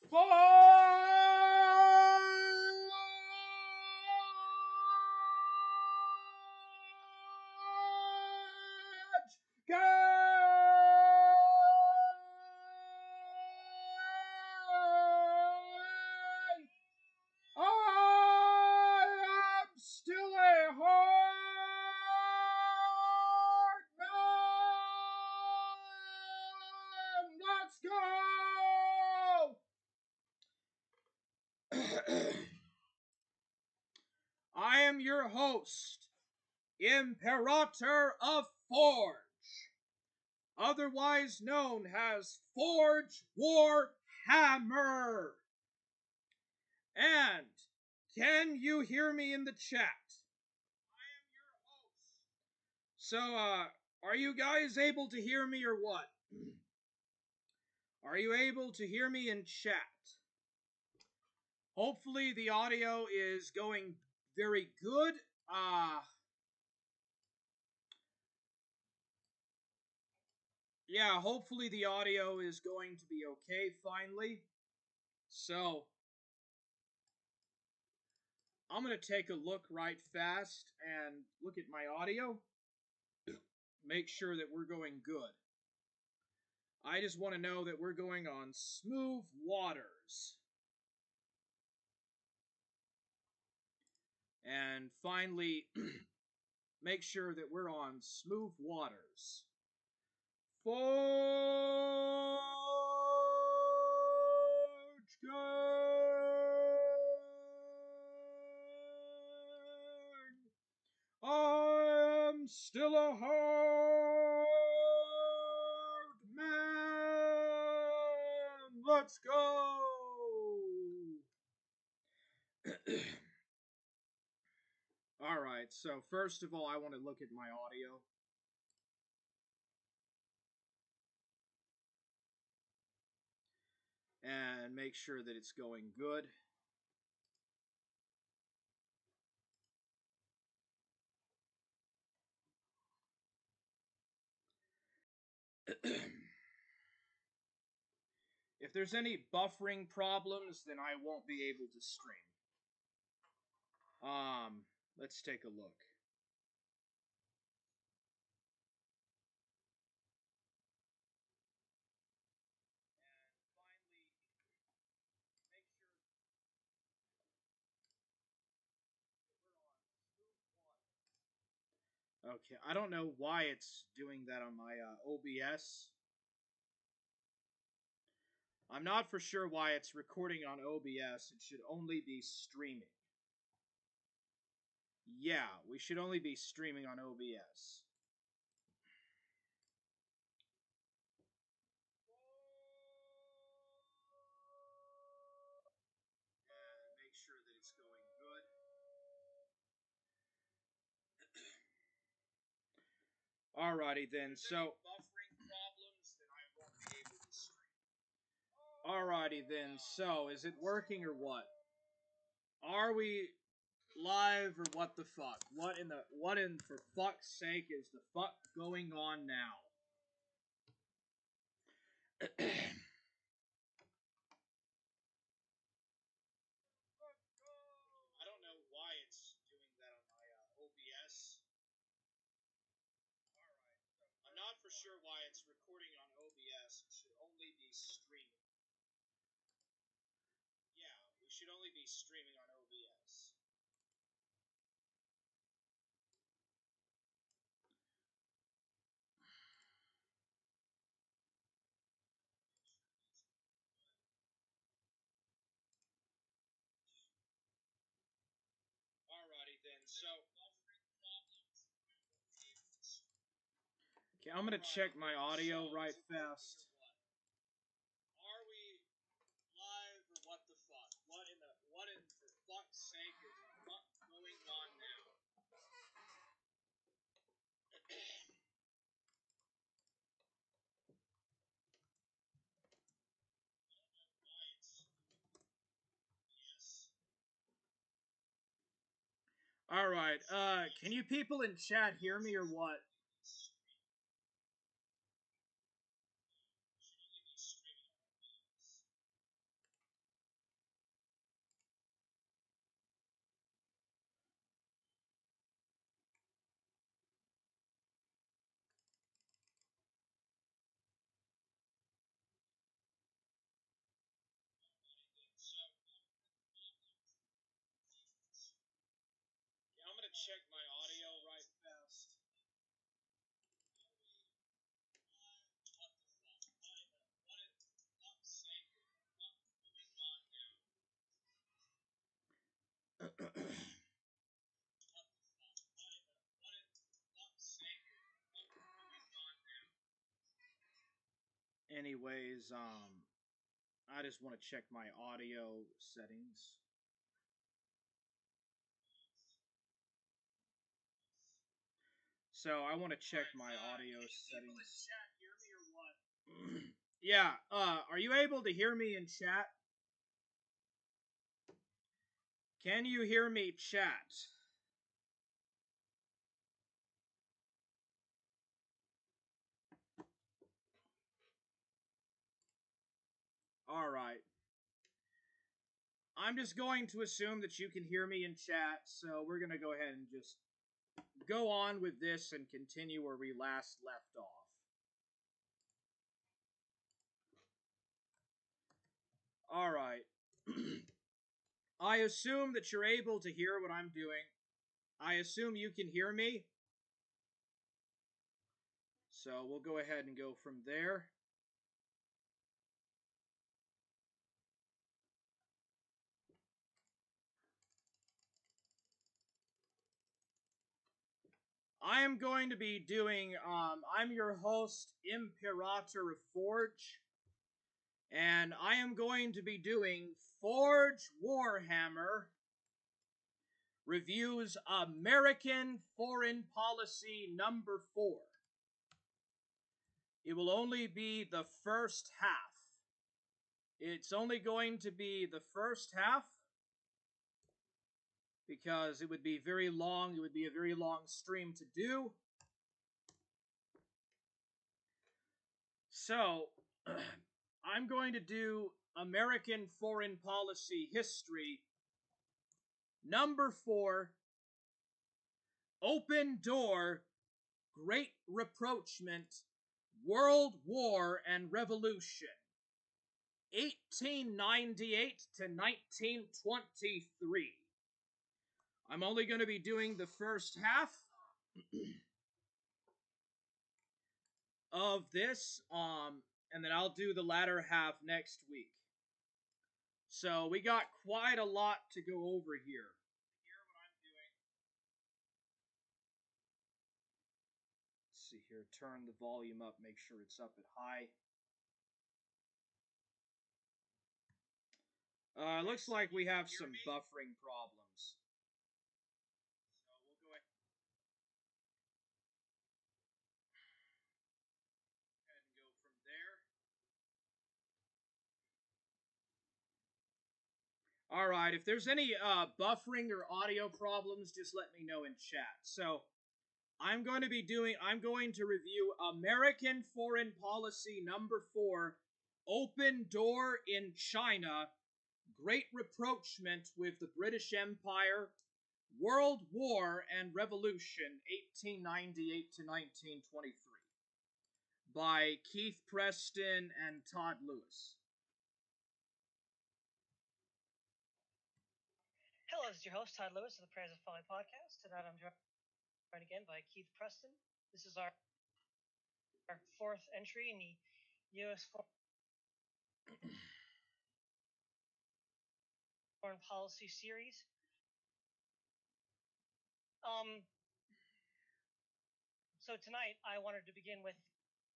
Forge Gang! I am still a hard man! Let's go! I am your host, Imperator of Forge, otherwise known as ForgeWarHammer. And can you hear me in the chat? I am your host. So, are you guys able to hear me or what? Are you able to hear me in chat? Hopefully the audio is going very good. Yeah, hopefully the audio is going to be okay finally. So, I'm going to take a look right fast and look at my audio. Make sure that we're going good. I just want to know that we're going on smooth waters. And finally, make sure that we're on smooth waters. Forge Gang! I'm still a hard man! Let's go! Alright, so first of all, I want to look at my audio. And make sure that it's going good. If there's any buffering problems, then I won't be able to stream. Let's take a look. Okay, I don't know why it's doing that on my OBS. I'm not for sure why it's recording on OBS. It should only be streaming. Yeah, we should only be streaming on OBS. And make sure that it's going good. Alrighty then, so buffering problems, then I won't be able to stream. Alrighty then, so is it working or what? Are we live or what the fuck? What in for fuck's sake is the fuck going on now? I don't know why it's doing that on my OBS. Alright, I'm not for sure why it's recording on OBS. It should only be streaming. Yeah, we should only be streaming on OBS. Alrighty then, so okay, I'm gonna check my audio right fast. Are we live or what the fuck? What in for fuck's sake is going on now? Alright, can you people in chat hear me or what? check my audio right fast. Anyways, I just want to check my audio settings. So I want to check my audio settings. People in chat hear me or what? Yeah, are you able to hear me in chat? Can you hear me, chat? Alright. I'm just going to assume that you can hear me in chat, so we're going to go ahead and just go on with this and continue where we last left off. Alright. I assume that you're able to hear what I'm doing. I assume you can hear me. So we'll go ahead and go from there. I am going to be doing, I'm your host, Imperator of Forge, and I am going to be doing ForgeWarHammer Reviews American Foreign Policy number 4. It will only be the first half. It's only going to be the first half, because it would be very long. It would be a very long stream to do. So, I'm going to do American Foreign Policy History number 4, Open Door, Great Repprochement, World War and Revolution, 1898 to 1923. I'm only going to be doing the first half of this, and then I'll do the latter half next week. So we got quite a lot to go over here. Hear what I'm doing. Let's see here. Turn the volume up. Make sure it's up at high. Looks like we have some buffering problems. So we'll go ahead and go from there. Alright, if there's any buffering or audio problems, just let me know in chat. So, I'm going to review American Foreign Policy number 4, Open Door in China, Great Repprochement with the British Empire, World War and Revolution, 1898 to 1923, by Keith Preston and Todd Lewis. Hello, this is your host, Todd Lewis of the Prayers of Folly podcast. Tonight I'm joined again by Keith Preston. This is our fourth entry in the U.S. Foreign Policy series. So tonight I wanted to begin with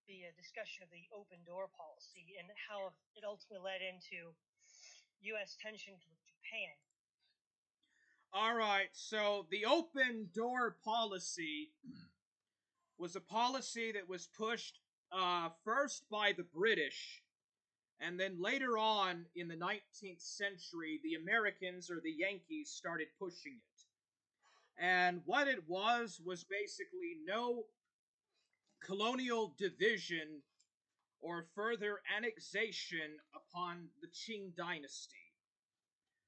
the discussion of the open door policy and how it ultimately led into U.S. tensions with Japan. Alright, so the open door policy was a policy that was pushed first by the British, and then later on in the 19th century, the Americans or the Yankees started pushing it. And what it was basically no colonial division or further annexation upon the Qing dynasty.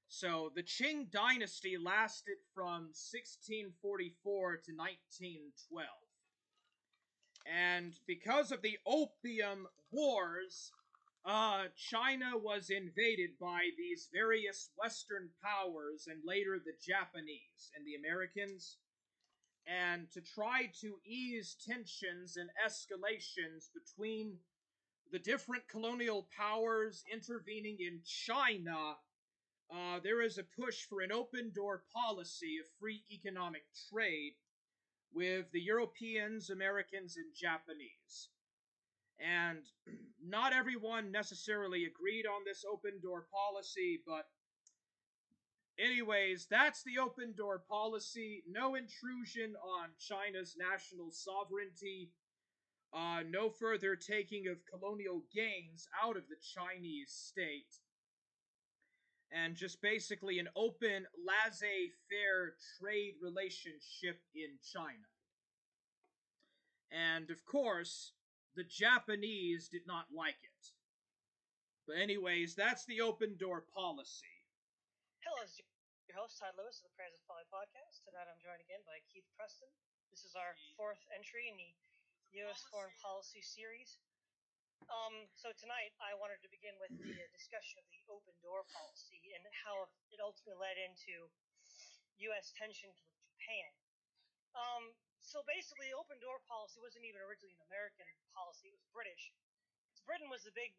So the Qing dynasty lasted from 1644 to 1912. And because of the Opium Wars, China was invaded by these various Western powers and later the Japanese and the Americans. and to try to ease tensions and escalations between the different colonial powers intervening in China, there is a push for an open door policy of free economic trade with the Europeans, Americans, and Japanese. And not everyone necessarily agreed on this open door policy, but anyways, that's the open door policy. No intrusion on China's national sovereignty. No further taking of colonial gains out of the Chinese state. And just basically an open, laissez-faire trade relationship in China. And of course, the Japanese did not like it. But anyways, that's the open door policy. Hello, this is your host, Todd Lewis of the Prayers of Folly podcast. Tonight I'm joined again by Keith Preston. This is our fourth entry in the U.S. foreign policy series. So tonight I wanted to begin with the discussion of the open door policy and how it ultimately led into U.S. tensions with Japan. So basically, open door policy wasn't even originally an American policy; it was British. Britain was the big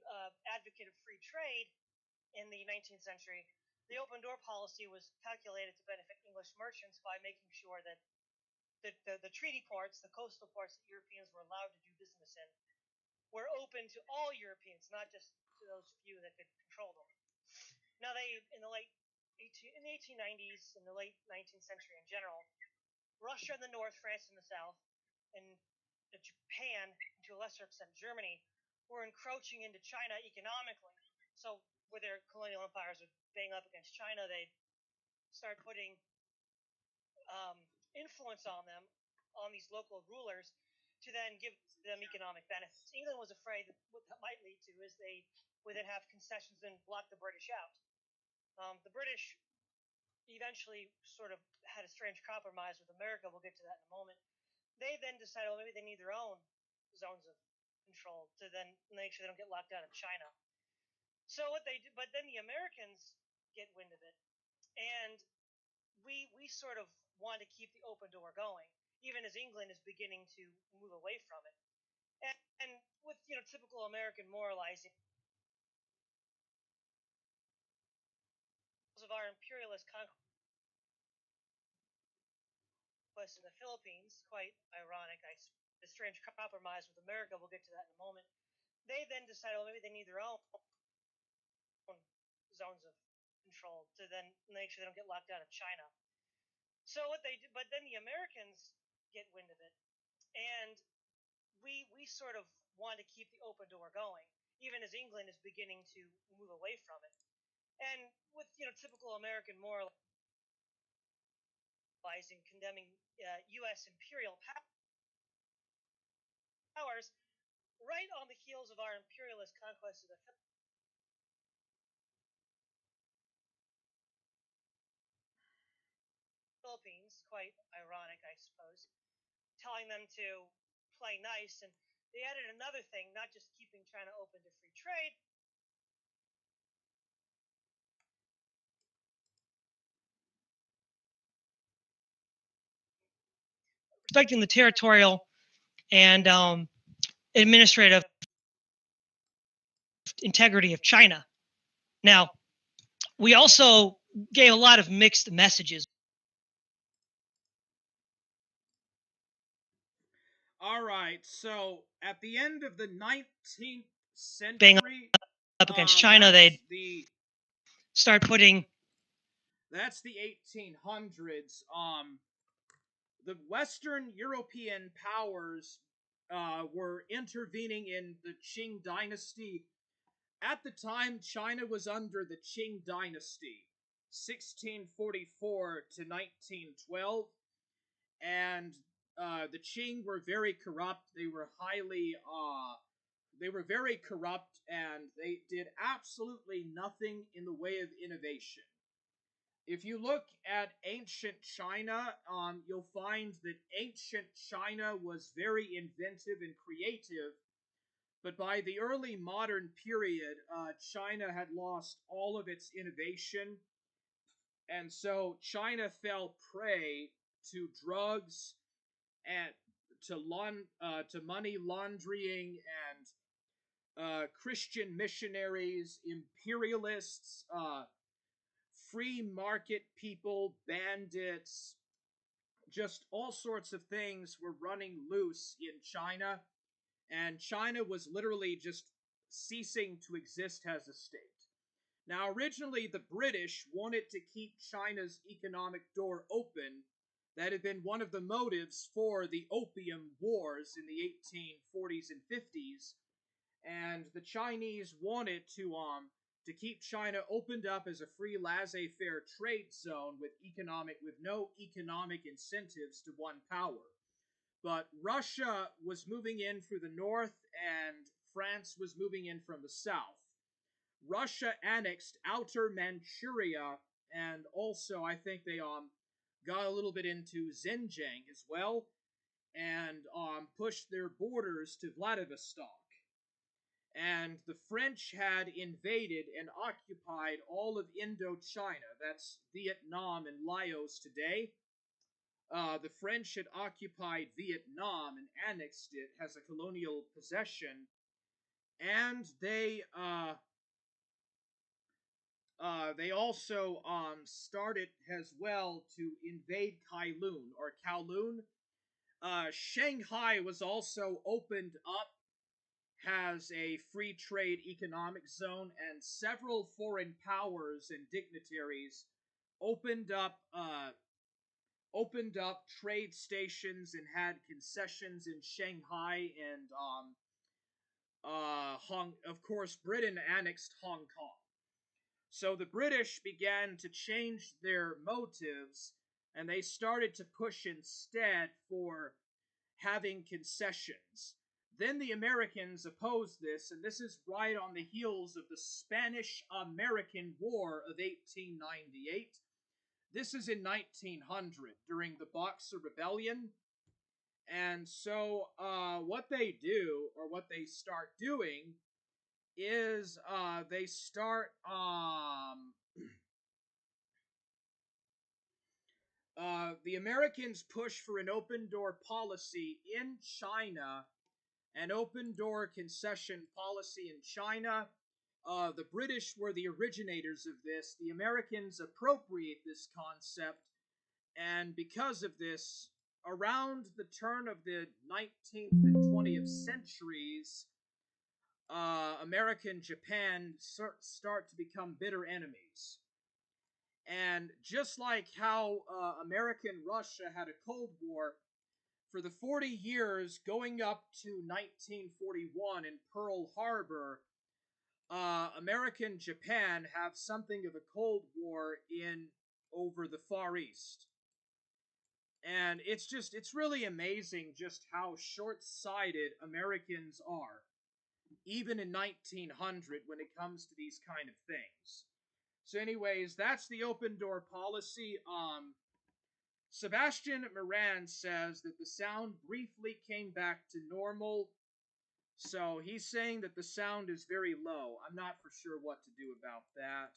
advocate of free trade in the 19th century. The open door policy was calculated to benefit English merchants by making sure that the treaty ports, the coastal ports that Europeans were allowed to do business in, were open to all Europeans, not just to those few that could control them. Now, in the 1890s, in the late 19th century in general, Russia in the north, France in the south, and Japan, and to a lesser extent Germany, were encroaching into China economically. So, where their colonial empires would bang up against China, they'd start putting influence on them, on these local rulers, to then give them economic benefits. England was afraid that what that might lead to is they would then have concessions and block the British out. The British eventually sort of had a strange compromise with America. We'll get to that in a moment. They then decided, well, maybe they need their own zones of control to then make sure they don't get locked out of China. So what they do, but then the Americans get wind of it, and we sort of want to keep the open door going, even as England is beginning to move away from it, and with typical American moralizing of our imperialist conquest in the Philippines, quite ironic, the strange compromise with America. We'll get to that in a moment. They then decided, well, maybe they need their own zones of control to then make sure they don't get locked out of China. So what they do, but then the Americans get wind of it, and we sort of want to keep the open door going, even as England is beginning to move away from it, and with typical American moralizing, condemning U.S. imperial powers, right on the heels of our imperialist conquest of the Philippines, quite ironic, I suppose, telling them to play nice, and they added another thing, not just keeping China open to free trade, respecting the territorial and administrative integrity of China. Now, we also gave a lot of mixed messages. All right, so at the end of the 19th century, up against China, they'd start putting. That's the 1800s. The Western European powers were intervening in the Qing dynasty. At the time, China was under the Qing dynasty, 1644 to 1912, and the Qing were very corrupt. They were very corrupt, and they did absolutely nothing in the way of innovation. If you look at ancient China, you'll find that ancient China was very inventive and creative, but by the early modern period, China had lost all of its innovation, and so China fell prey to drugs and to money laundering and Christian missionaries, imperialists, free market people, bandits, just all sorts of things were running loose in China, and China was literally just ceasing to exist as a state. Now, originally, the British wanted to keep China's economic door open. That had been one of the motives for the Opium Wars in the 1840s and 50s, and the Chinese wanted to keep China opened up as a free laissez-faire trade zone with no economic incentives to one power. But Russia was moving in through the north and France was moving in from the south. Russia annexed outer Manchuria, and also I think they got a little bit into Xinjiang as well, and pushed their borders to Vladivostok. And the French had invaded and occupied all of Indochina. That's Vietnam and Laos today. The French had occupied Vietnam and annexed it as a colonial possession, and they also started as well to invade Kowloon. Shanghai was also opened up as a free trade economic zone, and several foreign powers and dignitaries opened up trade stations and had concessions in Shanghai and of course Britain annexed Hong Kong. So the British began to change their motives, and they started to push instead for having concessions. Then the Americans opposed this, and this is right on the heels of the Spanish-American War of 1898. This is in 1900, during the Boxer Rebellion. And so what they do, or what they start doing, is they start the Americans push for an open door policy in China, an open door concession policy in China. The British were the originators of this. The Americans appropriate this concept, and because of this, around the turn of the 19th and 20th centuries, America and Japan start to become bitter enemies. And just like how America and Russia had a Cold War, for the 40 years going up to 1941 in Pearl Harbor, America and Japan have something of a Cold War over the Far East. And it's really amazing just how short-sighted Americans are, even in 1900 when it comes to these kind of things. So anyways, that's the open door policy. Sebastian Moran says that the sound briefly came back to normal. So he's saying that the sound is very low. I'm not for sure what to do about that.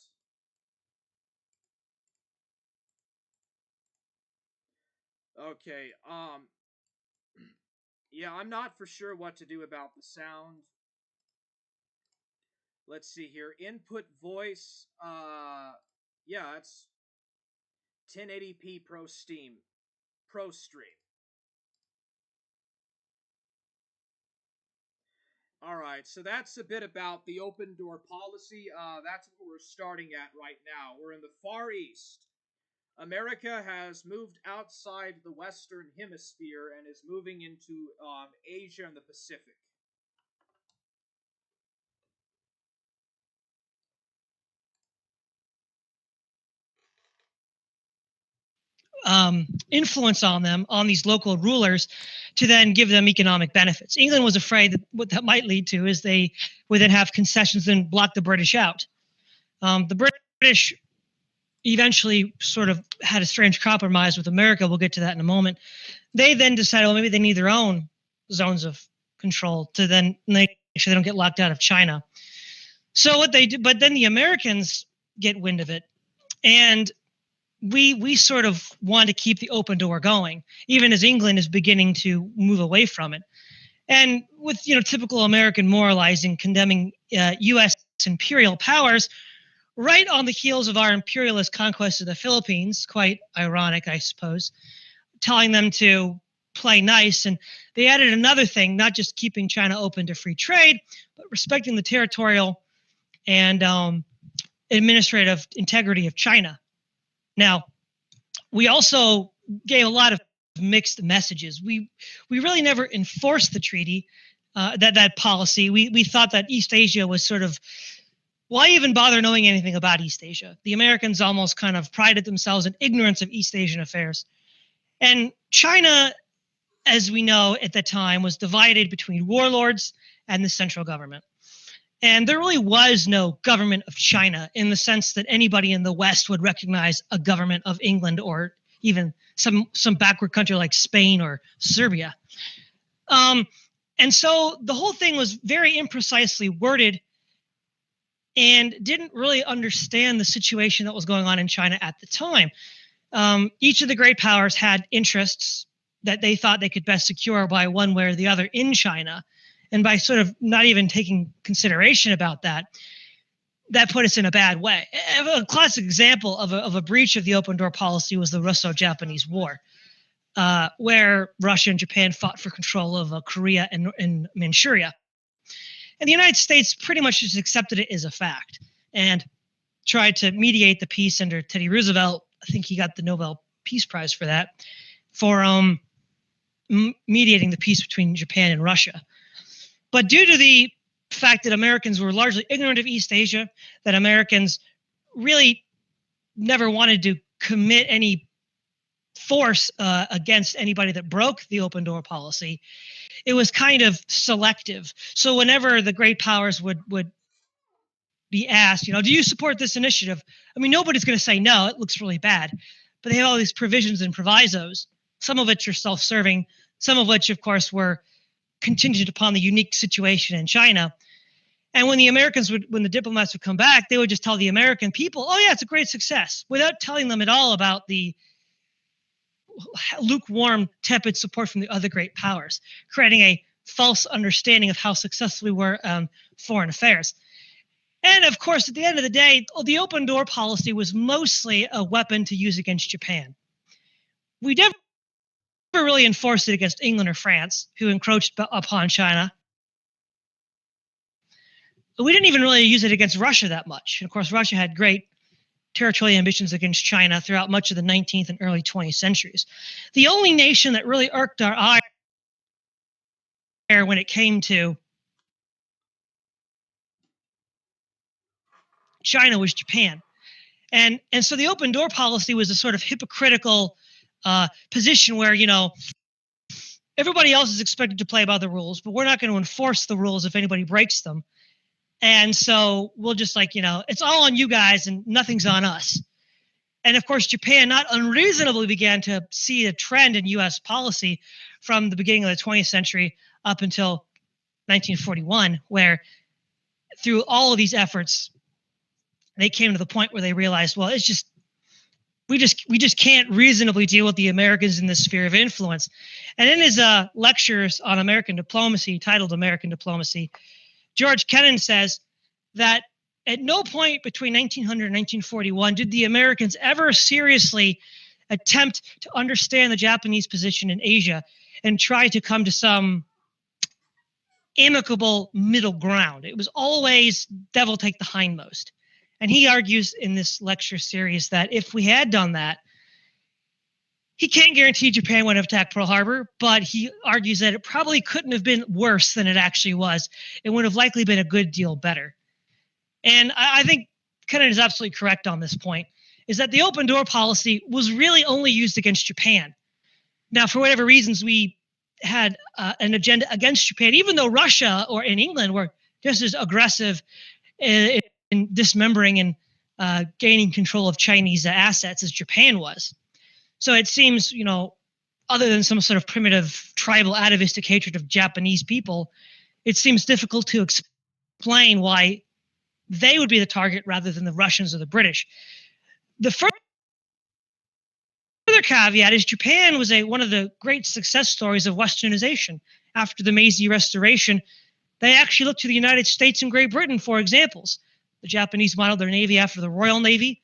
Okay, yeah, I'm not for sure what to do about the sound. Let's see here. Input voice, yeah, it's 1080p Pro Stream. Alright, so that's a bit about the open door policy. That's what we're starting at right now. We're in the Far East. America has moved outside the Western Hemisphere and is moving into Asia and the Pacific. Influence on them, on these local rulers, to then give them economic benefits. England was afraid that what that might lead to is they would then have concessions and block the British out. The British eventually sort of had a strange compromise with America. We'll get to that in a moment. They then decided, well, maybe they need their own zones of control to then make sure they don't get locked out of China. So what they do, but then the Americans get wind of it, and we sort of want to keep the open door going, even as England is beginning to move away from it. And with typical American moralizing, condemning U.S. imperial powers, right on the heels of our imperialist conquest of the Philippines, quite ironic, I suppose, telling them to play nice. And they added another thing, not just keeping China open to free trade, but respecting the territorial and administrative integrity of China. Now, we also gave a lot of mixed messages. We really never enforced the treaty, that policy. We thought that East Asia was sort of, why even bother knowing anything about East Asia? The Americans almost kind of prided themselves in ignorance of East Asian affairs. And China, as we know at the time, was divided between warlords and the central government. And there really was no government of China in the sense that anybody in the West would recognize a government of England or even some backward country like Spain or Serbia. And so the whole thing was very imprecisely worded and didn't really understand the situation that was going on in China at the time. Each of the great powers had interests that they thought they could best secure by one way or the other in China. And by sort of not even taking consideration about that, that put us in a bad way. A classic example of a breach of the open door policy was the Russo-Japanese War, where Russia and Japan fought for control of Korea and Manchuria. And the United States pretty much just accepted it as a fact and tried to mediate the peace under Teddy Roosevelt. I think he got the Nobel Peace Prize for that, for mediating the peace between Japan and Russia. But due to the fact that Americans were largely ignorant of East Asia, that Americans really never wanted to commit any force against anybody that broke the open door policy, it was kind of selective. So whenever the great powers would be asked, do you support this initiative? I mean, nobody's going to say no. It looks really bad. But they have all these provisions and provisos, some of which are self-serving, some of which, of course, were contingent upon the unique situation in China. And when when the diplomats would come back, they would just tell the American people, oh yeah, it's a great success, without telling them at all about the lukewarm, tepid support from the other great powers, creating a false understanding of how successful we were foreign affairs. And of course, at the end of the day, the open door policy was mostly a weapon to use against Japan. We never really enforced it against England or France, who encroached upon China. We didn't even really use it against Russia that much. And of course, Russia had great territorial ambitions against China throughout much of the 19th and early 20th centuries. The only nation that really irked our ire when it came to China was Japan. And so the open door policy was a sort of hypocritical position where, everybody else is expected to play by the rules, but we're not going to enforce the rules if anybody breaks them. And so we'll just it's all on you guys and nothing's on us. And of course, Japan not unreasonably began to see a trend in U.S. policy from the beginning of the 20th century up until 1941, where through all of these efforts, they came to the point where they realized, well, it's just, we just can't reasonably deal with the Americans in this sphere of influence. And in his lectures on American diplomacy, titled American Diplomacy, George Kennan says that at no point between 1900 and 1941 did the Americans ever seriously attempt to understand the Japanese position in Asia and try to come to some amicable middle ground. It was always devil take the hindmost. And he argues in this lecture series that if we had done that, he can't guarantee Japan would have attacked Pearl Harbor, but he argues that it probably couldn't have been worse than it actually was. It would have likely been a good deal better. And I think Kennan is absolutely correct on this point, is that the open door policy was really only used against Japan. Now, for whatever reasons, we had an agenda against Japan, even though Russia or in England were just as aggressive in dismembering and gaining control of Chinese assets as Japan was. So it seems, other than some sort of primitive tribal atavistic hatred of Japanese people, it seems difficult to explain why they would be the target rather than the Russians or the British. The first other caveat is Japan was one of the great success stories of Westernization. After the Meiji Restoration, they actually looked to the United States and Great Britain for examples. The Japanese modeled their navy after the Royal Navy.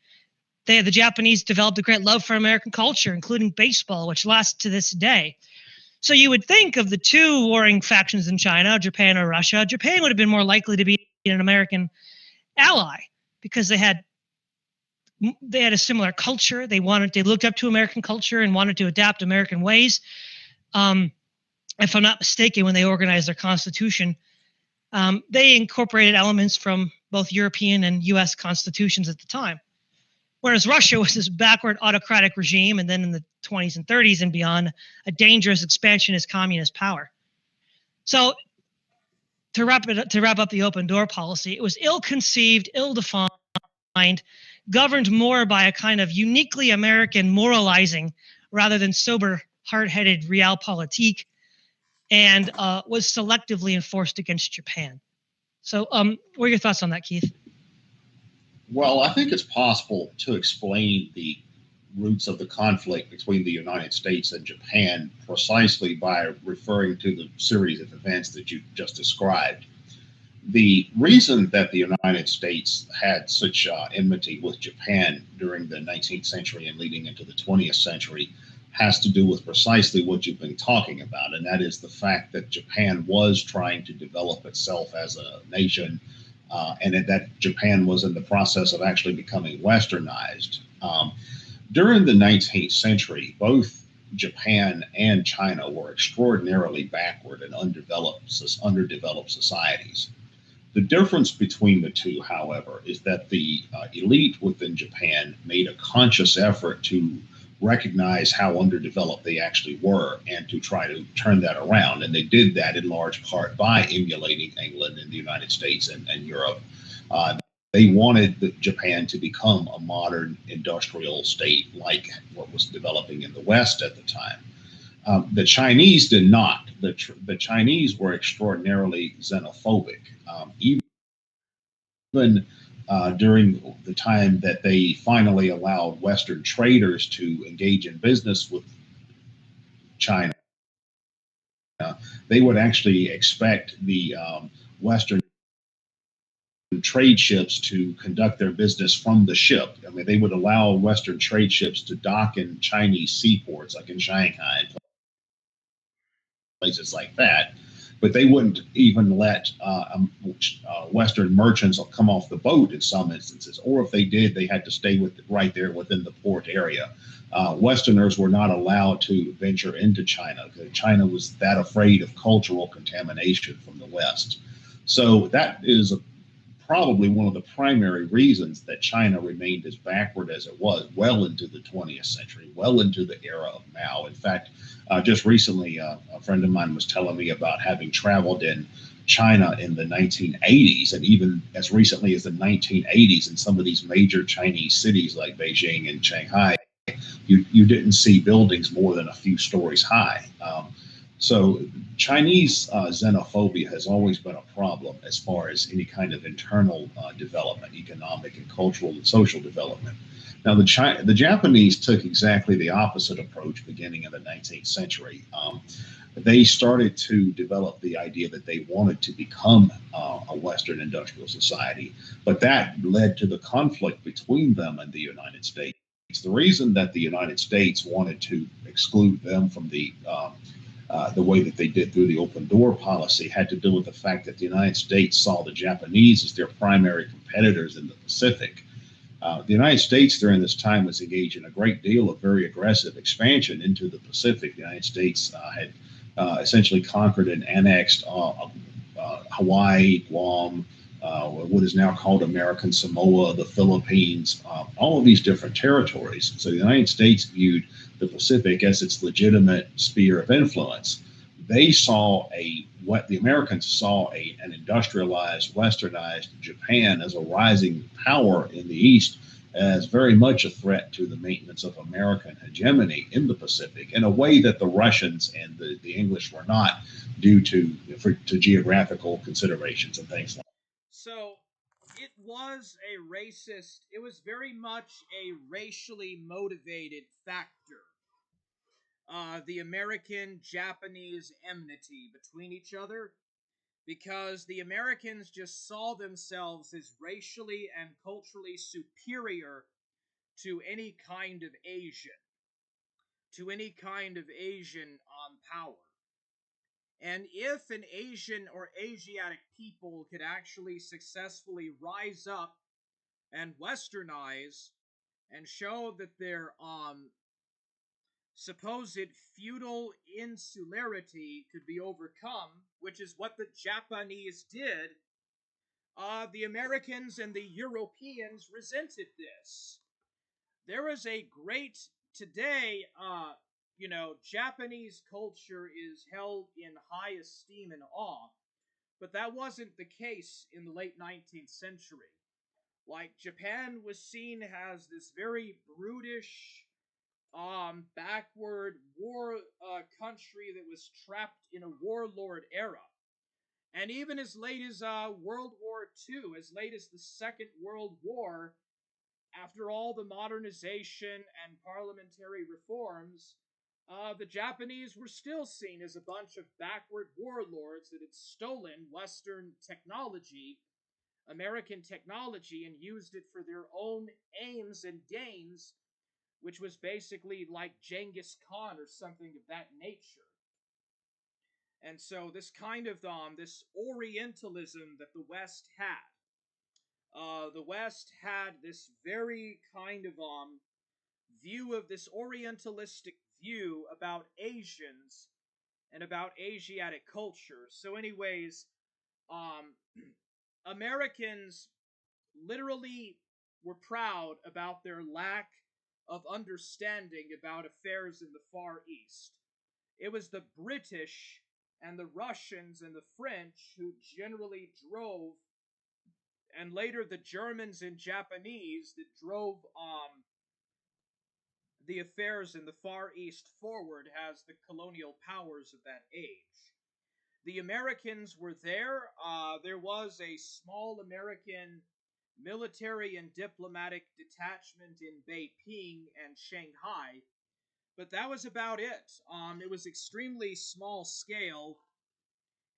The Japanese developed a great love for American culture, including baseball, which lasts to this day. So you would think of the two warring factions in China, Japan or Russia, Japan would have been more likely to be an American ally because they had a similar culture. They looked up to American culture and wanted to adapt American ways. If I'm not mistaken, when they organized their constitution, they incorporated elements from both European and U.S. constitutions at the time. Whereas Russia was this backward autocratic regime, and then in the 20s and 30s and beyond, a dangerous expansionist communist power. So to wrap up the open door policy, it was ill-conceived, ill-defined, governed more by a kind of uniquely American moralizing rather than sober, hard-headed realpolitik, and was selectively enforced against Japan. So what are your thoughts on that, Keith? Well, I think it's possible to explain the roots of the conflict between the United States and Japan precisely by referring to the series of events that you just described. The reason that the United States had such enmity with Japan during the 19th century and leading into the 20th century has to do with precisely what you've been talking about, and that is the fact that Japan was trying to develop itself as a nation, and that Japan was in the process of actually becoming westernized. During the 19th century, both Japan and China were extraordinarily backward and underdeveloped societies. The difference between the two, however, is that the elite within Japan made a conscious effort to recognize how underdeveloped they actually were and to try to turn that around. And they did that in large part by emulating England and the United States and Europe. They wanted Japan to become a modern industrial state like what was developing in the West at the time. The Chinese did not. The Chinese were extraordinarily xenophobic. Even during the time that they finally allowed Western traders to engage in business with China, they would actually expect the Western trade ships to conduct their business from the ship. I mean, they would allow Western trade ships to dock in Chinese seaports, like in Shanghai and places like that, but they wouldn't even let Western merchants come off the boat in some instances, or if they did, they had to stay right there within the port area. Westerners were not allowed to venture into China because China was that afraid of cultural contamination from the West. So that is probably one of the primary reasons that China remained as backward as it was well into the 20th century, well into the era of Mao. In fact, just recently, a friend of mine was telling me about having traveled in China in the 1980s, and even as recently as the 1980s in some of these major Chinese cities like Beijing and Shanghai, you didn't see buildings more than a few stories high. So Chinese xenophobia has always been a problem as far as any kind of internal development, economic and cultural and social development. Now, the Japanese took exactly the opposite approach beginning in the 19th century. They started to develop the idea that they wanted to become a Western industrial society, but that led to the conflict between them and the United States. The reason that the United States wanted to exclude them from the way that they did through the open door policy had to do with the fact that the United States saw the Japanese as their primary competitors in the Pacific. The United States during this time was engaged in a great deal of very aggressive expansion into the Pacific. The United States had essentially conquered and annexed Hawaii, Guam, what is now called American Samoa, the Philippines, all of these different territories. So the United States viewed the Pacific as its legitimate sphere of influence. They saw the Americans saw an industrialized, westernized Japan as a rising power in the East, as very much a threat to the maintenance of American hegemony in the Pacific in a way that the Russians and the English were not, due to geographical considerations and things like that. So it was very much a racially motivated factor the American-Japanese enmity between each other, because the Americans just saw themselves as racially and culturally superior to any kind of Asian power. And if an Asian or Asiatic people could actually successfully rise up and westernize and show that their supposed feudal insularity could be overcome, which is what the Japanese did, the Americans and the Europeans resented this. There was a great, today, Japanese culture is held in high esteem and awe, but that wasn't the case in the late 19th century. Like, Japan was seen as this very brutish, backward war country that was trapped in a warlord era. And even as late as World War II, as late as the Second World War, after all the modernization and parliamentary reforms, the Japanese were still seen as a bunch of backward warlords that had stolen Western technology, American technology, and used it for their own aims and gains, which was basically like Genghis Khan or something of that nature. And so this kind of this Orientalism that the West had this very kind of view of this Orientalistic view about Asians and about Asiatic culture. So, anyways, um, Americans literally were proud about their lack of understanding about affairs in the Far East. It was the British and the Russians and the French who generally drove, and later the Germans and Japanese that drove the affairs in the Far East forward as the colonial powers of that age. The Americans were there. There was a small American military and diplomatic detachment in Beiping and Shanghai, but that was about it. It was extremely small scale,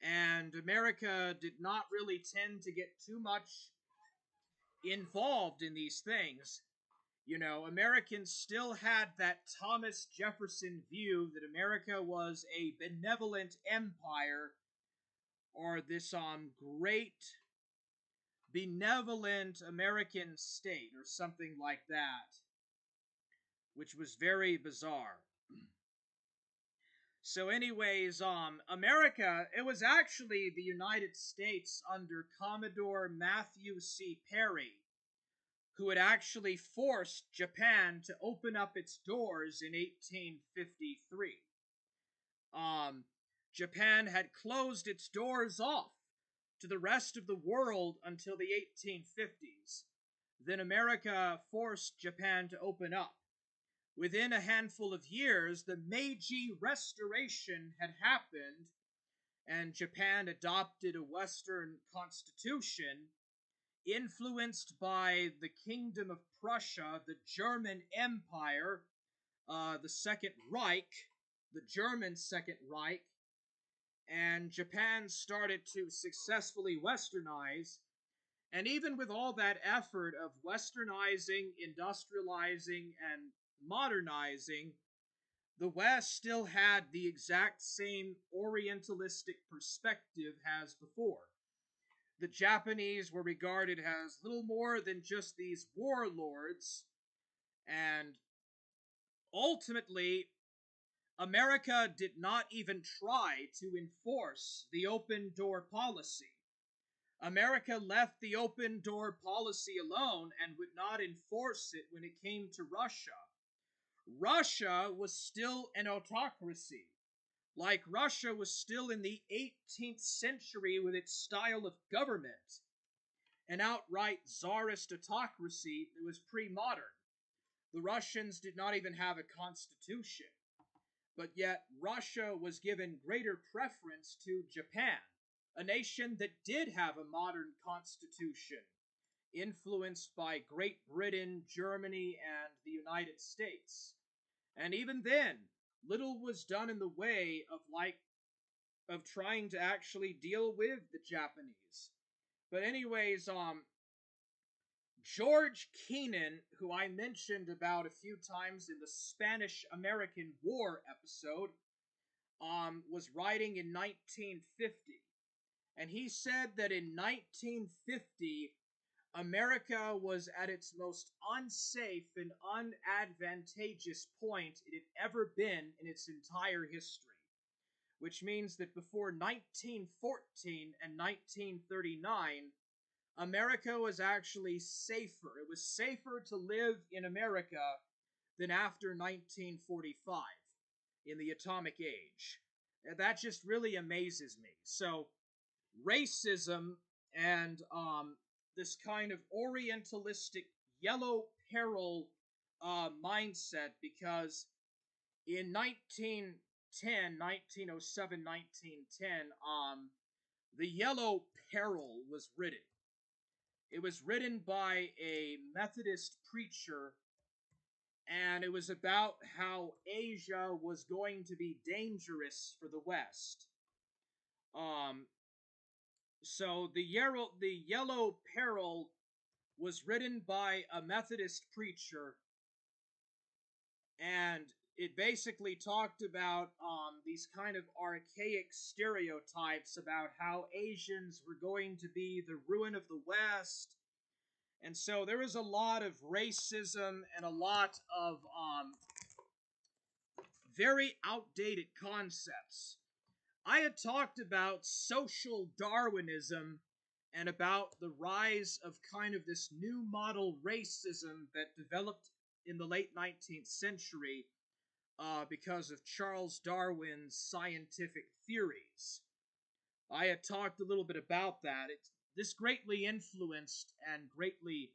and America did not really tend to get too much involved in these things. You know, Americans still had that Thomas Jefferson view that America was a benevolent empire, or this great benevolent American state, or something like that, which was very bizarre. So, anyways, America, it was actually the United States under Commodore Matthew C. Perry who had actually forced Japan to open up its doors in 1853. Japan had closed its doors off to the rest of the world until the 1850s. Then America forced Japan to open up. Within a handful of years, the Meiji Restoration had happened, and Japan adopted a Western constitution influenced by the Kingdom of Prussia, the German Empire, the Second Reich, the German Second Reich, and Japan started to successfully westernize. And even with all that effort of westernizing, industrializing, and modernizing, the West still had the exact same Orientalistic perspective as before. The Japanese were regarded as little more than just these warlords, and ultimately, America did not even try to enforce the open door policy. America left the open door policy alone and would not enforce it when it came to Russia. Russia was still an autocracy. Like, Russia was still in the 18th century with its style of government, an outright czarist autocracy that was pre-modern. The Russians did not even have a constitution, but yet Russia was given greater preference to Japan, a nation that did have a modern constitution, influenced by Great Britain, Germany, and the United States. And even then, little was done in the way of trying to actually deal with the Japanese. But anyways, George Kennan, who I mentioned about a few times in the Spanish-American War episode, was writing in 1950, and he said that in 1950, America was at its most unsafe and unadvantageous point it had ever been in its entire history, which means that before 1914 and 1939, America was actually safer. It was safer to live in America than after 1945 in the atomic age. That just really amazes me. So, racism and this kind of orientalistic yellow peril mindset, because in 1910, the yellow peril was written. It was written by a Methodist preacher, and it was about how Asia was going to be dangerous for the West. Um, so the yellow peril was written by a Methodist preacher, and it basically talked about these kind of archaic stereotypes about how Asians were going to be the ruin of the West. And so there was a lot of racism and a lot of very outdated concepts. I had talked about social Darwinism and about the rise of kind of this new model racism that developed in the late 19th century because of Charles Darwin's scientific theories. I had talked a little bit about that. This greatly influenced and greatly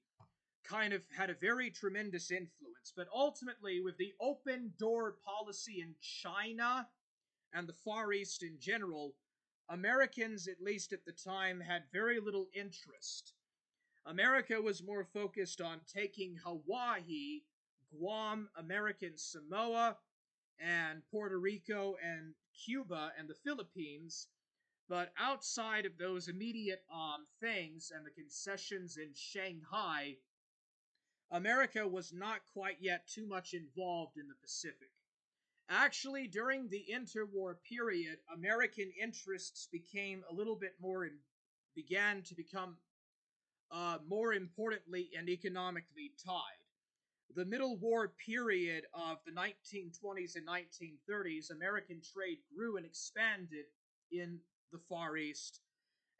kind of had a very tremendous influence. But ultimately, with the open door policy in China and the Far East in general, Americans, at least at the time, had very little interest. America was more focused on taking Hawaii, Guam, American Samoa, and Puerto Rico and Cuba and the Philippines. But outside of those immediate things and the concessions in Shanghai, America was not quite yet too much involved in the Pacific. Actually, during the interwar period, American interests became a little bit more began to become more importantly and economically tied. The Middle War period of the 1920s and 1930s, American trade grew and expanded in the Far East,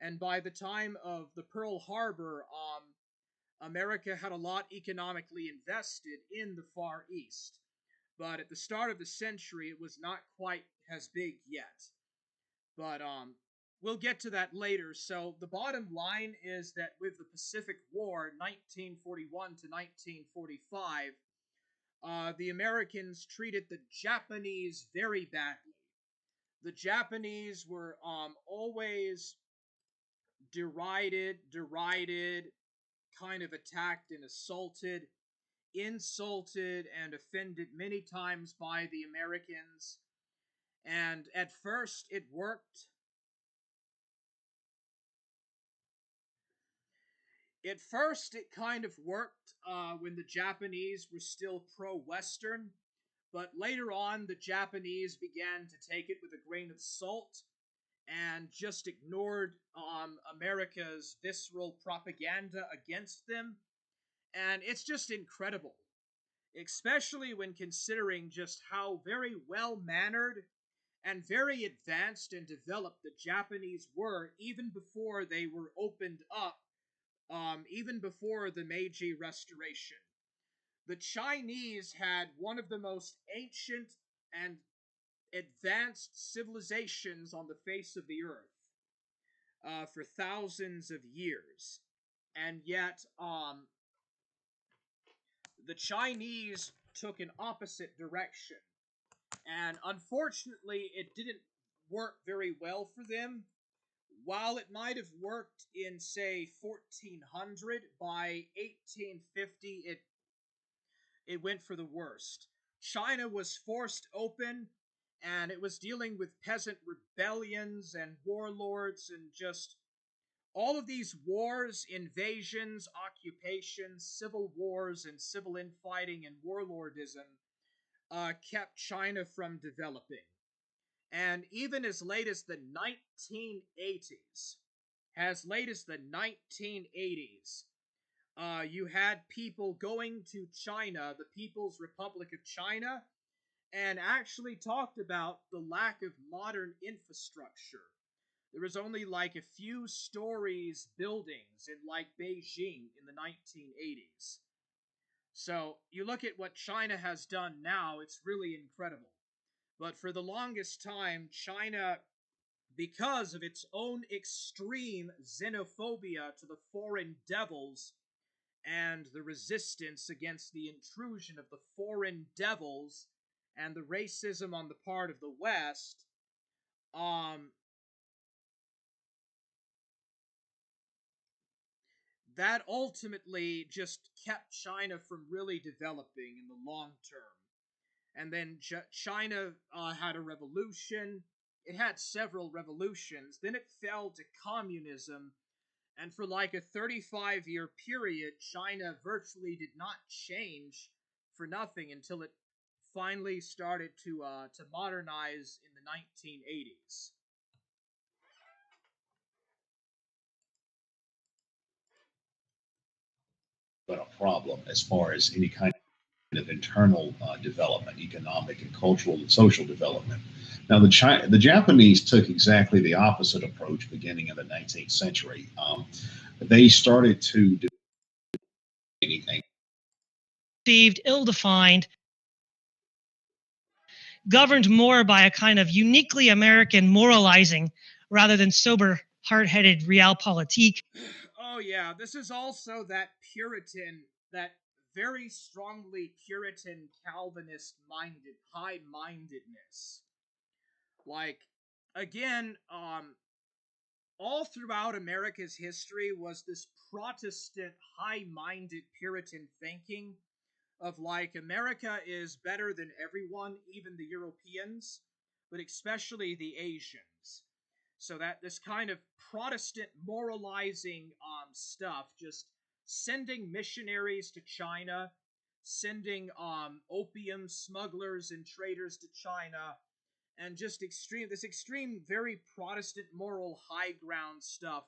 and by the time of the Pearl Harbor, America had a lot economically invested in the Far East. But at the start of the century, it was not quite as big yet. But we'll get to that later. So the bottom line is that with the Pacific War, 1941 to 1945, the Americans treated the Japanese very badly. The Japanese were always derided, kind of attacked and assaulted, insulted, and offended many times by the Americans. And at first, it worked. At first, it kind of worked when the Japanese were still pro-Western, but later on, the Japanese began to take it with a grain of salt and just ignored America's visceral propaganda against them. And it's just incredible, especially when considering just how very well-mannered and very advanced and developed the Japanese were even before they were opened up, even before the Meiji Restoration. The Chinese had one of the most ancient and advanced civilizations on the face of the earth for thousands of years. And yet, the Chinese took an opposite direction. And unfortunately, it didn't work very well for them. While it might have worked in, say, 1400, by 1850, it went for the worst. China was forced open, and it was dealing with peasant rebellions and warlords and just all of these wars, invasions, occupations, civil wars, and civil infighting and warlordism kept China from developing. And even as late as the 1980s, you had people going to China, the People's Republic of China, and actually talked about the lack of modern infrastructure. There was only like a few stories buildings in like Beijing in the 1980s. So you look at what China has done now, it's really incredible. But for the longest time, China, because of its own extreme xenophobia to the foreign devils and the resistance against the intrusion of the foreign devils and the racism on the part of the West, that ultimately just kept China from really developing in the long term. And then China had a revolution. It had several revolutions. Then it fell to communism. And for like a 35-year period, China virtually did not change for nothing until it finally started to modernize in the 1980s. But a problem as far as any kind of internal development, economic and cultural and social development. Now, the Japanese took exactly the opposite approach beginning in the 19th century. They started to do anything. Ill-defined, governed more by a kind of uniquely American moralizing rather than sober, hard-headed realpolitik. Oh yeah, this is also that Puritan, that very strongly Puritan Calvinist minded high-mindedness. Like again, all throughout America's history was this Protestant high-minded Puritan thinking of like America is better than everyone, even the Europeans, but especially the Asians. So that this kind of Protestant moralizing stuff, just sending missionaries to China, sending opium smugglers and traders to China, and just extreme, very Protestant moral high ground stuff.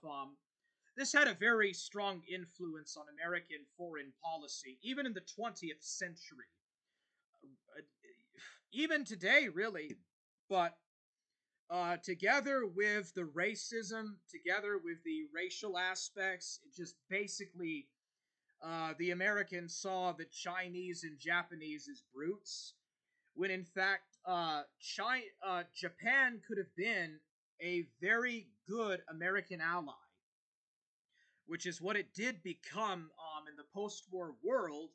This had a very strong influence on American foreign policy, even in the 20th century. Uh, Even today, really. But together with the racism, together with the racial aspects, it just basically the Americans saw the Chinese and Japanese as brutes, when in fact Japan could have been a very good American ally, which is what it did become in the post-war world.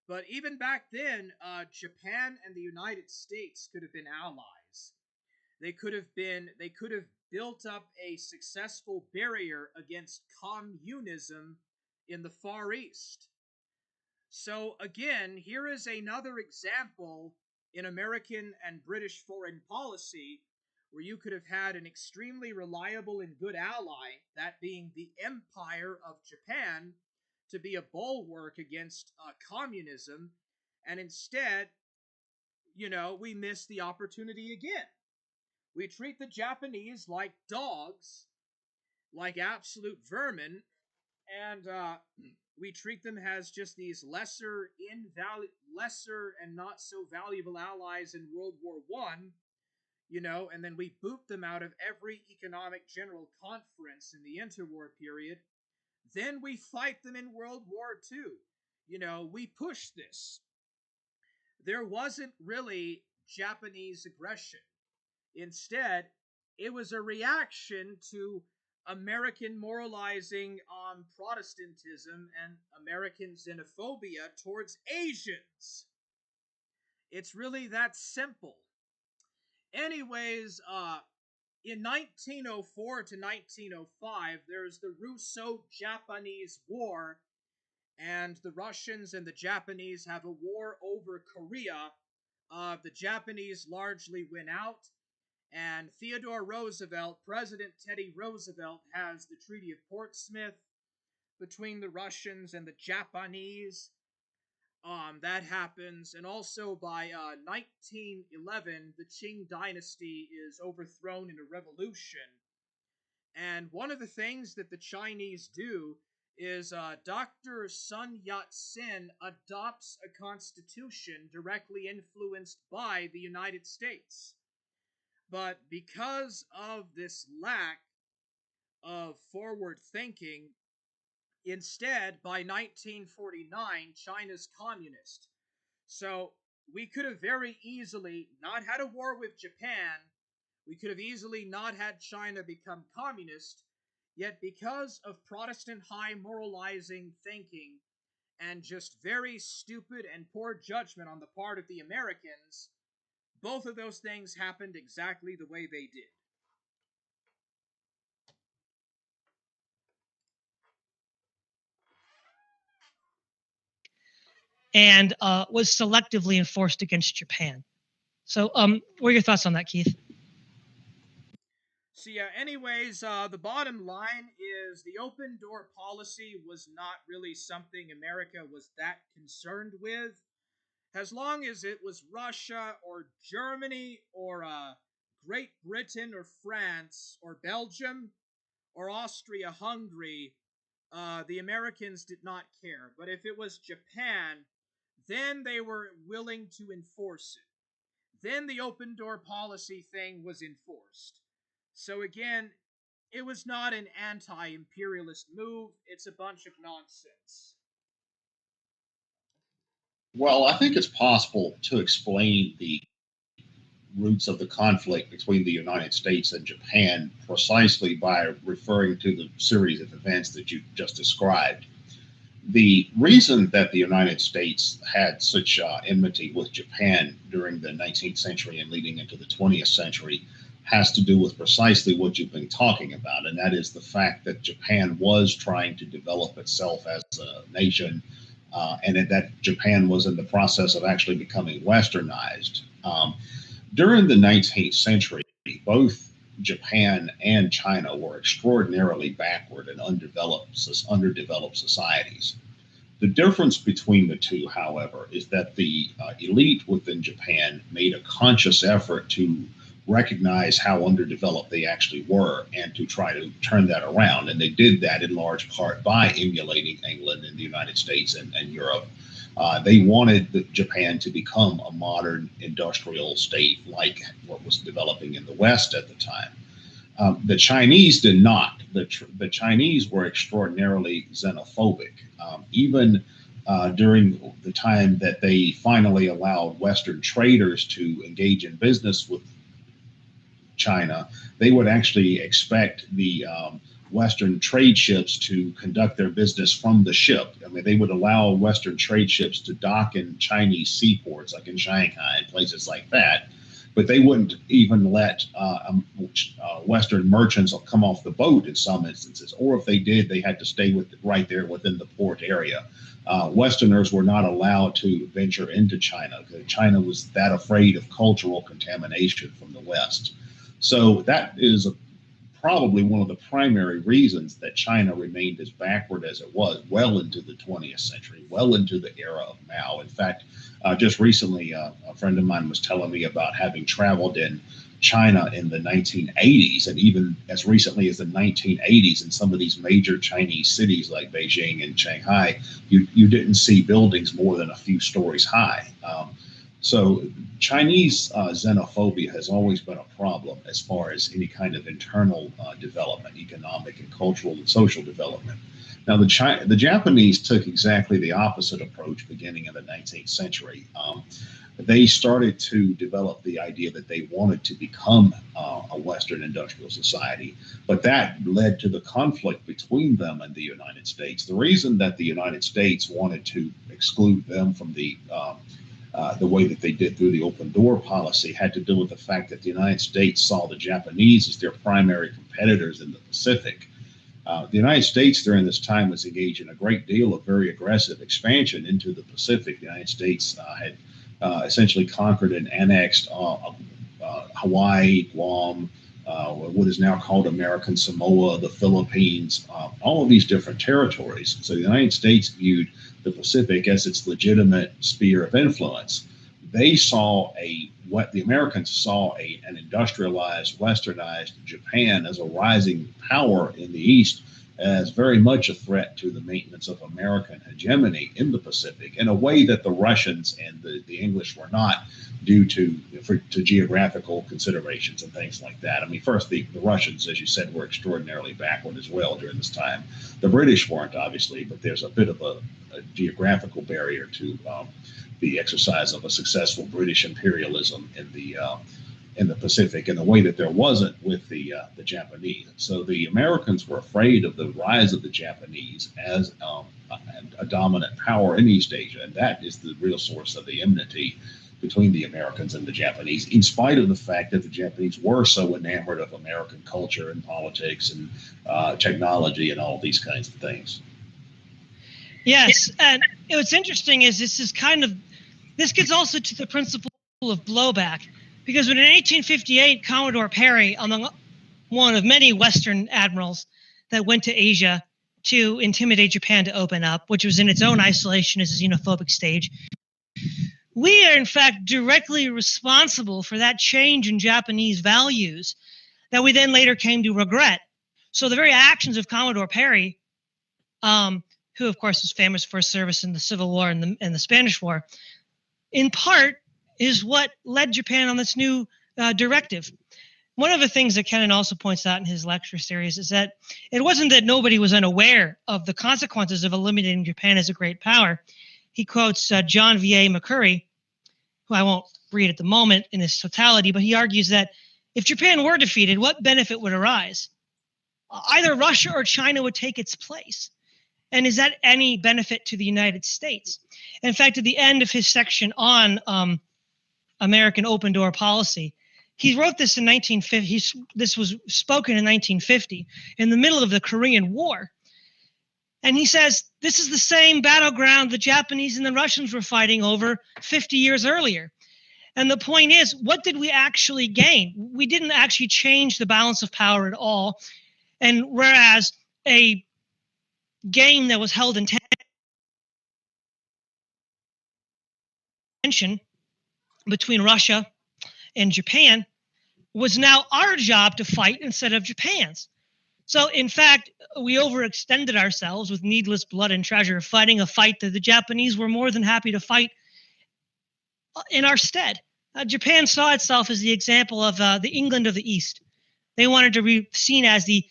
But even back then, Japan and the United States could have been allies. They could have built up a successful barrier against communism in the Far East. So again, here is another example in American and British foreign policy where you could have had an extremely reliable and good ally, that being the Empire of Japan, to be a bulwark against communism, and instead, we miss the opportunity again. We treat the Japanese like dogs, like absolute vermin, and we treat them as just these lesser and not so valuable allies in World War One, and then we boot them out of every economic general conference in the interwar period. Then we fight them in World War Two. We push this. There wasn't really Japanese aggression. Instead, it was a reaction to American moralizing on Protestantism and American xenophobia towards Asians. It's really that simple. Anyways, in 1904 to 1905, there's the Russo-Japanese War, and the Russians and the Japanese have a war over Korea, the Japanese largely win out, and Theodore Roosevelt, President Teddy Roosevelt, has the Treaty of Portsmouth between the Russians and the Japanese. That happens, and also by 1911, the Qing dynasty is overthrown in a revolution. And one of the things that the Chinese do is Dr. Sun Yat-sen adopts a constitution directly influenced by the United States. But because of this lack of forward thinking, instead, by 1949, China's communist. So we could have very easily not had a war with Japan. We could have easily not had China become communist. Yet because of Protestant high moralizing thinking and just very stupid and poor judgment on the part of the Americans, both of those things happened exactly the way they did. And was selectively enforced against Japan. So, what are your thoughts on that, Keith? So yeah, anyways, the bottom line is the open door policy was not really something America was that concerned with. As long as it was Russia or Germany or Great Britain or France or Belgium or Austria-Hungary, the Americans did not care. But if it was Japan, then they were willing to enforce it. Then the open door policy thing was enforced. So again, it was not an anti-imperialist move. It's a bunch of nonsense. Well, I think it's possible to explain the roots of the conflict between the United States and Japan precisely by referring to the series of events that you just described. The reason that the United States had such enmity with Japan during the 19th century and leading into the 20th century has to do with precisely what you've been talking about, and that is the fact that Japan was trying to develop itself as a nation, and that Japan was in the process of actually becoming westernized. During the 19th century, both Japan and China were extraordinarily backward and underdeveloped societies. The difference between the two, however, is that the elite within Japan made a conscious effort to recognize how underdeveloped they actually were and to try to turn that around. And they did that in large part by emulating England and the United States and Europe. They wanted Japan to become a modern industrial state like what was developing in the West at the time. The Chinese did not. The Chinese were extraordinarily xenophobic. Even during the time that they finally allowed Western traders to engage in business with China, they would actually expect the Western trade ships to conduct their business from the ship. I mean, they would allow Western trade ships to dock in Chinese seaports, like in Shanghai and places like that. But they wouldn't even let Western merchants come off the boat in some instances. Or if they did, they had to stay right there within the port area. Westerners were not allowed to venture into China because China was that afraid of cultural contamination from the West. So that is probably one of the primary reasons that China remained as backward as it was well into the 20th century, well into the era of Mao. In fact, just recently, a friend of mine was telling me about having traveled in China in the 1980s, and even as recently as the 1980s, in some of these major Chinese cities like Beijing and Shanghai, you didn't see buildings more than a few stories high. So Chinese xenophobia has always been a problem as far as any kind of internal development, economic and cultural and social development. Now, the Japanese took exactly the opposite approach beginning in the 19th century. They started to develop the idea that they wanted to become a Western industrial society, but that led to the conflict between them and the United States. The reason that the United States wanted to exclude them from the way that they did through the open door policy had to do with the fact that the United States saw the Japanese as their primary competitors in the Pacific. The United States during this time was engaged in a great deal of very aggressive expansion into the Pacific. The United States had essentially conquered and annexed Hawaii, Guam, what is now called American Samoa, the Philippines, all of these different territories. So the United States viewed the Pacific as its legitimate sphere of influence. They saw what the Americans saw an industrialized, westernized Japan as a rising power in the East, as very much a threat to the maintenance of American hegemony in the Pacific in a way that the Russians and the English were not, due to geographical considerations and things like that. I mean, first, the Russians, as you said, were extraordinarily backward as well during this time. The British weren't, obviously, but there's a bit of a geographical barrier to the exercise of a successful British imperialism in the Pacific in a way that there wasn't with the Japanese. So the Americans were afraid of the rise of the Japanese as a dominant power in East Asia, and that is the real source of the enmity between the Americans and the Japanese, in spite of the fact that the Japanese were so enamored of American culture and politics and technology and all these kinds of things. Yes, and what's interesting is this gets also to the principle of blowback, because when in 1858 Commodore Perry, among one of many Western admirals that went to Asia to intimidate Japan to open up, which was in its own isolation as a xenophobic stage, we are in fact directly responsible for that change in Japanese values that we then later came to regret. So the very actions of Commodore Perry, who of course was famous for his service in the Civil War and the Spanish War, in part is what led Japan on this new directive. One of the things that Kennan also points out in his lecture series is that it wasn't that nobody was unaware of the consequences of eliminating Japan as a great power. He quotes John V.A. McCurry, who I won't read at the moment in its totality, but he argues that if Japan were defeated, what benefit would arise? Either Russia or China would take its place. And is that any benefit to the United States? In fact, at the end of his section on American open door policy, he wrote this in 1950. This was spoken in 1950 in the middle of the Korean War. And he says, this is the same battleground the Japanese and the Russians were fighting over 50 years earlier. And the point is, what did we actually gain? We didn't actually change the balance of power at all. And whereas a game that was held in tension between Russia and Japan was now our job to fight instead of Japan's. So, in fact, we overextended ourselves with needless blood and treasure, fighting a fight that the Japanese were more than happy to fight in our stead. Japan saw itself as the example of the England of the East. They wanted to be seen as they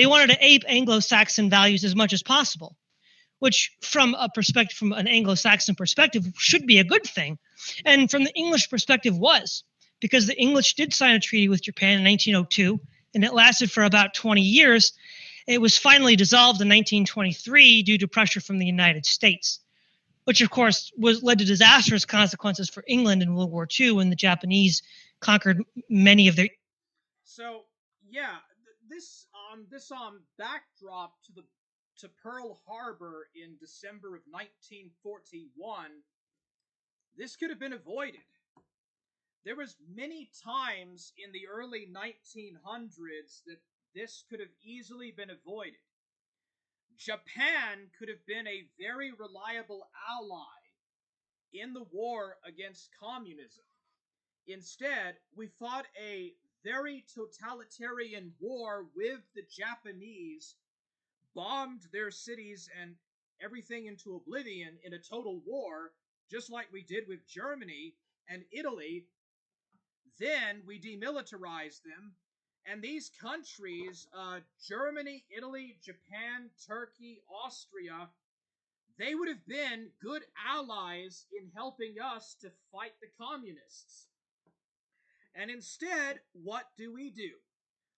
wanted to ape Anglo-Saxon values as much as possible, which from an Anglo-Saxon perspective should be a good thing. And from the English perspective was, because the English did sign a treaty with Japan in 1902, and it lasted for about 20 years. It was finally dissolved in 1923 due to pressure from the United States, which of course led to disastrous consequences for England in World War II when the Japanese conquered many of their. So yeah, this backdrop to Pearl Harbor in December of 1941, this could have been avoided. There was many times in the early 1900s that this could have easily been avoided. Japan could have been a very reliable ally in the war against communism. Instead, we fought a very totalitarian war with the Japanese, bombed their cities and everything into oblivion in a total war, just like we did with Germany and Italy. Then we demilitarized them, and these countries, Germany, Italy, Japan, Turkey, Austria, they would have been good allies in helping us to fight the communists. And instead, what do?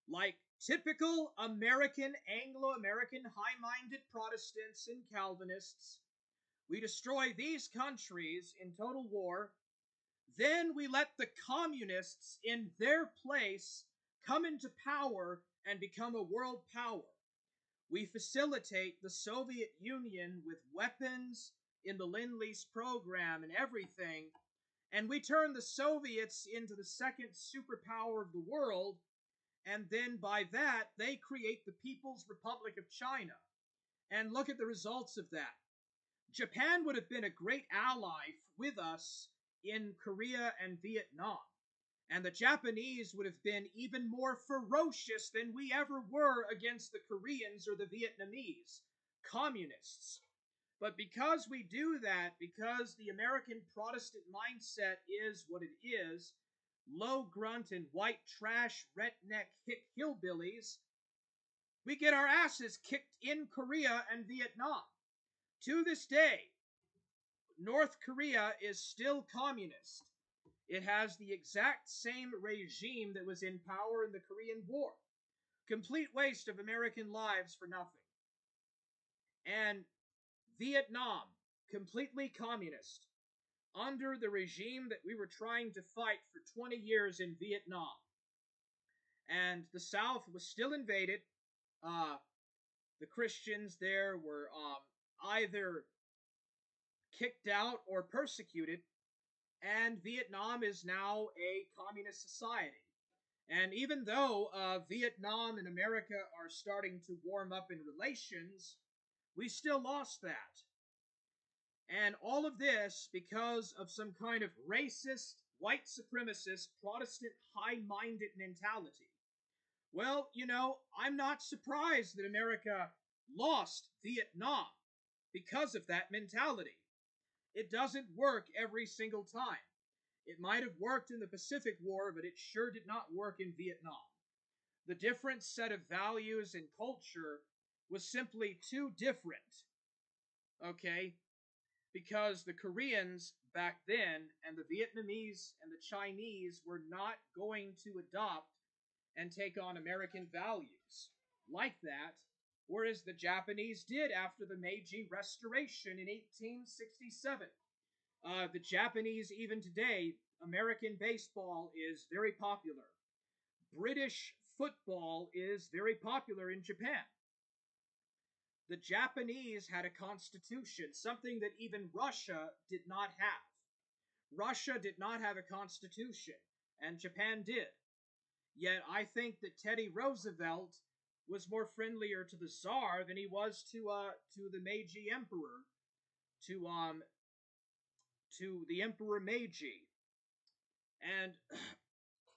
Like typical American, Anglo-American, high-minded Protestants and Calvinists, we destroy these countries in total war. Then we let the communists in their place come into power and become a world power. We facilitate the Soviet Union with weapons, in the Lend-Lease program and everything, and we turn the Soviets into the second superpower of the world, and then by that, they create the People's Republic of China. And look at the results of that. Japan would have been a great ally with us in Korea and Vietnam. And the Japanese would have been even more ferocious than we ever were against the Koreans or the Vietnamese, communists. But because we do that, because the American Protestant mindset is what it is, low grunt and white trash redneck hick hillbillies, we get our asses kicked in Korea and Vietnam. To this day, North Korea is still communist. It has the exact same regime that was in power in the Korean War. Complete waste of American lives for nothing. And Vietnam, completely communist, under the regime that we were trying to fight for 20 years in Vietnam. And the South was still invaded. The Christians there were either kicked out or persecuted, and Vietnam is now a communist society. And even though Vietnam and America are starting to warm up in relations, we still lost that. And all of this because of some kind of racist, white supremacist, Protestant, high-minded mentality. Well, I'm not surprised that America lost Vietnam because of that mentality. It doesn't work every single time. It might have worked in the Pacific War, but it sure did not work in Vietnam. The different set of values and culture was simply too different. Okay? Because the Koreans back then and the Vietnamese and the Chinese were not going to adopt and take on American values like that, whereas the Japanese did after the Meiji Restoration in 1867. The Japanese, even today, American baseball is very popular. British football is very popular in Japan. The Japanese had a constitution, something that even Russia did not have. Russia did not have a constitution, and Japan did. Yet I think that Teddy Roosevelt was more friendlier to the Tsar than he was to the Meiji Emperor, to the Emperor Meiji. And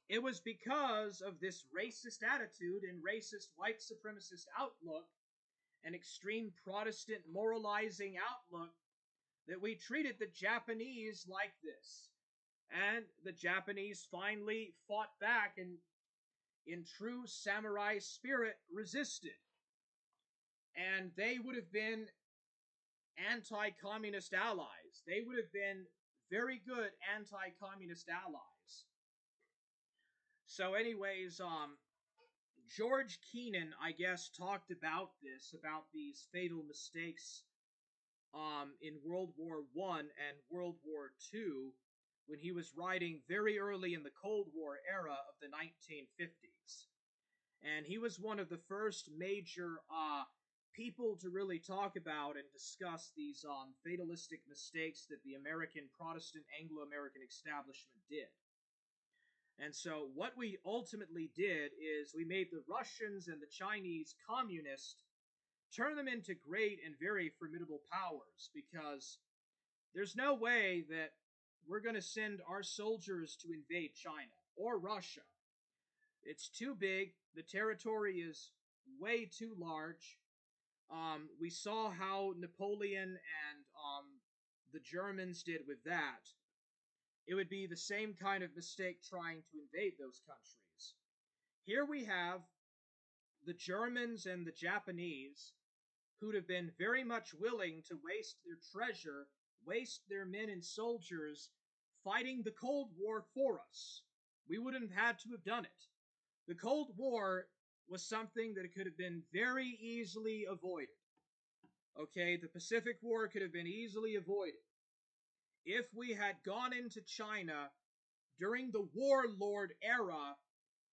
it was because of this racist attitude and racist white supremacist outlook and extreme Protestant moralizing outlook that we treated the Japanese like this. And the Japanese finally fought back and, in true samurai spirit, resisted. And they would have been anti-communist allies. They would have been very good anti-communist allies. So anyways, George Kennan, I guess, talked about these fatal mistakes in World War I and World War II when he was writing very early in the Cold War era of the 1950s. And he was one of the first major people to really talk about and discuss these fatalistic mistakes that the American Protestant Anglo-American establishment did. And so what we ultimately did is we made the Russians and the Chinese communist turn them into great and very formidable powers, because there's no way that we're going to send our soldiers to invade China or Russia. It's too big. The territory is way too large. We saw how Napoleon and the Germans did with that. It would be the same kind of mistake trying to invade those countries. Here we have the Germans and the Japanese, who'd have been very much willing to waste their treasure, waste their men and soldiers, fighting the Cold War for us. We wouldn't have had to have done it. The Cold War was something that could have been very easily avoided. Okay, the Pacific War could have been easily avoided if we had gone into China during the warlord era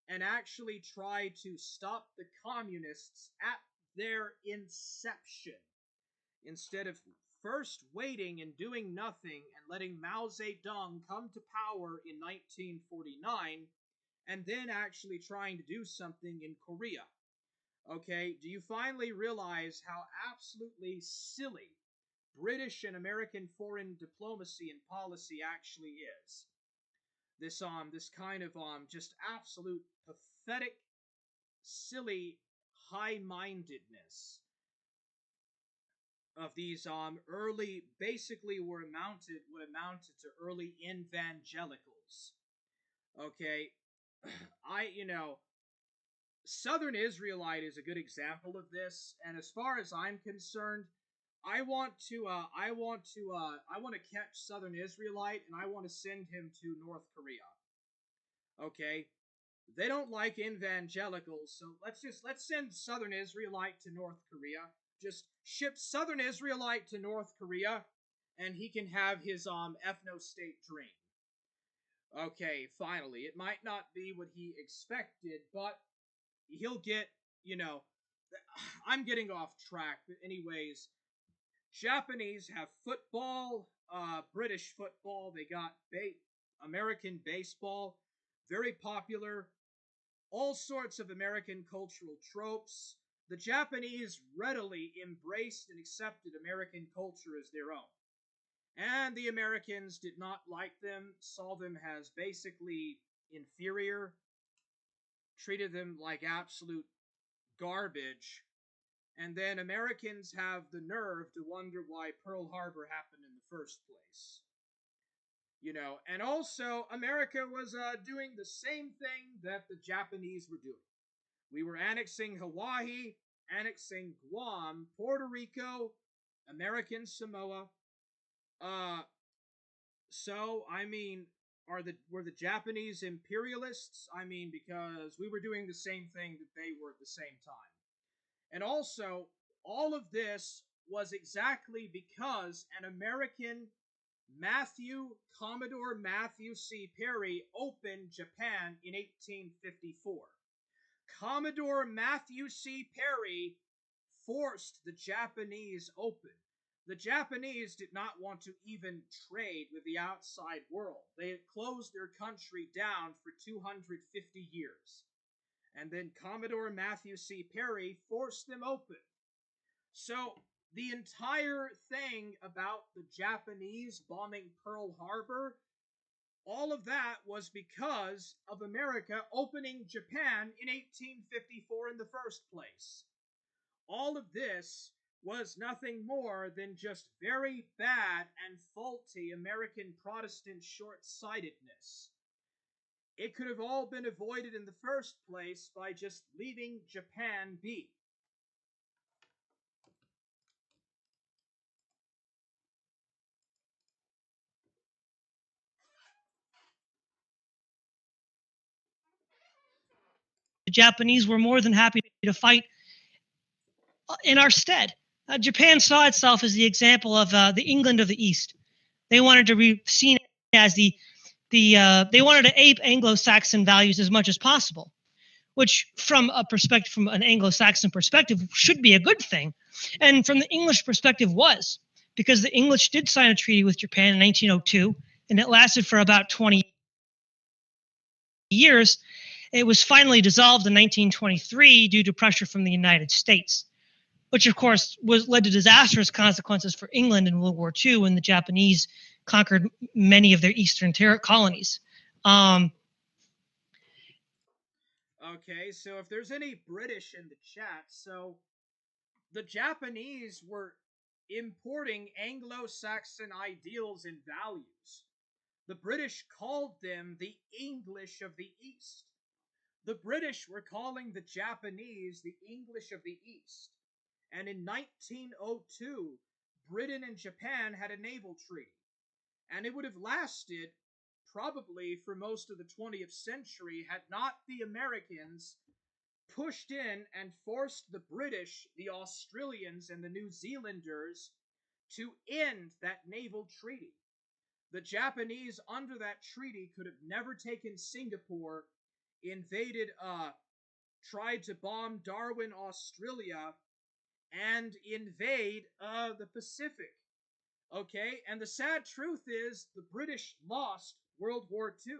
and actually tried to stop the communists at their inception, instead of first waiting and doing nothing and letting Mao Zedong come to power in 1949, and then actually trying to do something in Korea. Okay, do you finally realize how absolutely silly British and American foreign diplomacy and policy actually is? This kind of just absolute pathetic, silly high-mindedness of these early, basically would amounted to early evangelicals. Okay, Southern Israelite is a good example of this, and as far as I'm concerned, I want to catch Southern Israelite, and I want to send him to North Korea. Okay, they don't like evangelicals, so let's send Southern Israelite to North Korea. Just ship Southern Israelite to North Korea, and he can have his ethno-state dream. Okay, finally, it might not be what he expected, but he'll get, I'm getting off track, but anyways, Japanese have football, British football, they got American baseball, very popular, all sorts of American cultural tropes. The Japanese readily embraced and accepted American culture as their own. And the Americans did not like them, saw them as basically inferior, treated them like absolute garbage. And then Americans have the nerve to wonder why Pearl Harbor happened in the first place. And also America was doing the same thing that the Japanese were doing. We were annexing Hawaii, annexing Guam, Puerto Rico, American Samoa. So I mean, were the Japanese imperialists? I mean, because we were doing the same thing that they were at the same time. And also, all of this was exactly because an American Commodore Matthew C. Perry opened Japan in 1854. Commodore Matthew C. Perry forced the Japanese open. The Japanese did not want to even trade with the outside world. They had closed their country down for 250 years. And then Commodore Matthew C. Perry forced them open. So the entire thing about the Japanese bombing Pearl Harbor, all of that was because of America opening Japan in 1854 in the first place. All of this was nothing more than just very bad and faulty American Protestant short-sightedness. It could have all been avoided in the first place by just leaving Japan be. The Japanese were more than happy to fight in our stead. Japan saw itself as the example of the England of the East. They wanted to be seen as they wanted to ape Anglo-Saxon values as much as possible, which from an Anglo-Saxon perspective should be a good thing, and from the English perspective was, because the English did sign a treaty with Japan in 1902, and it lasted for about 20 years. It was finally dissolved in 1923 due to pressure from the United States, which of course led to disastrous consequences for England in World War II when the Japanese conquered many of their eastern colonies. Okay, so if there's any British in the chat, so the Japanese were importing Anglo-Saxon ideals and values. The British called them the English of the East. The British were calling the Japanese the English of the East. And in 1902, Britain and Japan had a naval treaty. And it would have lasted probably for most of the 20th century had not the Americans pushed in and forced the British, the Australians, and the New Zealanders to end that naval treaty. The Japanese, under that treaty, could have never taken Singapore, tried to bomb Darwin, Australia, and invade the Pacific. Okay, and the sad truth is the British lost World War II.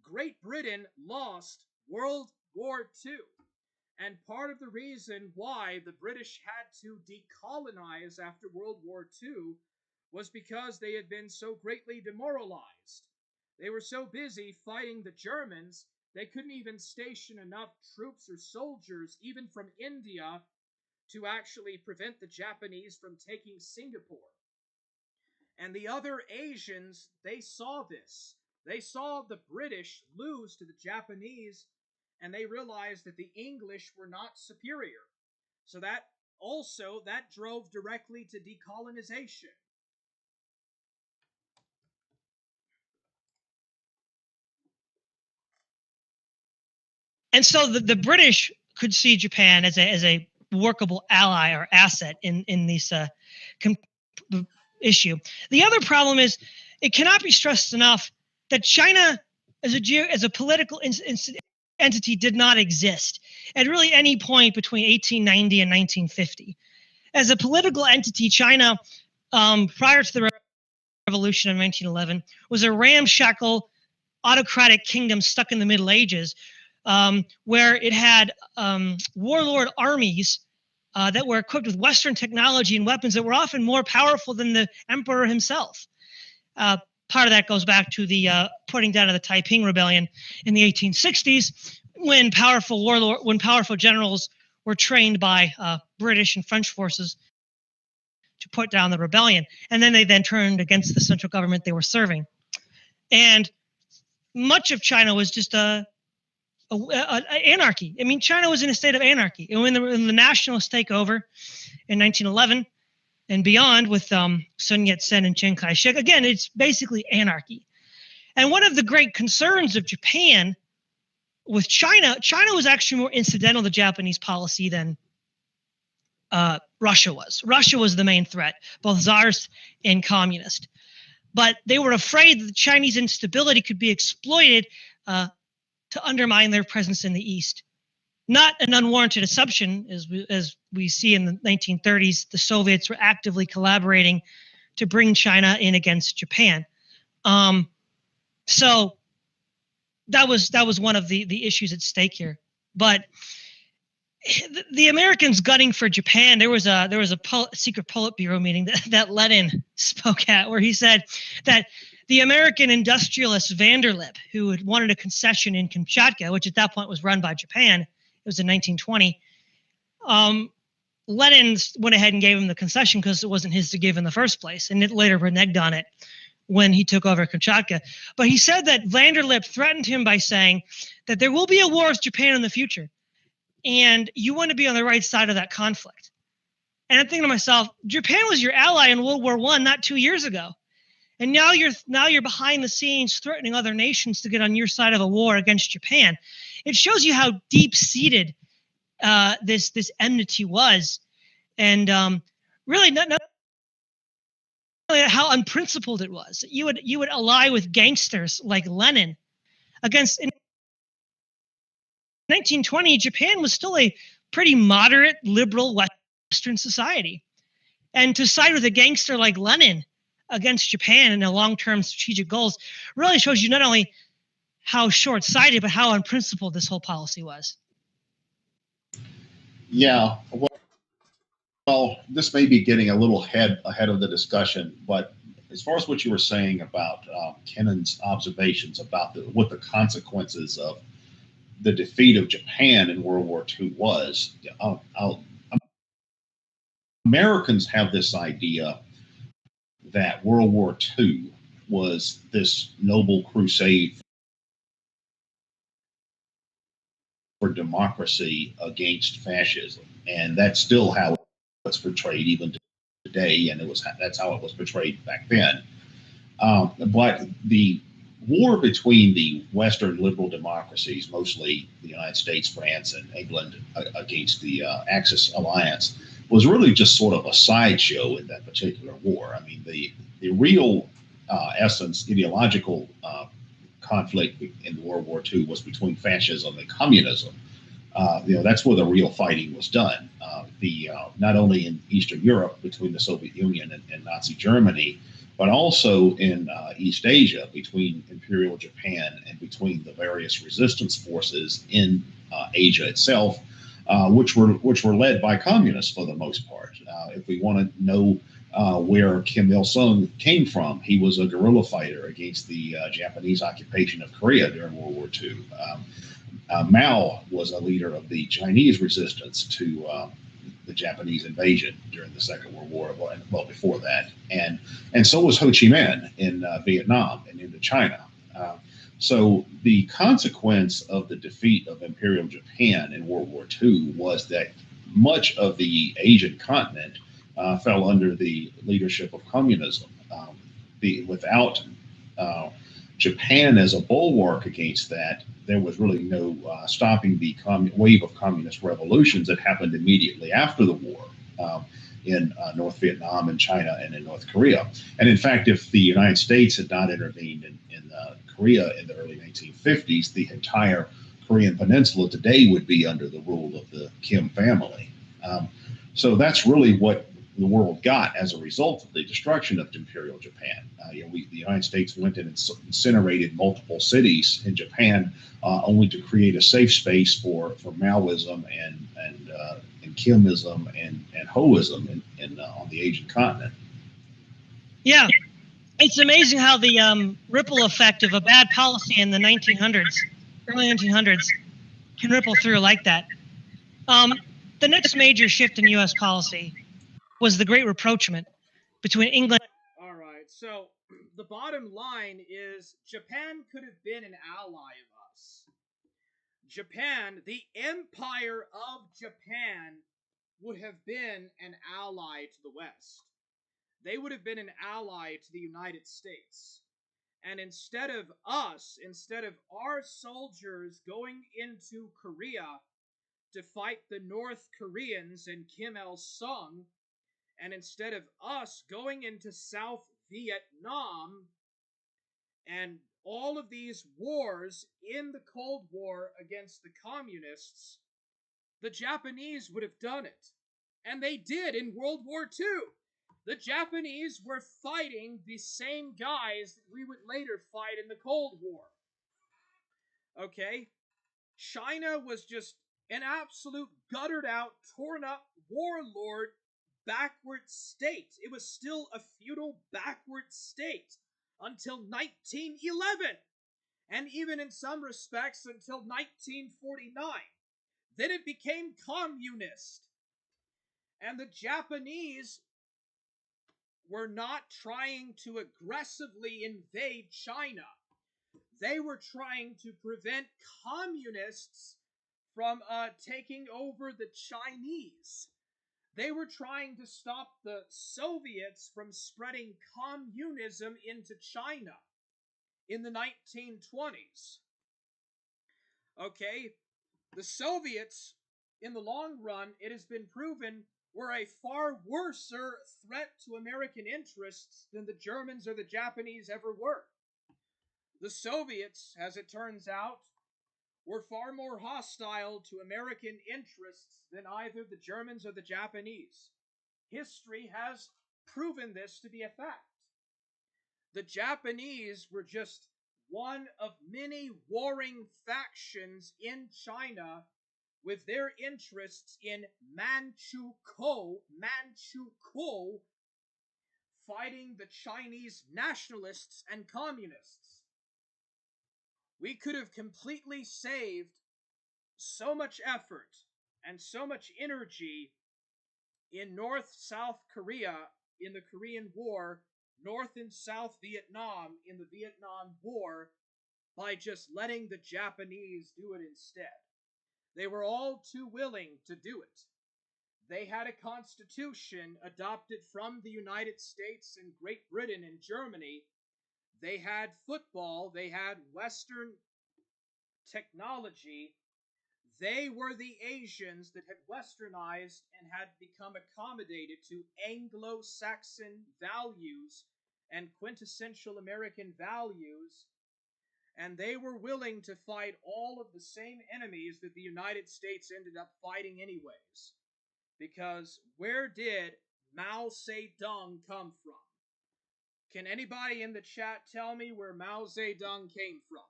Great Britain lost World War II. And part of the reason why the British had to decolonize after World War II was because they had been so greatly demoralized. They were so busy fighting the Germans, they couldn't even station enough troops or soldiers, even from India, to actually prevent the Japanese from taking Singapore. And the other Asians, they saw this. They saw the British lose to the Japanese, and they realized that the English were not superior. So that drove directly to decolonization. And so the British could see Japan as a workable ally or asset in this issue. The other problem is it cannot be stressed enough that China as a political entity did not exist at really any point between 1890 and 1950. As a political entity, China, prior to the revolution of 1911, was a ramshackle autocratic kingdom stuck in the Middle Ages, where it had warlord armies that were equipped with Western technology and weapons that were often more powerful than the emperor himself. Part of that goes back to the putting down of the Taiping Rebellion in the 1860s, when powerful generals were trained by British and French forces to put down the rebellion, and then they turned against the central government they were serving. And much of China was just anarchy. I mean, China was in a state of anarchy. And when the nationalists take over in 1911 and beyond with Sun Yat-sen and Chiang Kai-shek, again, it's basically anarchy. And one of the great concerns of Japan with China was actually more incidental to Japanese policy than Russia was. Russia was the main threat, both czarist and communist. But they were afraid that the Chinese instability could be exploited to undermine their presence in the East. Not an unwarranted assumption, as we see in the 1930s, the Soviets were actively collaborating to bring China in against Japan. So that was one of the issues at stake here. But the Americans gunning for Japan, there was a secret Politburo meeting that Lenin spoke at, where he said that the American industrialist Vanderlip, who had wanted a concession in Kamchatka, which at that point was run by Japan, it was in 1920, Lenin went ahead and gave him the concession because it wasn't his to give in the first place, and it later reneged on it when he took over Kamchatka. But he said that Vanderlip threatened him by saying that there will be a war with Japan in the future, and you want to be on the right side of that conflict. And I'm thinking to myself, Japan was your ally in World War I not 2 years ago. And now you're behind the scenes threatening other nations to get on your side of a war against Japan. It shows you how deep-seated this enmity was, and really not how unprincipled it was. You would ally with gangsters like Lenin against. In 1920, Japan was still a pretty moderate, liberal Western society, and to side with a gangster like Lenin against Japan and their long-term strategic goals really shows you not only how short-sighted, but how unprincipled this whole policy was. Yeah, well, this may be getting a little ahead of the discussion, but as far as what you were saying about Kennan's observations about what the consequences of the defeat of Japan in World War II was, Americans have this idea that World War II was this noble crusade for democracy against fascism, and that's still how it's portrayed even today, and that's how it was portrayed back then. But the war between the Western liberal democracies, mostly the United States, France, and England, against the Axis alliance, was really just sort of a sideshow in that particular war. I mean, the real essence, ideological conflict in World War II was between fascism and communism. That's where the real fighting was done. Not only in Eastern Europe between the Soviet Union and Nazi Germany, but also in East Asia between Imperial Japan and between the various resistance forces in Asia itself, which were led by communists for the most part. If we want to know where Kim Il Sung came from, he was a guerrilla fighter against the Japanese occupation of Korea during World War II. Mao was a leader of the Chinese resistance to the Japanese invasion during the Second World War, well before that, and so was Ho Chi Minh in Vietnam and into China. So the consequence of the defeat of Imperial Japan in World War II was that much of the Asian continent fell under the leadership of communism. Without Japan as a bulwark against that, there was really no stopping the wave of communist revolutions that happened immediately after the war in North Vietnam and China and in North Korea. And in fact, if the United States had not intervened in Korea in the early 1950s, the entire Korean peninsula today would be under the rule of the Kim family. So that's really what the world got as a result of the destruction of Imperial Japan. The United States went in and incinerated multiple cities in Japan, only to create a safe space for Maoism and Kimism and Hoism on the Asian continent. Yeah, it's amazing how the ripple effect of a bad policy in the 1900s, early 1900s, can ripple through like that. The next major shift in U.S. policy was the Great Rapprochement between England. All right, so the bottom line is Japan could have been an ally of us. Japan, the Empire of Japan, would have been an ally to the West. They would have been an ally to the United States. And instead of our soldiers going into Korea to fight the North Koreans and Kim Il Sung, and instead of us going into South Vietnam and all of these wars in the Cold War against the communists, the Japanese would have done it. And they did in World War II. The Japanese were fighting the same guys that we would later fight in the Cold War. Okay? China was just an absolute guttered out, torn up warlord backward state. It was still a feudal backward state until 1911, and even in some respects until 1949. Then it became communist. And the Japanese were not trying to aggressively invade China. They were trying to prevent communists from taking over the Chinese. They were trying to stop the Soviets from spreading communism into China in the 1920s. Okay, the Soviets, in the long run, it has been proven, were a far worser threat to American interests than the Germans or the Japanese ever were. The Soviets, as it turns out, were far more hostile to American interests than either the Germans or the Japanese. History has proven this to be a fact. The Japanese were just one of many warring factions in China with their interests in Manchukuo, fighting the Chinese nationalists and communists. We could have completely saved so much effort and so much energy in North-South Korea in the Korean War, North and South Vietnam in the Vietnam War, by just letting the Japanese do it instead. They were all too willing to do it. They had a constitution adopted from the United States and Great Britain and Germany. They had football. They had Western technology. They were the Asians that had westernized and had become accommodated to Anglo-Saxon values and quintessential American values. And they were willing to fight all of the same enemies that the United States ended up fighting anyways. Because where did Mao Zedong come from? Can anybody in the chat tell me where Mao Zedong came from?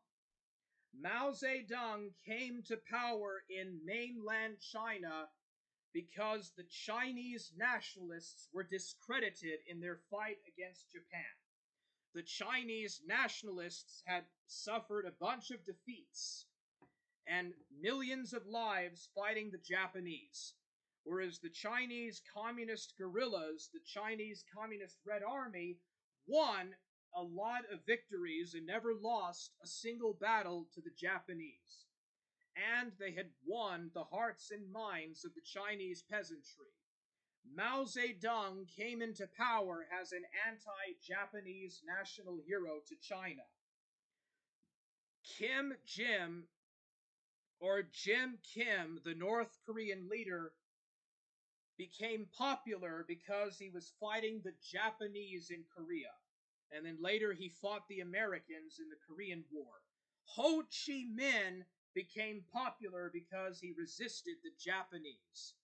Mao Zedong came to power in mainland China because the Chinese nationalists were discredited in their fight against Japan. The Chinese nationalists had suffered a bunch of defeats and millions of lives fighting the Japanese, whereas the Chinese communist guerrillas, the Chinese communist Red Army, won a lot of victories and never lost a single battle to the Japanese. And they had won the hearts and minds of the Chinese peasantry. Mao Zedong came into power as an anti-Japanese national hero to China. Jim Kim, the North Korean leader, became popular because he was fighting the Japanese in Korea. And then later he fought the Americans in the Korean War. Ho Chi Minh became popular because he resisted the Japanese.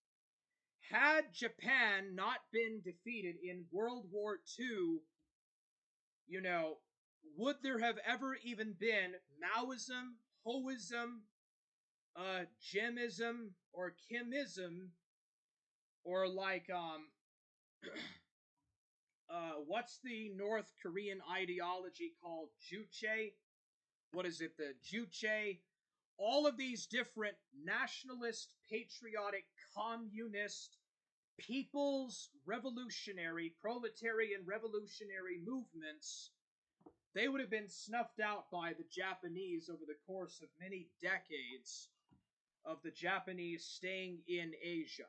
Had Japan not been defeated in World War II, would there have ever even been Maoism, Hoism, Jimism, or Kimism, or what's the North Korean ideology called? Juche? What is it? The Juche? All of these different nationalist, patriotic, communist, people's revolutionary, proletarian revolutionary movements, they would have been snuffed out by the Japanese over the course of many decades of the Japanese staying in Asia.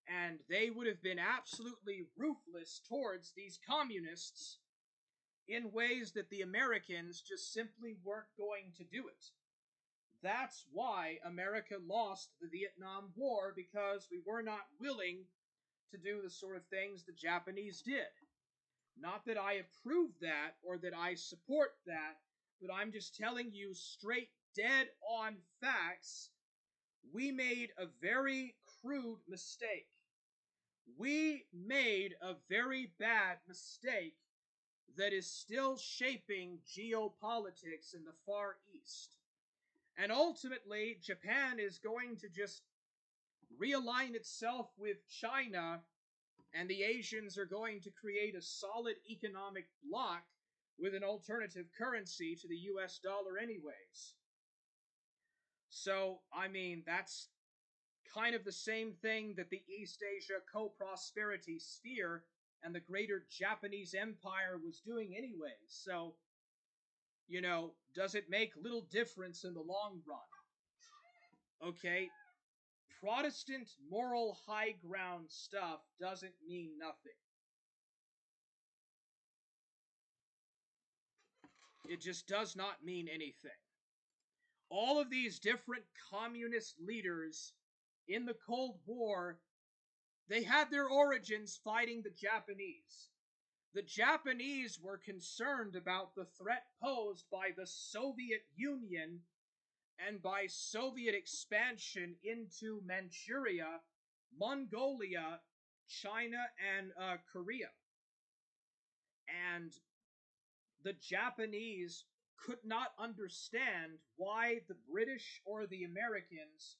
And they would have been absolutely ruthless towards these communists in ways that the Americans just simply weren't going to do it. That's why America lost the Vietnam War, because we were not willing to do the sort of things the Japanese did. Not that I approve that or that I support that, but I'm just telling you straight, dead on facts. We made a very crude mistake. We made a very bad mistake that is still shaping geopolitics in the Far East. And ultimately, Japan is going to just realign itself with China, and the Asians are going to create a solid economic bloc with an alternative currency to the US dollar anyways. So, that's kind of the same thing that the East Asia co-prosperity sphere and the greater Japanese empire was doing anyways. So, does it make little difference in the long run? Okay, Protestant moral high ground stuff doesn't mean nothing. It just does not mean anything. All of these different communist leaders in the Cold War, they had their origins fighting the Japanese. The Japanese were concerned about the threat posed by the Soviet Union and by Soviet expansion into Manchuria, Mongolia, China, and Korea. And the Japanese could not understand why the British or the Americans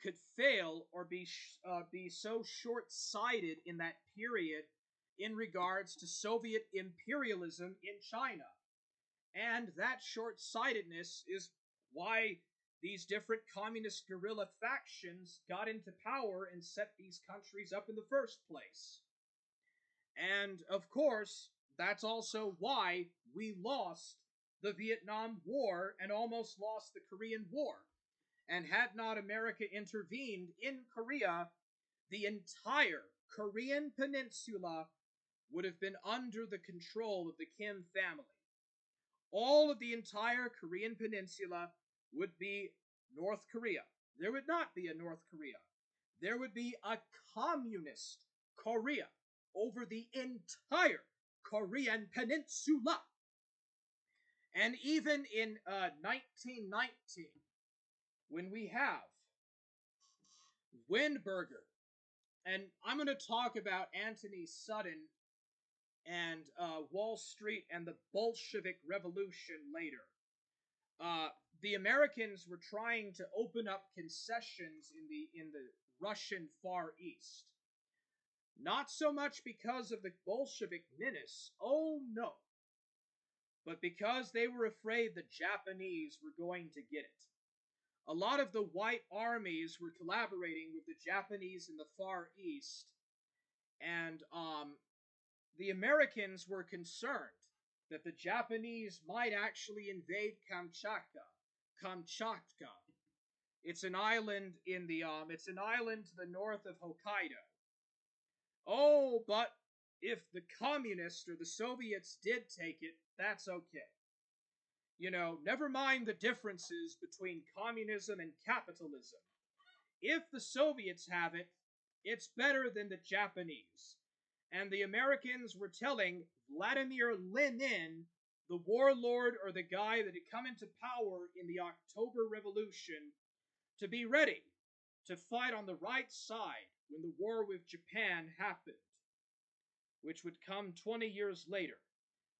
could fail or be so short-sighted in that period in regards to Soviet imperialism in China. And that short-sightedness is why these different communist guerrilla factions got into power and set these countries up in the first place. And, of course, that's also why we lost the Vietnam War and almost lost the Korean War. And had not America intervened in Korea, the entire Korean peninsula would have been under the control of the Kim family. All of the entire Korean peninsula would be North Korea. There would not be a North Korea. There would be a communist Korea over the entire Korean peninsula. And even in 1919, when we have Windberger, and I'm going to talk about Anthony Sutton and Wall Street and the Bolshevik Revolution later. The Americans were trying to open up concessions in the Russian Far East. Not so much because of the Bolshevik menace, oh no, but because they were afraid the Japanese were going to get it. A lot of the white armies were collaborating with the Japanese in the Far East, and the Americans were concerned that the Japanese might actually invade Kamchatka. It's an island in the it's an island to the north of Hokkaido. Oh, but if the communists or the Soviets did take it, that's okay. You know, never mind the differences between communism and capitalism. If the Soviets have it, it's better than the Japanese. And the Americans were telling Vladimir Lenin, the warlord or the guy that had come into power in the October Revolution, to be ready to fight on the right side when the war with Japan happened, which would come 20 years later.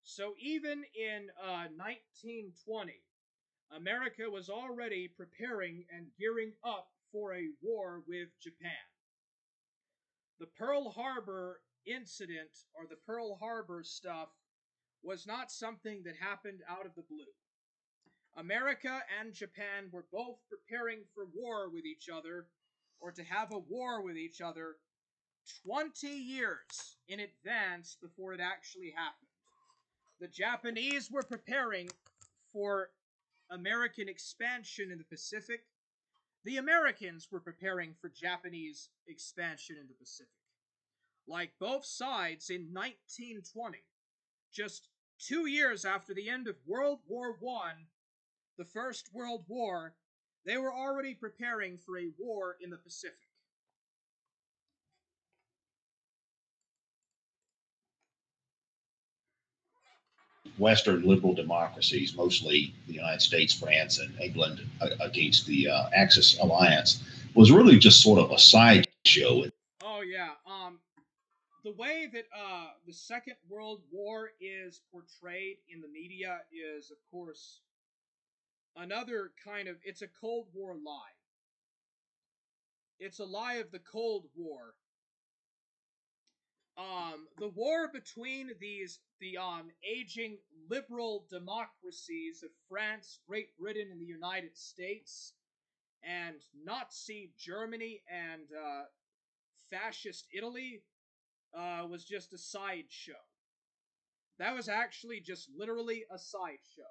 So even in 1920, America was already preparing and gearing up for a war with Japan. The Pearl Harbor incident, or the Pearl Harbor stuff, was not something that happened out of the blue. America and Japan were both preparing for war with each other, or to have a war with each other, 20 years in advance before it actually happened. The Japanese were preparing for American expansion in the Pacific. The Americans were preparing for Japanese expansion in the Pacific. Like both sides in 1920, just 2 years after the end of World War I, the First World War, they were already preparing for a war in the Pacific. Western liberal democracies, mostly the United States, France, and England, against the Axis alliance, was really just sort of a sideshow. Oh yeah, the way that the Second World War is portrayed in the media is, of course, another kind of, it's a Cold War lie. It's a lie of the Cold War. The war between the aging liberal democracies of France, Great Britain, and the United States, and Nazi Germany and fascist Italy was just a sideshow. That was actually just literally a sideshow.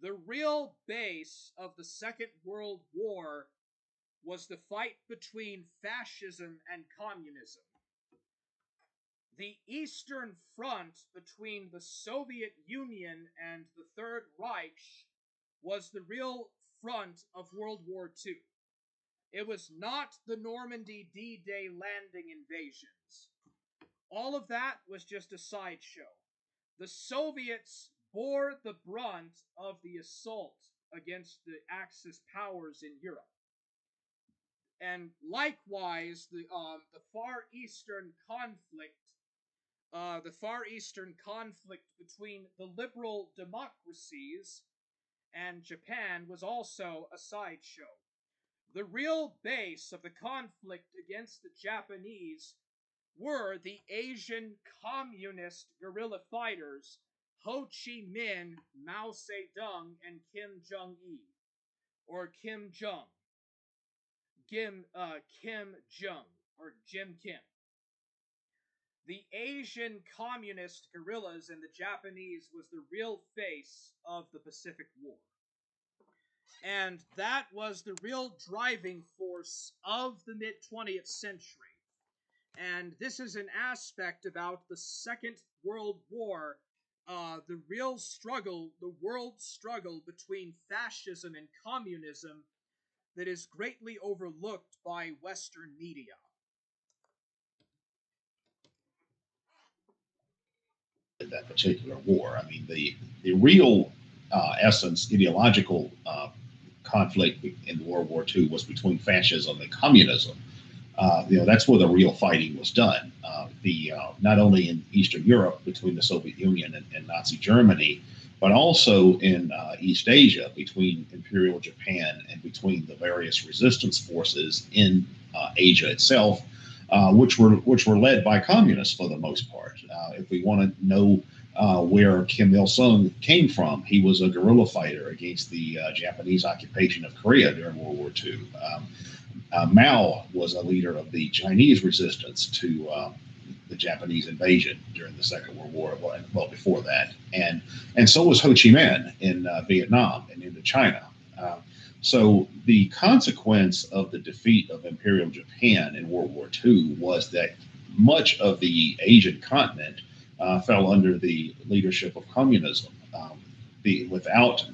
The real base of the Second World War was the fight between fascism and communism. The Eastern Front between the Soviet Union and the Third Reich was the real front of World War II. It was not the Normandy D-Day landing invasions. All of that was just a sideshow. The Soviets bore the brunt of the assault against the Axis powers in Europe. And likewise, the Far Eastern conflict, between the liberal democracies and Japan was also a sideshow. The real base of the conflict against the Japanese were the Asian communist guerrilla fighters Ho Chi Minh, Mao Zedong, and Kim Jong-il, or Kim Jong. Kim Jong, or Jim Kim. The Asian communist guerrillas and the Japanese was the real face of the Pacific War. And that was the real driving force of the mid-20th century. And this is an aspect about the Second World War, the real struggle, the world struggle between fascism and communism that is greatly overlooked by Western media. That particular war. I mean, the real essence, ideological conflict in World War II was between fascism and communism. That's where the real fighting was done. Not only in Eastern Europe between the Soviet Union and Nazi Germany, but also in East Asia between Imperial Japan and between the various resistance forces in Asia itself, which were led by communists for the most part. If we want to know where Kim Il Sung came from, he was a guerrilla fighter against the Japanese occupation of Korea during World War II. Mao was a leader of the Chinese resistance to the Japanese invasion during the Second World War, well before that, and so was Ho Chi Minh in Vietnam and into China. So the consequence of the defeat of Imperial Japan in World War II was that much of the Asian continent fell under the leadership of communism. Without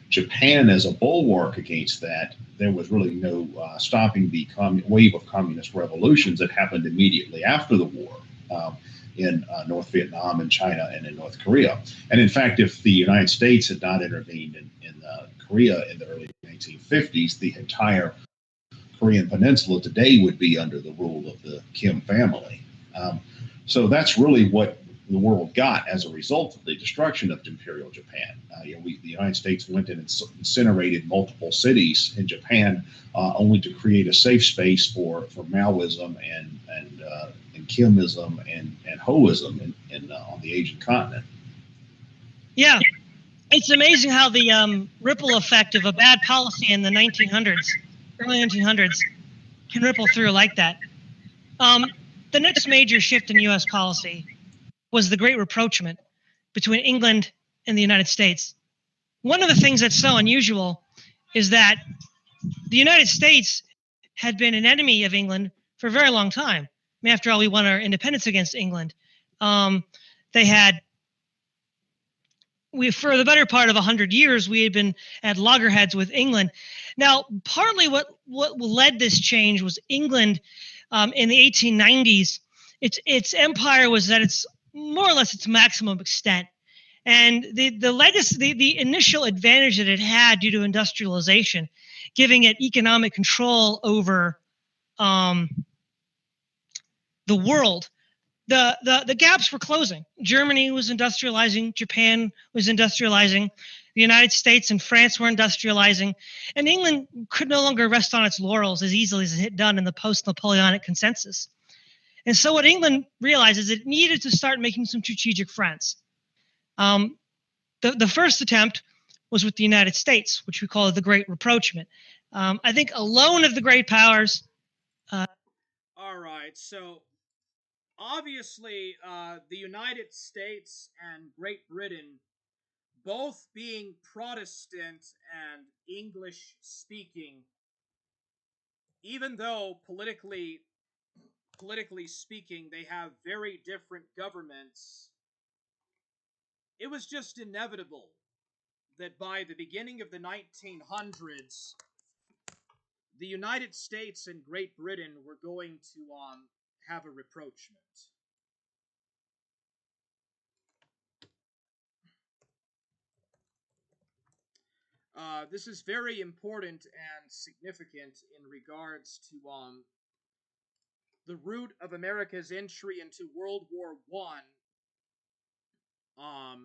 Japan as a bulwark against that, there was really no stopping the wave of communist revolutions that happened immediately after the war in North Vietnam and China and in North Korea. And in fact, if the United States had not intervened in Korea in the early 1950s, the entire Korean Peninsula today would be under the rule of the Kim family. So that's really what the world got as a result of the destruction of Imperial Japan. The United States went in and incinerated multiple cities in Japan, only to create a safe space for Maoism and Kimism and Hoism on the Asian continent. Yeah, it's amazing how the ripple effect of a bad policy in the 1900s, early 1900s, can ripple through like that. The next major shift in U.S. policy was the Great Repprochement between England and the United States. One of the things that's so unusual is that the United States had been an enemy of England for a very long time. I mean, after all, we won our independence against England. For the better part of 100 years, we had been at loggerheads with England. Now, partly what led this change was England in the 1890s. Its empire was at its more or less its maximum extent, and the legacy, the initial advantage that it had due to industrialization, giving it economic control over the world. The gaps were closing. Germany was industrializing. Japan was industrializing. The United States and France were industrializing. And England could no longer rest on its laurels as easily as it had done in the post-Napoleonic consensus. And so what England realized is it needed to start making some strategic friends. The first attempt was with the United States, which we call the Great Repprochement. I think alone of the great powers... All right, so... Obviously, the United States and Great Britain, both being Protestant and English speaking, even though politically speaking, they have very different governments, it was just inevitable that by the beginning of the 1900s, the United States and Great Britain were going to have a rapprochement. This is very important and significant in regards to the root of America's entry into World War I.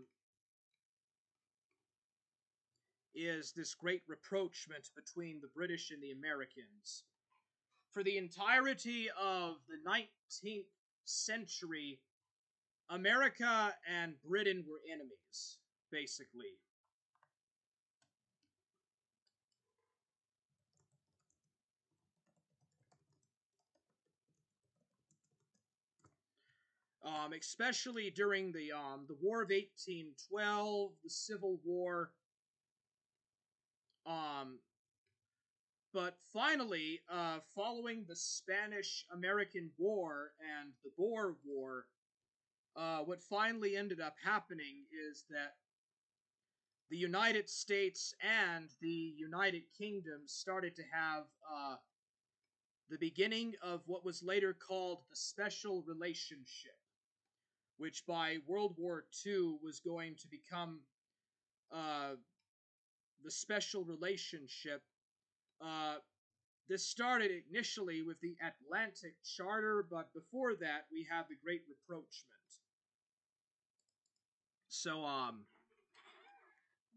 Is this great rapprochement between the British and the Americans. For the entirety of the 19th century, America and Britain were enemies, basically. Especially during the War of 1812, the Civil War. But finally, following the Spanish-American War and the Boer War, what finally ended up happening is that the United States and the United Kingdom started to have the beginning of what was later called the Special Relationship, which by World War II was going to become uh, the special relationship. Uh, this started initially with the Atlantic Charter, but before that, we have the Great Repprochement. So,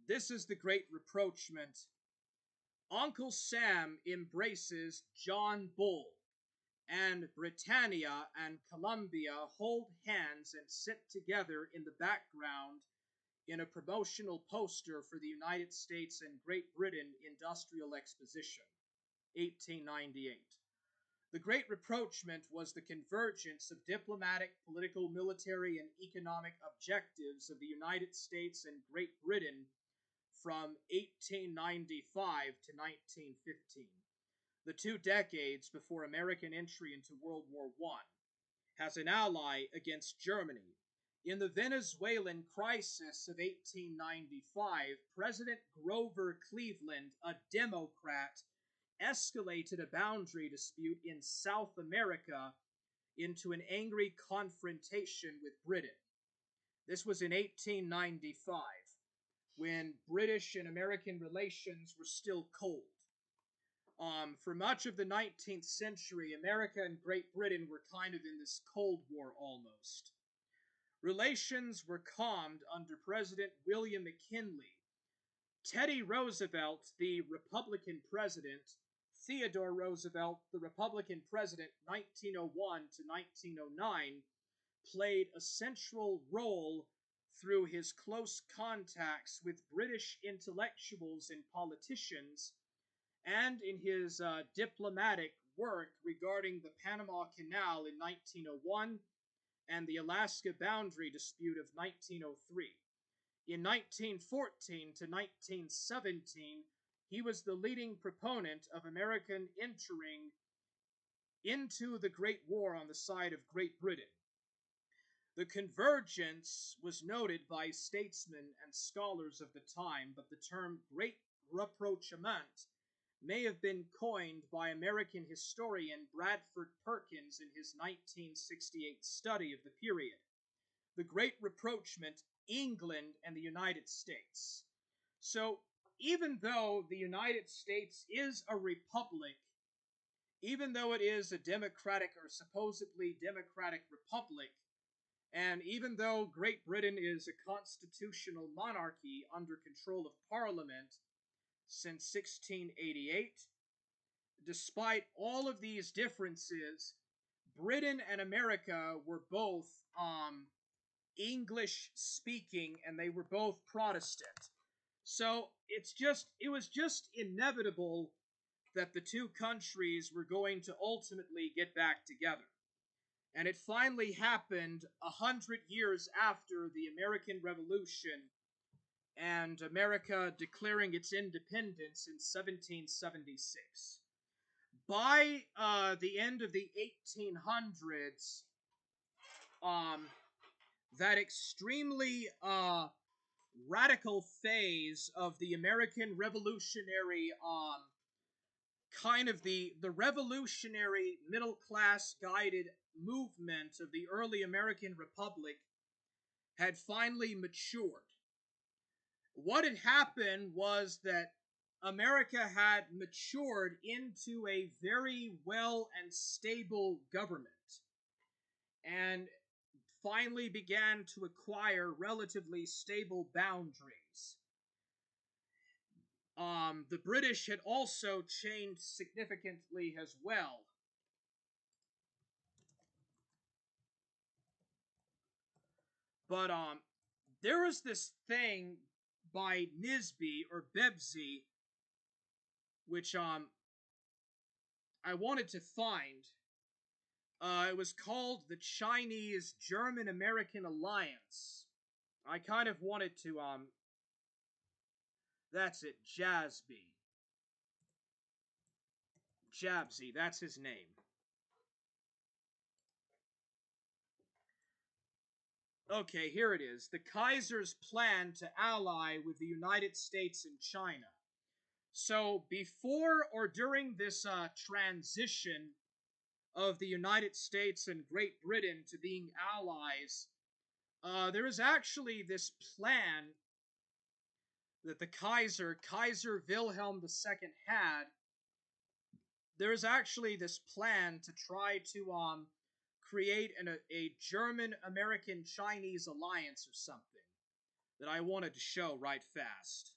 this is the Great Repproachment. Uncle Sam embraces John Bull, and Britannia and Columbia hold hands and sit together in the background in a promotional poster for the United States and Great Britain Industrial Exposition, 1898. The Great Rapprochement was the convergence of diplomatic, political, military, and economic objectives of the United States and Great Britain from 1895 to 1915, the 2 decades before American entry into World War I, as an ally against Germany. In the Venezuelan crisis of 1895, President Grover Cleveland, a Democrat, escalated a boundary dispute in South America into an angry confrontation with Britain. This was in 1895, when British and American relations were still cold. For much of the 19th century, America and Great Britain were kind of in this Cold War almost. Relations were calmed under President William McKinley. Teddy Roosevelt, the Republican president, Theodore Roosevelt, the Republican president, 1901 to 1909, played a central role through his close contacts with British intellectuals and politicians, and in his diplomatic work regarding the Panama Canal in 1901 and the Alaska boundary dispute of 1903. In 1914 to 1917, he was the leading proponent of American entering into the Great War on the side of Great Britain. The convergence was noted by statesmen and scholars of the time, but the term Great Rapprochement may have been coined by American historian Bradford Perkins in his 1968 study of the period. The Great Rapprochement, England and the United States. So, even though the United States is a republic, even though it is a democratic or supposedly democratic republic, and even though Great Britain is a constitutional monarchy under control of Parliament since 1688, despite all of these differences, Britain and America were both English speaking, and they were both Protestant. So it was just inevitable that the two countries were going to ultimately get back together. And it finally happened 100 years after the American Revolution and America declaring its independence in 1776. By the end of the 1800s, that extremely radical phase of the American revolutionary, kind of the revolutionary middle class guided movement of the early American Republic had finally matured. What had happened was that America had matured into a very well and stable government, and finally began to acquire relatively stable boundaries. The British had also changed significantly as well. But there was this thing by Nisby or Bebsy, which I wanted to find. It was called the Chinese-German-American Alliance. I kind of wanted to, that's it, Jabsy, that's his name. Okay, here it is. The Kaiser's plan to ally with the United States and China. So, before or during this transition of the United States and Great Britain to being allies, there is actually this plan that the Kaiser Wilhelm II had, there's actually this plan to try to create a German-American-Chinese alliance or something that I wanted to show right fast.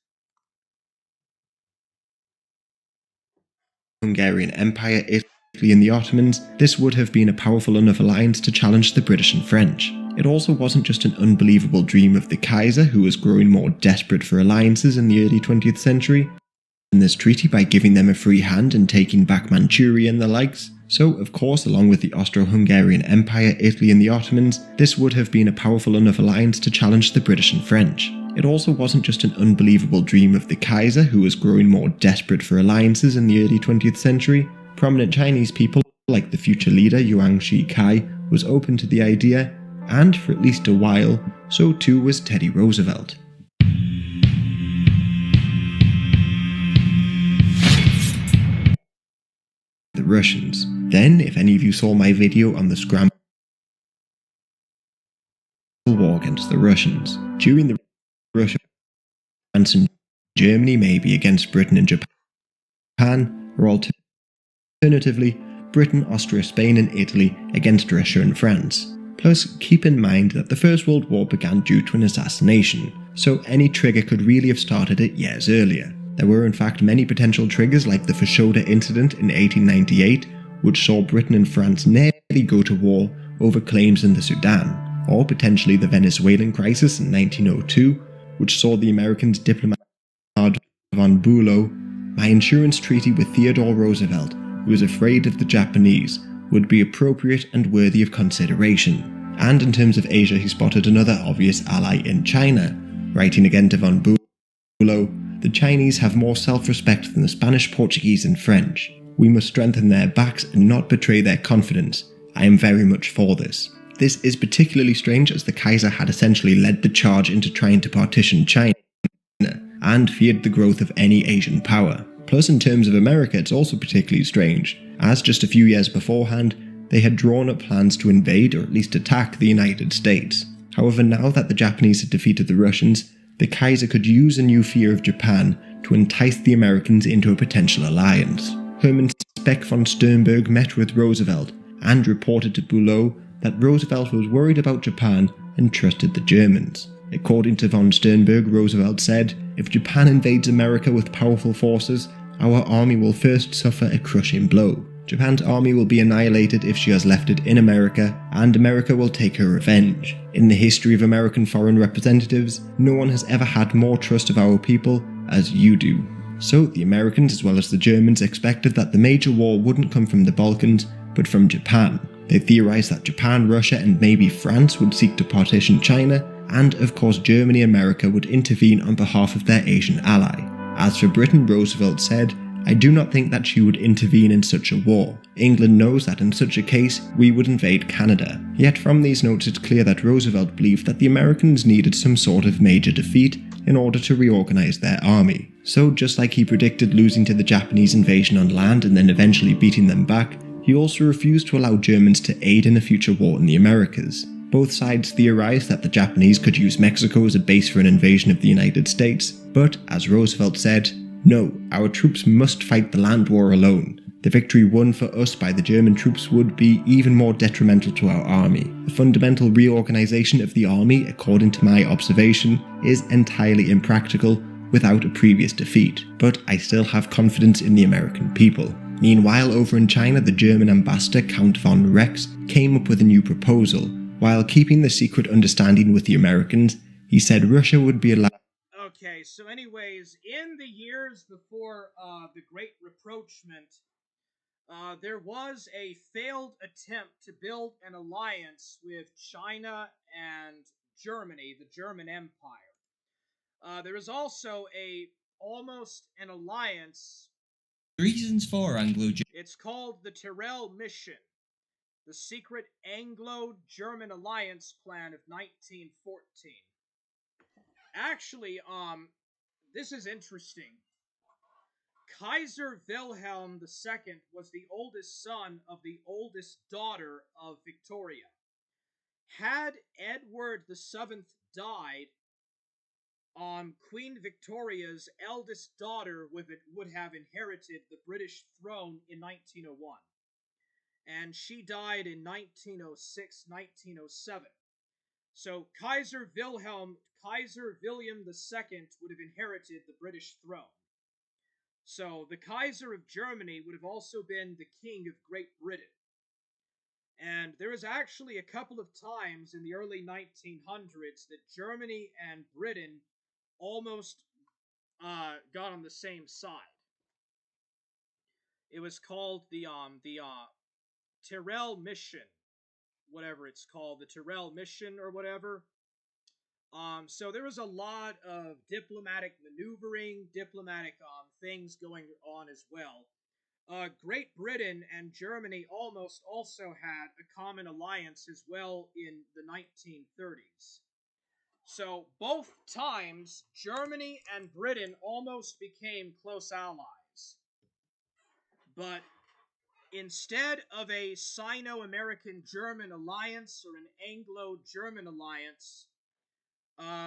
Hungarian Empire, Italy and the Ottomans, this would have been a powerful enough alliance to challenge the British and French. It also wasn't just an unbelievable dream of the Kaiser, who was growing more desperate for alliances in the early 20th century, in this treaty by giving them a free hand and taking back Manchuria and the likes. So, of course, along with the Austro-Hungarian Empire, Italy and the Ottomans, this would have been a powerful enough alliance to challenge the British and French. It also wasn't just an unbelievable dream of the Kaiser, who was growing more desperate for alliances in the early 20th century. Prominent Chinese people, like the future leader Yuan Shikai, was open to the idea, and for at least a while, so too was Teddy Roosevelt. The Russians. Then, if any of you saw my video on the scramble war against the Russians, during the Russia, France and Germany may be against Britain and Japan, or alternatively, Britain, Austria, Spain and Italy against Russia and France. Plus, keep in mind that the First World War began due to an assassination, so any trigger could really have started it years earlier. There were in fact many potential triggers, like the Fashoda incident in 1898, which saw Britain and France nearly go to war over claims in the Sudan, or potentially the Venezuelan crisis in 1902, which saw the Americans diplomat von Bülow. My insurance treaty with Theodore Roosevelt, who was afraid of the Japanese, would be appropriate and worthy of consideration. And in terms of Asia, he spotted another obvious ally in China, writing again to von Bülow, "The Chinese have more self-respect than the Spanish, Portuguese and French. We must strengthen their backs and not betray their confidence. I am very much for this." This is particularly strange as the Kaiser had essentially led the charge into trying to partition China, and feared the growth of any Asian power. Plus, in terms of America, it's also particularly strange, as just a few years beforehand, they had drawn up plans to invade or at least attack the United States. However, now that the Japanese had defeated the Russians, the Kaiser could use a new fear of Japan to entice the Americans into a potential alliance. Hermann Speck von Sternberg met with Roosevelt and reported to Bülow that Roosevelt was worried about Japan and trusted the Germans. According to von Sternberg, Roosevelt said, "If Japan invades America with powerful forces, our army will first suffer a crushing blow. Japan's army will be annihilated if she has left it in America, and America will take her revenge. In the history of American foreign representatives, no one has ever had more trust of our people as you do." So the Americans as well as the Germans expected that the major war wouldn't come from the Balkans, but from Japan. They theorized that Japan, Russia and maybe France would seek to partition China, and of course Germany and America would intervene on behalf of their Asian ally. As for Britain, Roosevelt said, "I do not think that she would intervene in such a war. England knows that in such a case, we would invade Canada." Yet from these notes it's clear that Roosevelt believed that the Americans needed some sort of major defeat in order to reorganize their army. So just like he predicted losing to the Japanese invasion on land and then eventually beating them back, he also refused to allow Germans to aid in a future war in the Americas. Both sides theorized that the Japanese could use Mexico as a base for an invasion of the United States, but as Roosevelt said, "No, our troops must fight the land war alone. The victory won for us by the German troops would be even more detrimental to our army. The fundamental reorganization of the army, according to my observation, is entirely impractical without a previous defeat, but I still have confidence in the American people." Meanwhile, over in China, the German ambassador Count von Rex came up with a new proposal. While keeping the secret understanding with the Americans, he said Russia would be allowed. Okay, so anyways, in the years before the Great Repprochement, there was a failed attempt to build an alliance with China and Germany, the German Empire. There was also almost an alliance. Reasons for Anglo. It's called the Tyrrell Mission, the secret Anglo-German alliance plan of 1914. Actually, this is interesting. Kaiser Wilhelm II was the oldest son of the oldest daughter of Victoria. Had Edward VII died, Queen Victoria's eldest daughter would have inherited the British throne in 1901. And she died in 1906, 1907. So Kaiser Wilhelm II would have inherited the British throne. So the Kaiser of Germany would have also been the King of Great Britain. And there was actually a couple of times in the early 1900s that Germany and Britain almost got on the same side. It was called the Tyrrell Mission, whatever it's called, the Tyrrell Mission or whatever. So there was a lot of diplomatic maneuvering, diplomatic things going on as well. Great Britain and Germany almost also had a common alliance as well in the 1930s. So both times, Germany and Britain almost became close allies. But instead of a Sino-American-German alliance or an Anglo-German alliance,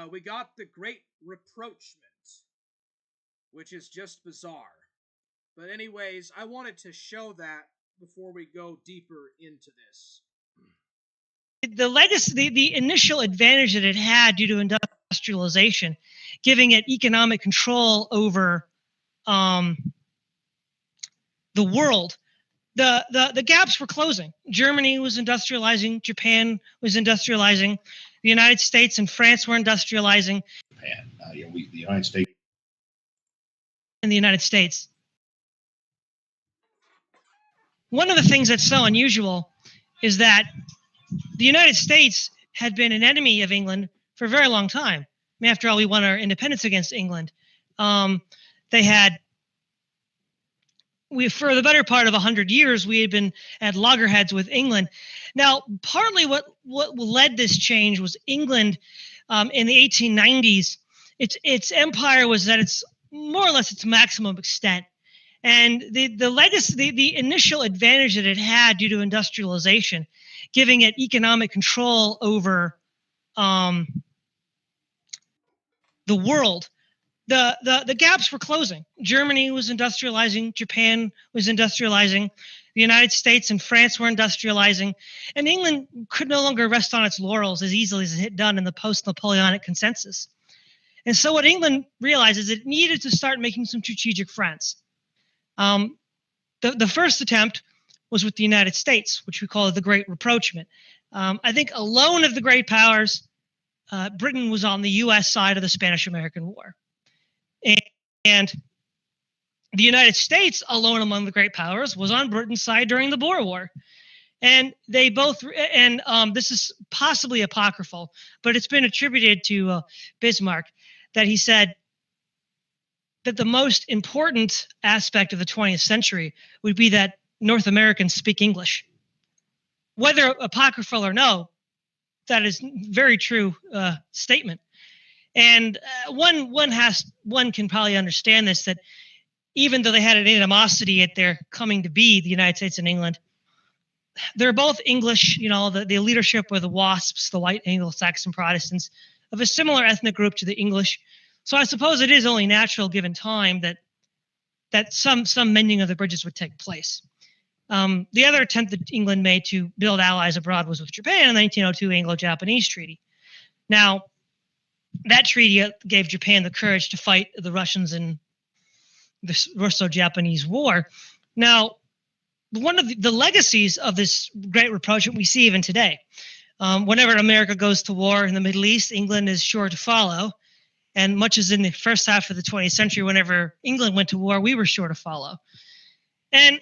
we got the Great Repprochement, which is just bizarre. But anyways, I wanted to show that before we go deeper into this. The legacy, the initial advantage that it had due to industrialization, giving it economic control over the world. The gaps were closing. Germany was industrializing. Japan was industrializing. The United States and France were industrializing. Japan, the United States. In the United States. One of the things that's so unusual is that the United States had been an enemy of England for a very long time. I mean, after all, we won our independence against England. For the better part of 100 years, we had been at loggerheads with England. Now, partly what led this change was England in the 1890s. Its empire was at its more or less its maximum extent. And the legacy, the initial advantage that it had due to industrialization, giving it economic control over the world. The gaps were closing. Germany was industrializing. Japan was industrializing. The United States and France were industrializing. And England could no longer rest on its laurels as easily as it had done in the post-Napoleonic consensus. And so what England realized is it needed to start making some strategic friends. The first attempt was with the United States, which we call the Great Repprochement. I think alone of the great powers, Britain was on the U.S. side of the Spanish-American War. And the United States, alone among the great powers, was on Britain's side during the Boer War. And they both, and this is possibly apocryphal, but it's been attributed to Bismarck, that he said that the most important aspect of the 20th century would be that North Americans speak English. Whether apocryphal or no, that is very true statement. And one can probably understand this, that even though they had an animosity at their coming to be, the United States and England, they're both English. You know, the leadership were the WASPs, the white Anglo-Saxon Protestants, of a similar ethnic group to the English. So I suppose it is only natural, given time, that some mending of the bridges would take place. The other attempt that England made to build allies abroad was with Japan in the 1902 Anglo-Japanese Treaty. Now, that treaty gave Japan the courage to fight the Russians in the Russo-Japanese War. Now, one of the legacies of this Great Repprochement we see even today. Whenever America goes to war in the Middle East, England is sure to follow. And much as in the first half of the 20th century, whenever England went to war, we were sure to follow. And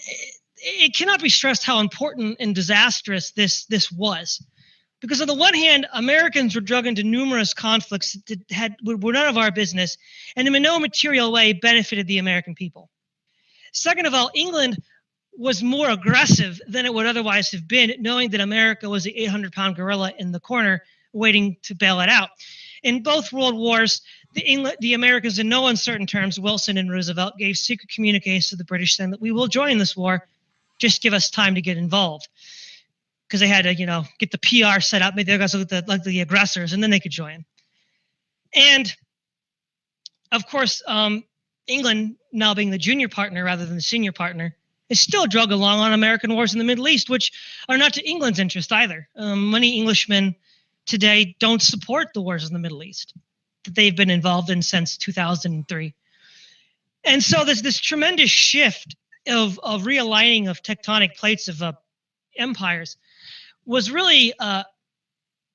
it cannot be stressed how important and disastrous this was. Because on the one hand, Americans were dragged into numerous conflicts that were none of our business, and in no material way benefited the American people. Second of all, England was more aggressive than it would otherwise have been, knowing that America was the 800-pound gorilla in the corner waiting to bail it out. In both world wars, the Americans, in no uncertain terms, Wilson and Roosevelt, gave secret communiques to the British saying that we will join this war, just give us time to get involved. Because they had to, get the PR set up, make the guys look like the aggressors, and then they could join. And Of course, England, now being the junior partner rather than the senior partner, is still drug along on American wars in the Middle East, which are not to England's interest either. Many Englishmen today don't support the wars in the Middle East that they've been involved in since 2003. And so there's this tremendous shift of realigning of tectonic plates of empires was really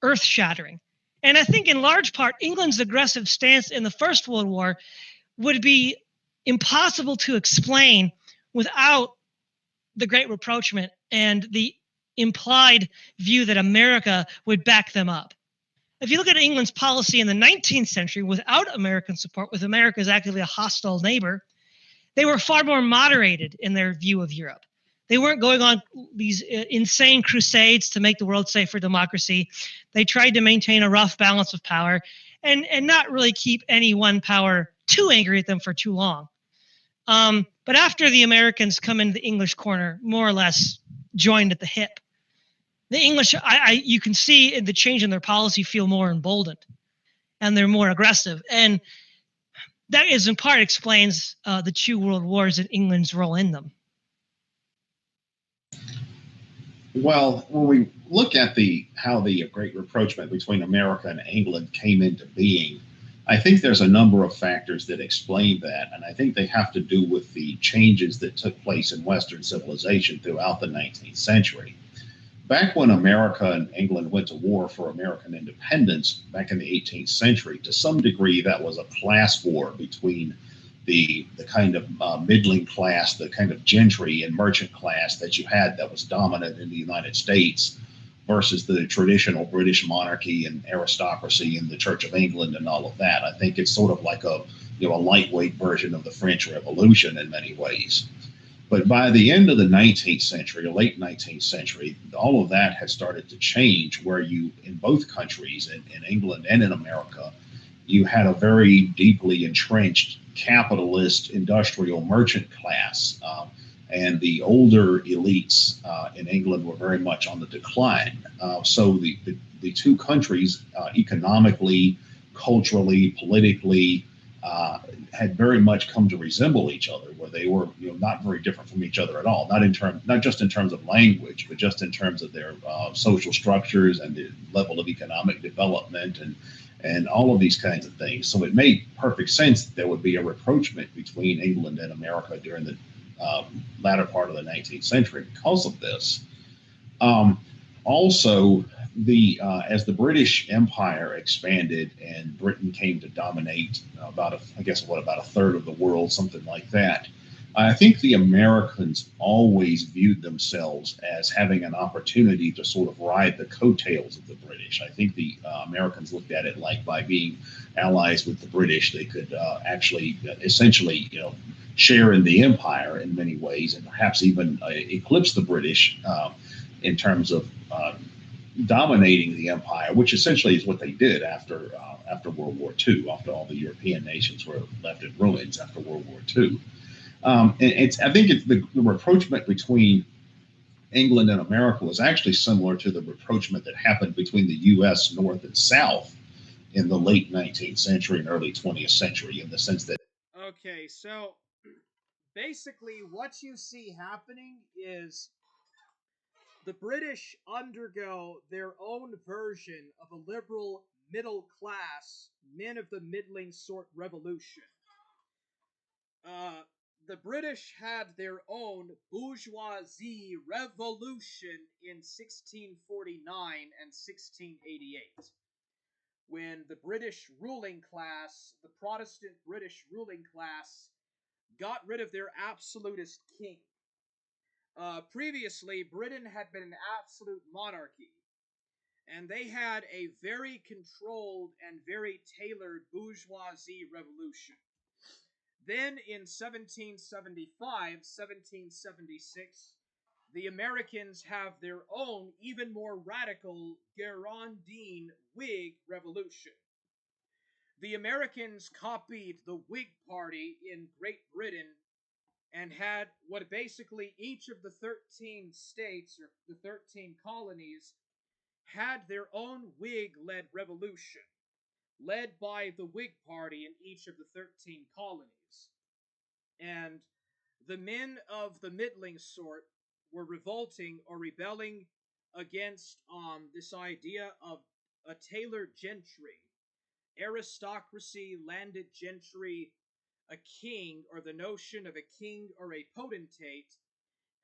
earth-shattering. And I think in large part, England's aggressive stance in the First World War would be impossible to explain without the Great Repprochement and the implied view that America would back them up. If you look at England's policy in the 19th century without American support, with America as actively a hostile neighbor, they were far more moderated in their view of Europe. They weren't going on these insane crusades to make the world safe for democracy. They tried to maintain a rough balance of power and not really keep any one power too angry at them for too long. But after the Americans come into the English corner, more or less joined at the hip, the English, you can see the change in their policy, feel more emboldened, and they're more aggressive. And that is in part explains the two world wars and England's role in them. Well, when we look at how the Great Rapprochement between America and England came into being, I think there's a number of factors that explain that, and I think they have to do with the changes that took place in Western civilization throughout the 19th century. Back when America and England went to war for American independence back in the 18th century, to some degree that was a class war between the kind of middling class, the kind of gentry and merchant class that you had that was dominant in the United States versus the traditional British monarchy and aristocracy and the Church of England and all of that. I think it's sort of like a lightweight version of the French Revolution in many ways. But by the end of the 19th century, or late 19th century, all of that had started to change, where you, in both countries, in England and in America, you had a very deeply entrenched capitalist, industrial, merchant class. And the older elites in England were very much on the decline. So the two countries, economically, culturally, politically, had very much come to resemble each other, where they were not very different from each other at all. Not just in terms of language, but just in terms of their social structures and the level of economic development and all of these kinds of things. So it made perfect sense that there would be a rapprochement between England and America during the latter part of the 19th century because of this. Also, as the British Empire expanded and Britain came to dominate about a third of the world, something like that, I think the Americans always viewed themselves as having an opportunity to sort of ride the coattails of the British. I think the Americans looked at it like by being allies with the British, they could actually essentially, share in the empire in many ways, and perhaps even eclipse the British in terms of dominating the empire, which essentially is what they did after World War II, after all the European nations were left in ruins after World War II. I think it's the rapprochement between England and America was actually similar to the rapprochement that happened between the U.S. North and South in the late 19th century and early 20th century, in the sense that. Okay, so basically what you see happening is the British undergo their own version of a liberal middle class, men of the middling sort revolution. The British had their own bourgeoisie revolution in 1649 and 1688, when the British ruling class, the Protestant British ruling class, got rid of their absolutist king. Previously, Britain had been an absolute monarchy, and they had a very controlled and very tailored bourgeoisie revolution. Then in 1775, 1776, the Americans have their own, even more radical Girondin Whig revolution. The Americans copied the Whig Party in Great Britain and had what basically each of the 13 states, or the 13 colonies, had their own Whig-led revolution. led by the Whig Party in each of the 13 colonies. And the men of the middling sort were revolting or rebelling against this idea of a tailored gentry, aristocracy, landed gentry, a king, or the notion of a king or a potentate,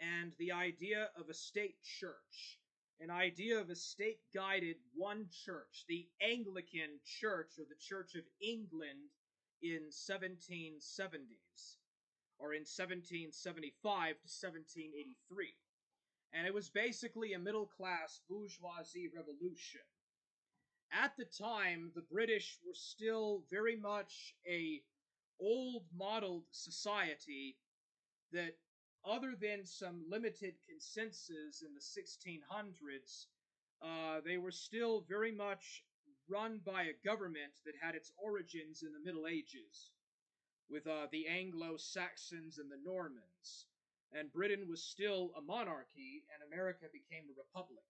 and the idea of a state church, an idea of a state guided one church, the Anglican Church or the Church of England in 1770s or in 1775 to 1783. And it was basically a middle class bourgeoisie revolution. At the time, the British were still very much a old modeled society that, other than some limited consensus in the 1600s, they were still very much run by a government that had its origins in the Middle Ages, with the Anglo-Saxons and the Normans. And Britain was still a monarchy, and America became a republic.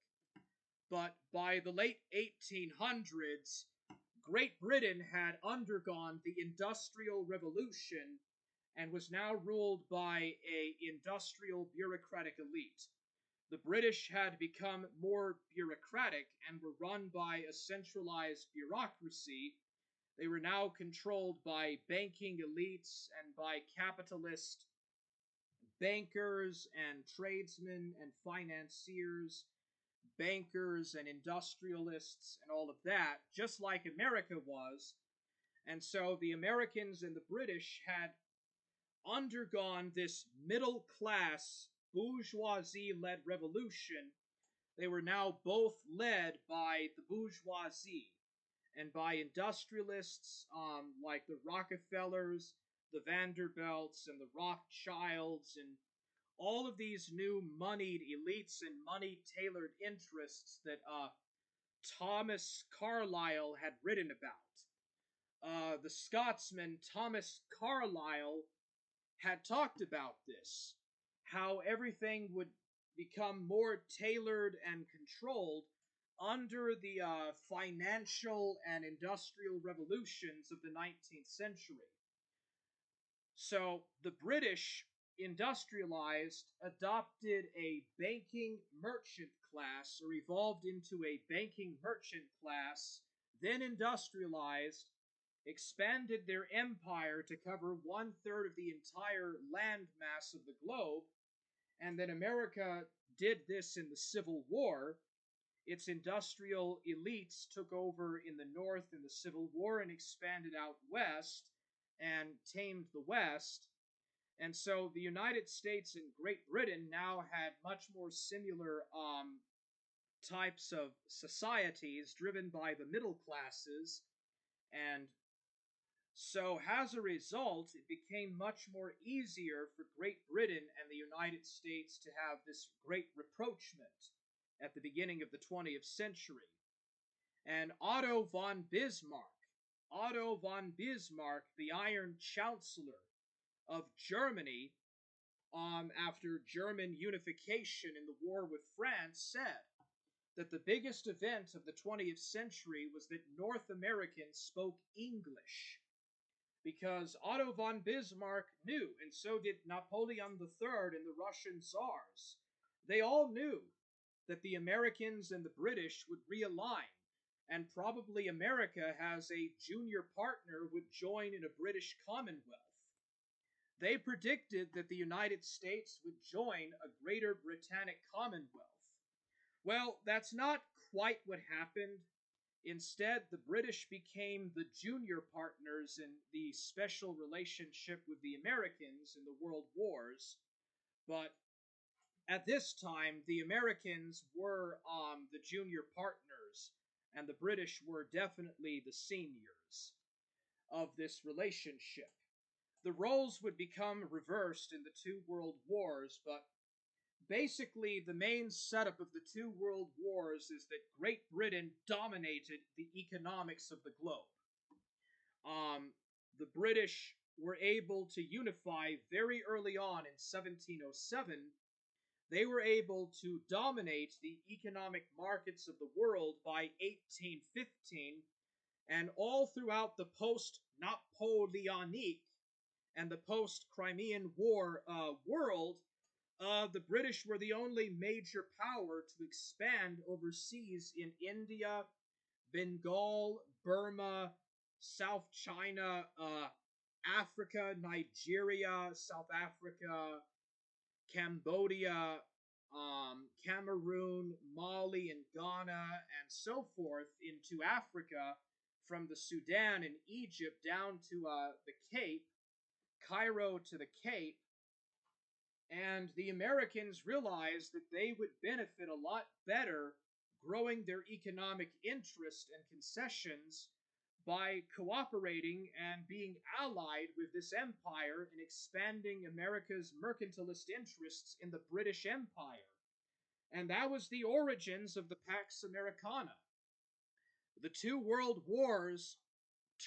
But by the late 1800s, Great Britain had undergone the Industrial Revolution and was now ruled by an industrial bureaucratic elite. The British had become more bureaucratic and were run by a centralized bureaucracy. They were now controlled by banking elites and by capitalist bankers and tradesmen and financiers, bankers and industrialists and all of that, just like America was. And so the Americans and the British had undergone this middle class bourgeoisie led revolution. They were now both led by the bourgeoisie and by industrialists like the Rockefellers, the Vanderbilts, and the Rothschilds, and all of these new moneyed elites and money tailored interests that Thomas Carlyle had written about. The Scotsman Thomas Carlyle had talked about this, how everything would become more tailored and controlled under the financial and industrial revolutions of the 19th century. So the British industrialized, adopted a banking merchant class, or evolved into a banking merchant class, then industrialized, expanded their empire to cover 1/3 of the entire land mass of the globe, and then America did this in the Civil War. Its industrial elites took over in the North in the Civil War and expanded out west and tamed the West. And so the United States and Great Britain now had much more similar types of societies driven by the middle classes. And so as a result, it became much more easier for Great Britain and the United States to have this great rapprochement at the beginning of the 20th century. And Otto von Bismarck, the Iron Chancellor of Germany, after German unification in the war with France, said that the biggest event of the 20th century was that North Americans spoke English. Because Otto von Bismarck knew, and so did Napoleon III and the Russian Tsars. They all knew that the Americans and the British would realign, and probably America, as a junior partner, would join in a British Commonwealth. They predicted that the United States would join a Greater Britannic Commonwealth. Well, that's not quite what happened. Instead, the British became the junior partners in the special relationship with the Americans in the World Wars. But at this time, the Americans were the junior partners, and the British were definitely the seniors of this relationship. The roles would become reversed in the two world wars, but basically the main setup of the two world wars is that Great Britain dominated the economics of the globe. The British were able to unify very early on in 1707. They were able to dominate the economic markets of the world by 1815, And all throughout the post-Napoleonic and the post-Crimean War world, the British were the only major power to expand overseas in India, Bengal, Burma, South China, Africa, Nigeria, South Africa, Cambodia, Cameroon, Mali, and Ghana, and so forth into Africa, from the Sudan and Egypt down to the Cape, Cairo to the Cape. And the Americans realized that they would benefit a lot better growing their economic interest and concessions by cooperating and being allied with this empire and expanding America's mercantilist interests in the British Empire. And that was the origins of the Pax Americana. The two world wars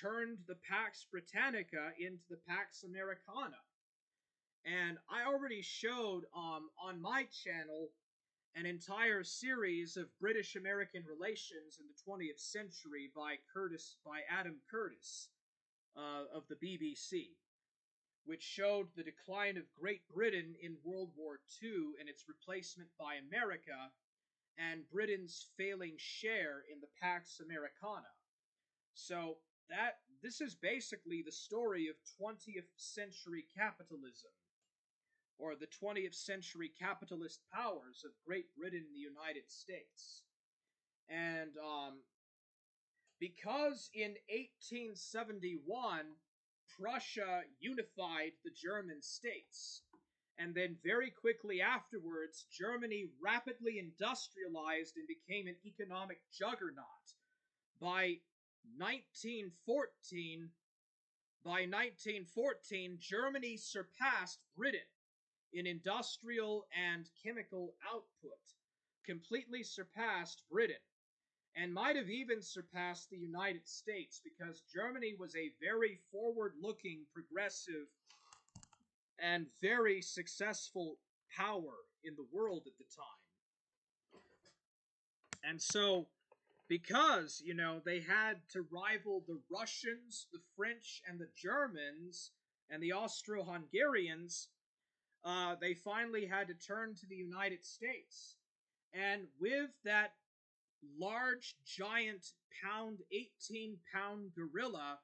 turned the Pax Britannica into the Pax Americana. And I already showed on my channel an entire series of British-American relations in the 20th century by Adam Curtis of the BBC, which showed the decline of Great Britain in World War II and its replacement by America, and Britain's failing share in the Pax Americana. So this is basically the story of 20th century capitalism, or the 20th century capitalist powers of Great Britain and the United States. And because in 1871, Prussia unified the German states, and then very quickly afterwards, Germany rapidly industrialized and became an economic juggernaut. By 1914, Germany surpassed Britain in industrial and chemical output, completely surpassed Britain, and might have even surpassed the United States, because Germany was a very forward-looking, progressive, and very successful power in the world at the time. And so, because, they had to rival the Russians, the French, and the Germans, and the Austro-Hungarians, they finally had to turn to the United States. And with that large, giant 18-pound gorilla,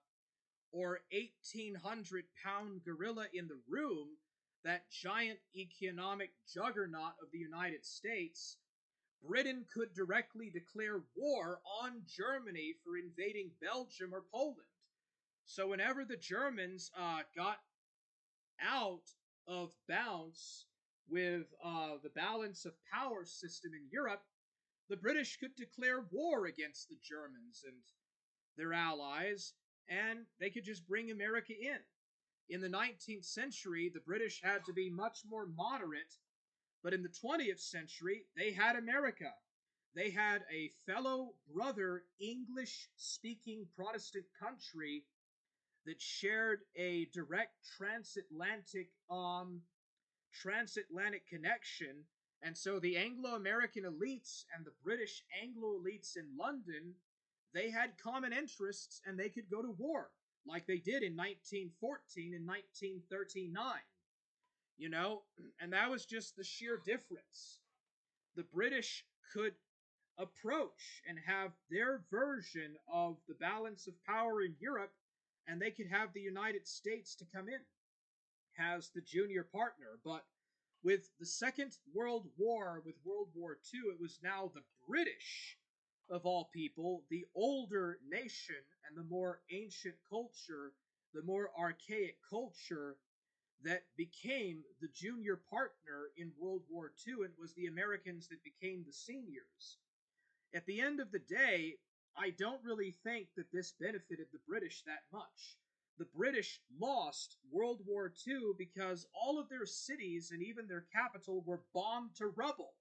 or 1,800-pound gorilla in the room, that giant economic juggernaut of the United States, Britain could directly declare war on Germany for invading Belgium or Poland. So whenever the Germans got out of bounds with the balance of power system in Europe, the British could declare war against the Germans and their allies, and they could just bring America in. In the 19th century, the British had to be much more moderate, but in the 20th century, they had America. They had a fellow brother English-speaking Protestant country that shared a direct transatlantic connection, and so the Anglo-American elites and the British Anglo elites in London, they had common interests, and they could go to war, like they did in 1914 and 1939. And that was just the sheer difference. The British could approach and have their version of the balance of power in Europe, and they could have the United States to come in as the junior partner. But with the Second World War, with World War II, it was now the British, of all people, the older nation and the more ancient culture, the more archaic culture, that became the junior partner in World War II, and it was the Americans that became the seniors. At the end of the day, I don't really think that this benefited the British that much. The British lost World War II because all of their cities and even their capital were bombed to rubble,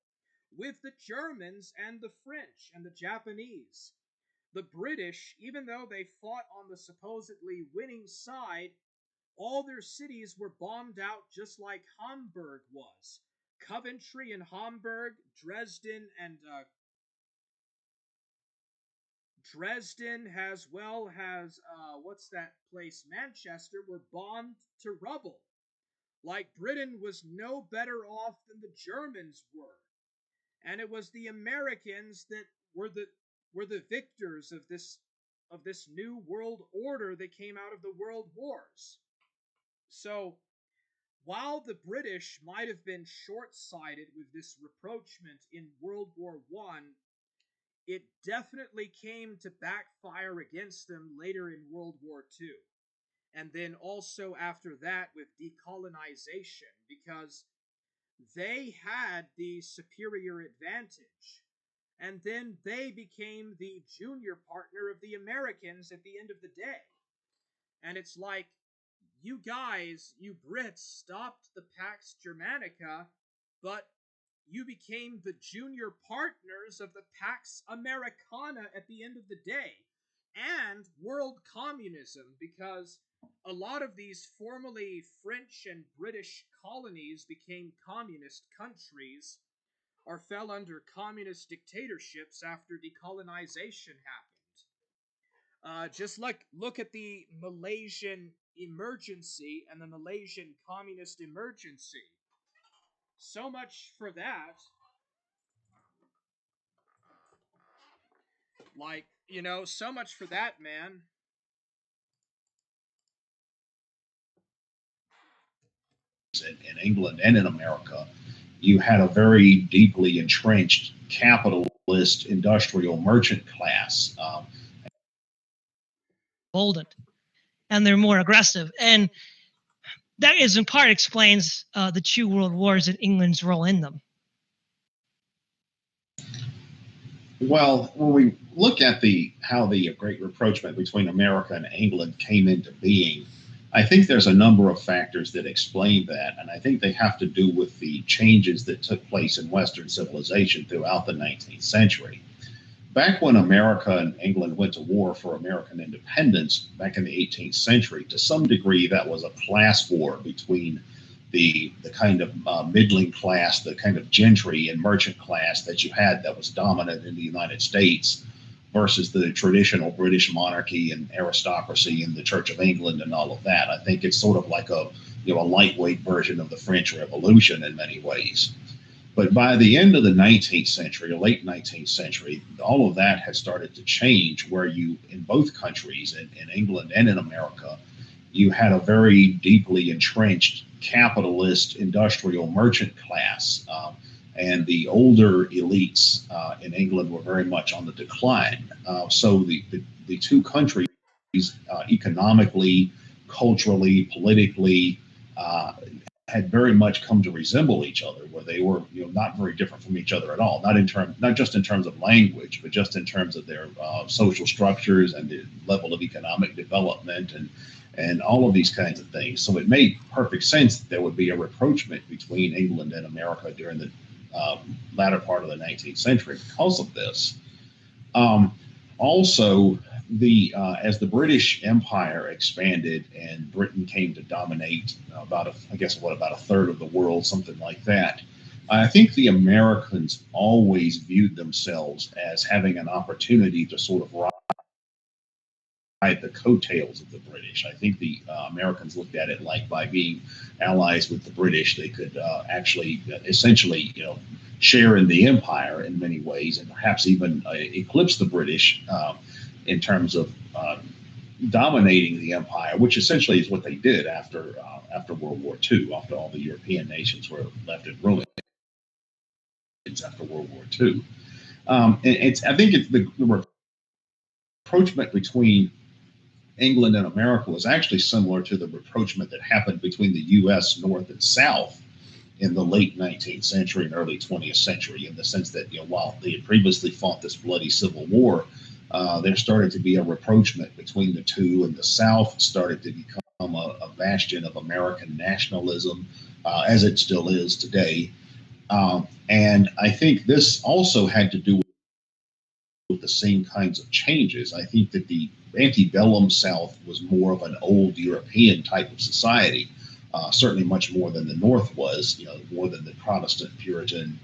with the Germans and the French and the Japanese. The British, even though they fought on the supposedly winning side, all their cities were bombed out just like Hamburg was. Coventry and Hamburg, Dresden and Dresden, as well as what's that place, Manchester, were bombed to rubble. Like Britain was no better off than the Germans were, and it was the Americans that were the victors of this new world order that came out of the world wars. So while the British might have been short-sighted with this rapprochement in World War I, it definitely came to backfire against them later in World War II. And then also after that with decolonization, because they had the superior advantage. And then they became the junior partner of the Americans at the end of the day. And it's like, you guys, you Brits, stopped the Pax Germanica, but you became the junior partners of the Pax Americana at the end of the day. And world communism, because a lot of these formerly French and British colonies became communist countries or fell under communist dictatorships after decolonization happened. Just look at the Malaysian emergency and the Malaysian communist emergency. So much for that. Like, so much for that, man. In England and in America, you had a very deeply entrenched capitalist industrial merchant class. Boldened, and they're more aggressive. And that is in part explains the two world wars and England's role in them. Well, when we look at how the Great Rapprochement between America and England came into being, I think there's a number of factors that explain that, and I think they have to do with the changes that took place in Western civilization throughout the 19th century. Back when America and England went to war for American independence back in the 18th century, to some degree that was a class war between the kind of middling class, the kind of gentry and merchant class that you had that was dominant in the United States versus the traditional British monarchy and aristocracy and the Church of England and all of that. I think it's sort of like a lightweight version of the French Revolution in many ways. But by the end of the 19th century, or late 19th century, all of that had started to change, where you, in both countries, in England and in America, you had a very deeply entrenched capitalist industrial merchant class. And the older elites in England were very much on the decline. So the two countries, economically, culturally, politically, had very much come to resemble each other, where they were not very different from each other at all. Not just in terms of language, but just in terms of their social structures and the level of economic development and all of these kinds of things. So it made perfect sense that there would be a rapprochement between England and America during the latter part of the 19th century because of this. Also, as the British Empire expanded and Britain came to dominate about a third of the world, something like that, I think the Americans always viewed themselves as having an opportunity to sort of ride the coattails of the British. I think the Americans looked at it like by being allies with the British, they could actually essentially share in the empire in many ways, and perhaps even eclipse the British in terms of dominating the empire, which essentially is what they did after World War II, after all the European nations were left in ruins after World War II. I think it's the rapprochement between England and America was actually similar to the rapprochement that happened between the U.S. North and South in the late 19th century and early 20th century, in the sense that while they had previously fought this bloody civil war, there started to be a rapprochement between the two, and the South started to become a bastion of American nationalism, as it still is today. And I think this also had to do with the same kinds of changes. I think that the antebellum South was more of an old European type of society, certainly much more than the North was, more than the Protestant Puritan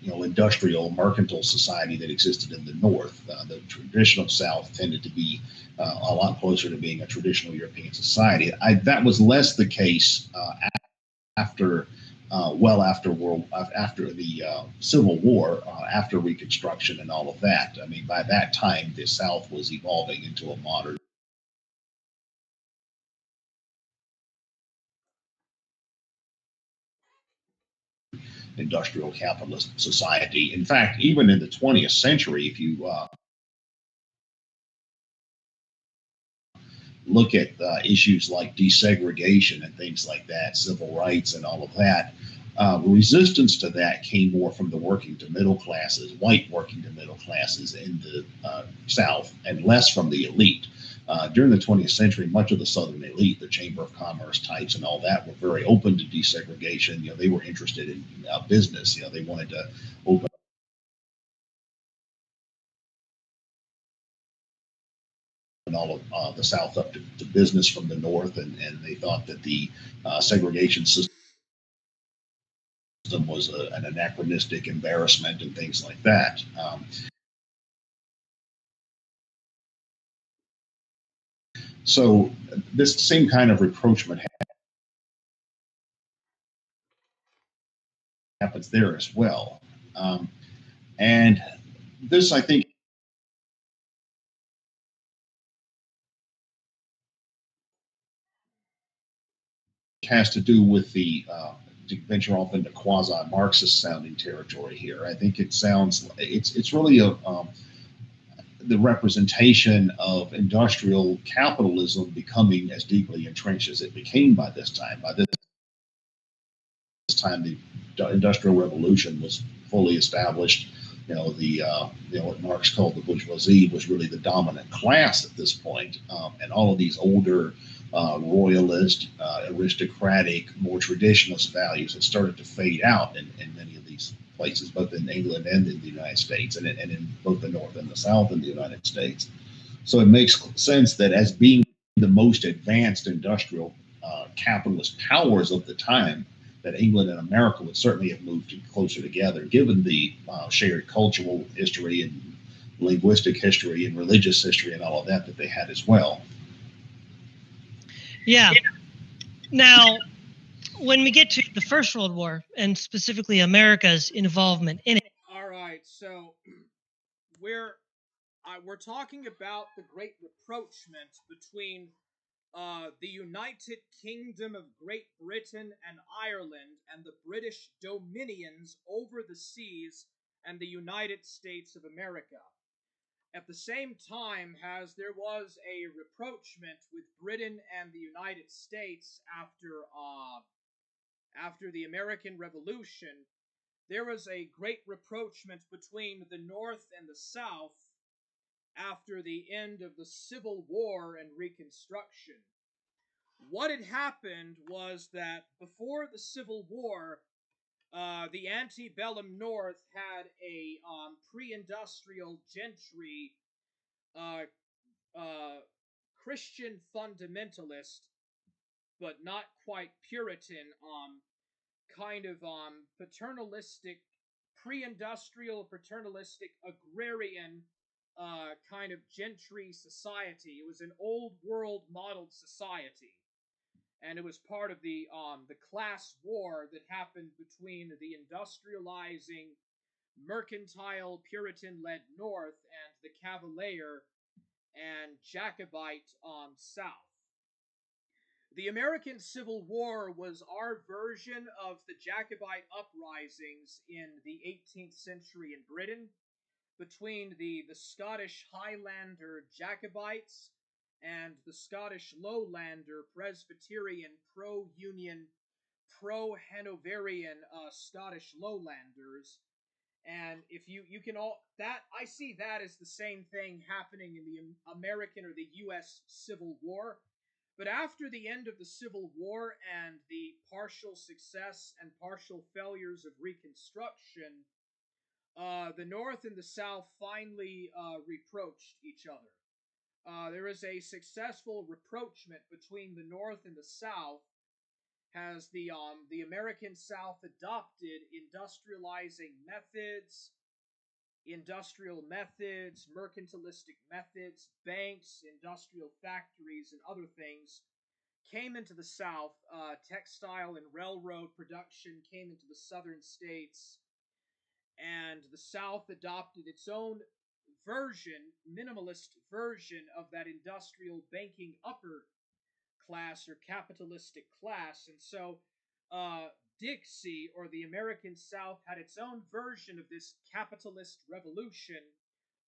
industrial mercantile society that existed in the North. The traditional South tended to be a lot closer to being a traditional European society. That was less the case after after the Civil War, after Reconstruction and all of that. I mean, by that time, the South was evolving into a modern industrial capitalist society. In fact, even in the 20th century, if you look at issues like desegregation and things like that, civil rights and all of that, resistance to that came more from the working to middle classes, white working to middle classes in the South, and less from the elite. During the 20th century, much of the Southern elite, the Chamber of Commerce types and all that, were very open to desegregation. They were interested in business. They wanted to open all of the South up to business from the North, and they thought that the segregation system was an anachronistic embarrassment and things like that. So this same kind of rapprochement happens there as well. And this, I think, has to do with to venture off into quasi-Marxist sounding territory here. I think it's really the representation of industrial capitalism becoming as deeply entrenched as it became by this time. By this time, the Industrial Revolution was fully established. What Marx called the bourgeoisie was really the dominant class at this point, and all of these older royalist, aristocratic, more traditionalist values had started to fade out in many of these places, both in England and in the United States, and in both the North and the South in the United States. So it makes sense that as being the most advanced industrial capitalist powers of the time, that England and America would certainly have moved closer together, given the shared cultural history and linguistic history and religious history and all of that they had as well. Yeah. Now, when we get to the First World War, and specifically America's involvement in it. All right, so we're talking about the Great Repprochement between the United Kingdom of Great Britain and Ireland and the British dominions over the seas and the United States of America. At the same time as there was a rapprochement with Britain and the United States after the American Revolution, there was a great rapprochement between the North and the South after the end of the Civil War and Reconstruction. What had happened was that before the Civil War, the antebellum North had a pre-industrial gentry, uh, Christian fundamentalist, but not quite Puritan, kind of paternalistic, pre-industrial, paternalistic, agrarian kind of gentry society. It was an old world modeled society, and it was part of the class war that happened between the industrializing, mercantile, Puritan-led North and the Cavalier and Jacobite South. The American Civil War was our version of the Jacobite uprisings in the 18th century in Britain between the Scottish Highlander Jacobites and the Scottish Lowlander Presbyterian pro-Union, pro-Hanoverian Scottish Lowlanders. And if you can all that I see that as the same thing happening in the American or the U.S. Civil War. But after the end of the Civil War and the partial success and partial failures of Reconstruction, the North and the South finally reproached each other. There is a successful rapprochement between the North and the South, has the American South adopted industrial methods, mercantilistic methods, banks, industrial factories, and other things came into the South. Textile and railroad production came into the southern states, and the South adopted its own minimalist version of that industrial banking upper class or capitalistic class. And so Dixie, or the American South, had its own version of this capitalist revolution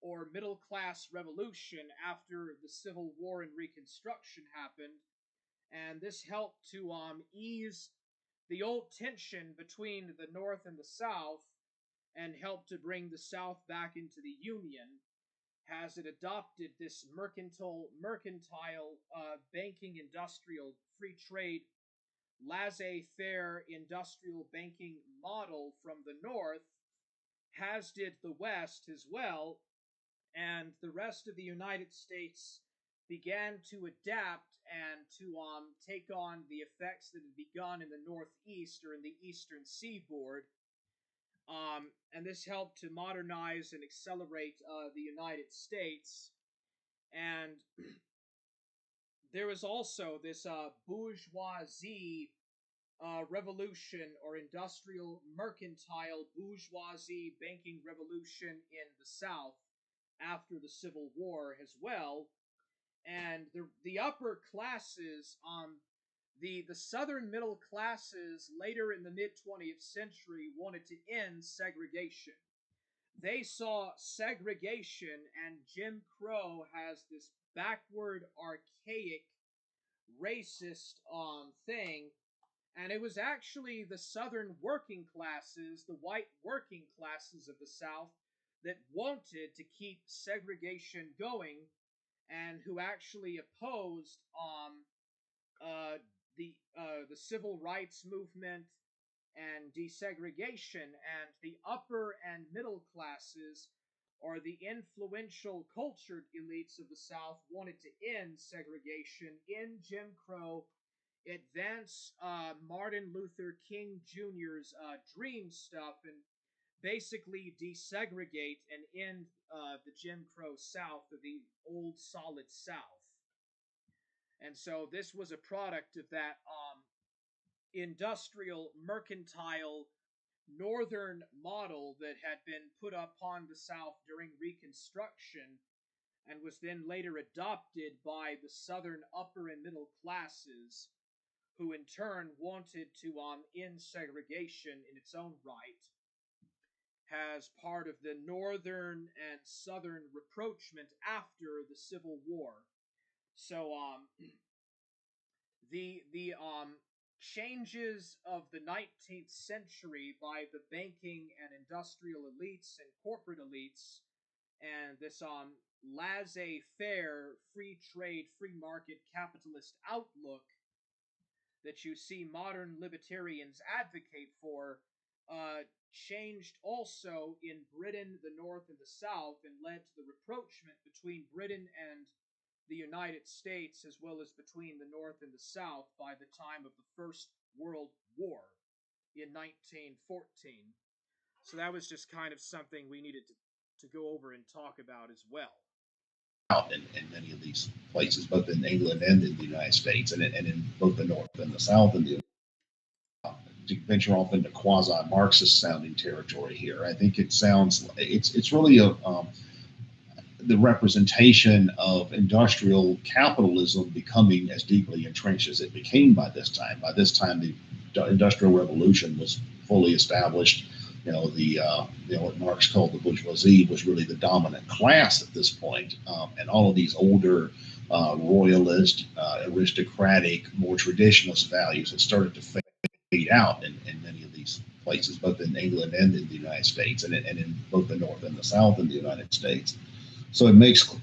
or middle class revolution after the Civil War and Reconstruction happened. And this helped to ease the old tension between the North and the South and helped to bring the South back into the Union, has it adopted this mercantile banking industrial free trade laissez-faire industrial banking model from the North, has did the West as well, and the rest of the United States began to adapt and to take on the effects that had begun in the Northeast or in the Eastern Seaboard. And this helped to modernize and accelerate the United States. And there was also this bourgeoisie revolution, or industrial mercantile bourgeoisie banking revolution in the South after the Civil War as well. And the upper classes, the southern middle classes later in the mid 20th century wanted to end segregation. They saw segregation and Jim Crow has this backward, archaic, racist thing, and it was actually the southern working classes, the white working classes of the South, that wanted to keep segregation going, and who actually opposed the civil rights movement and desegregation. And the upper and middle classes, or the influential cultured elites of the South, wanted to end segregation in Jim Crow, advance Martin Luther King Jr.'s dream stuff, and basically desegregate and end the Jim Crow South, or the old solid South. And so this was a product of that industrial, mercantile, northern model that had been put upon the South during Reconstruction and was then later adopted by the southern upper and middle classes, who in turn wanted to end segregation in its own right, as part of the northern and southern rapprochement after the Civil War. So the changes of the 19th century by the banking and industrial elites and corporate elites, and this laissez-faire, free trade, free market capitalist outlook that you see modern libertarians advocate for, changed also in Britain, the North, and the South, and led to the rapprochement between Britain and the United States, as well as between the North and the South, by the time of the First World War in 1914. So that was just kind of something we needed to go over and talk about as well. Out in many of these places, both in England and in the United States, and in both the North and the South, and to venture off into quasi-Marxist sounding territory here. I think it sounds it's really the representation of industrial capitalism becoming as deeply entrenched as it became by this time. By this time, the Industrial Revolution was fully established. What Marx called the bourgeoisie was really the dominant class at this point, and all of these older royalist, aristocratic, more traditionalist values had started to fade out in many of these places, both in England and in the United States, and in both the North and the South in the United States. So it makes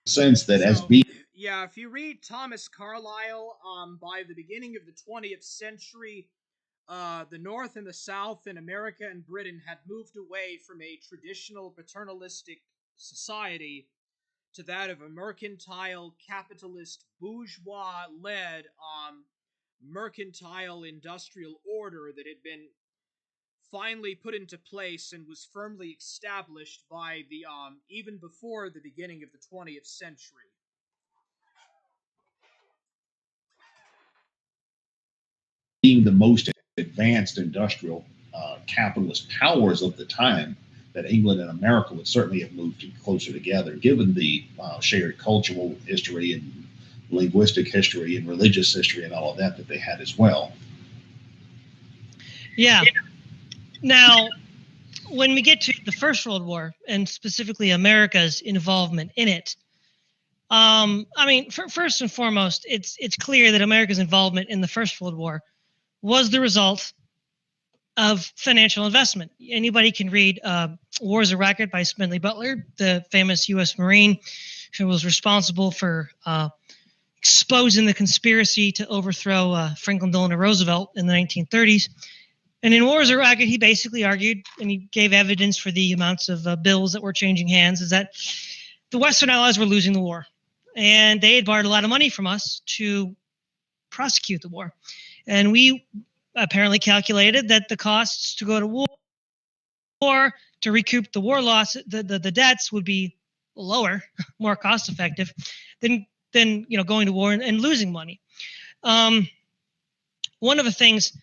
sense that if you read Thomas Carlyle, by the beginning of the 20th century, the North and the South in America and Britain had moved away from a traditional paternalistic society to that of a mercantile, capitalist, bourgeois-led mercantile industrial order that had been finally put into place and was firmly established by the even before the beginning of the 20th century. Being the most advanced industrial capitalist powers of the time, that England and America would certainly have moved closer together, given the shared cultural history and linguistic history and religious history and all of that that they had as well. Yeah. Now, when we get to the First World War, and specifically America's involvement in it, I mean, first and foremost, it's clear that America's involvement in the First World War was the result of financial investment. Anybody can read War is a Racket by Smedley Butler, the famous U.S. Marine who was responsible for exposing the conspiracy to overthrow Franklin Delano Roosevelt in the 1930s. And in War is a Racket, he basically argued, and he gave evidence for the amounts of bills that were changing hands, is that the Western Allies were losing the war. And they had borrowed a lot of money from us to prosecute the war. And we apparently calculated that the costs to go to war to recoup the war loss, the debts would be lower, more cost effective than going to war and losing money. One of the things,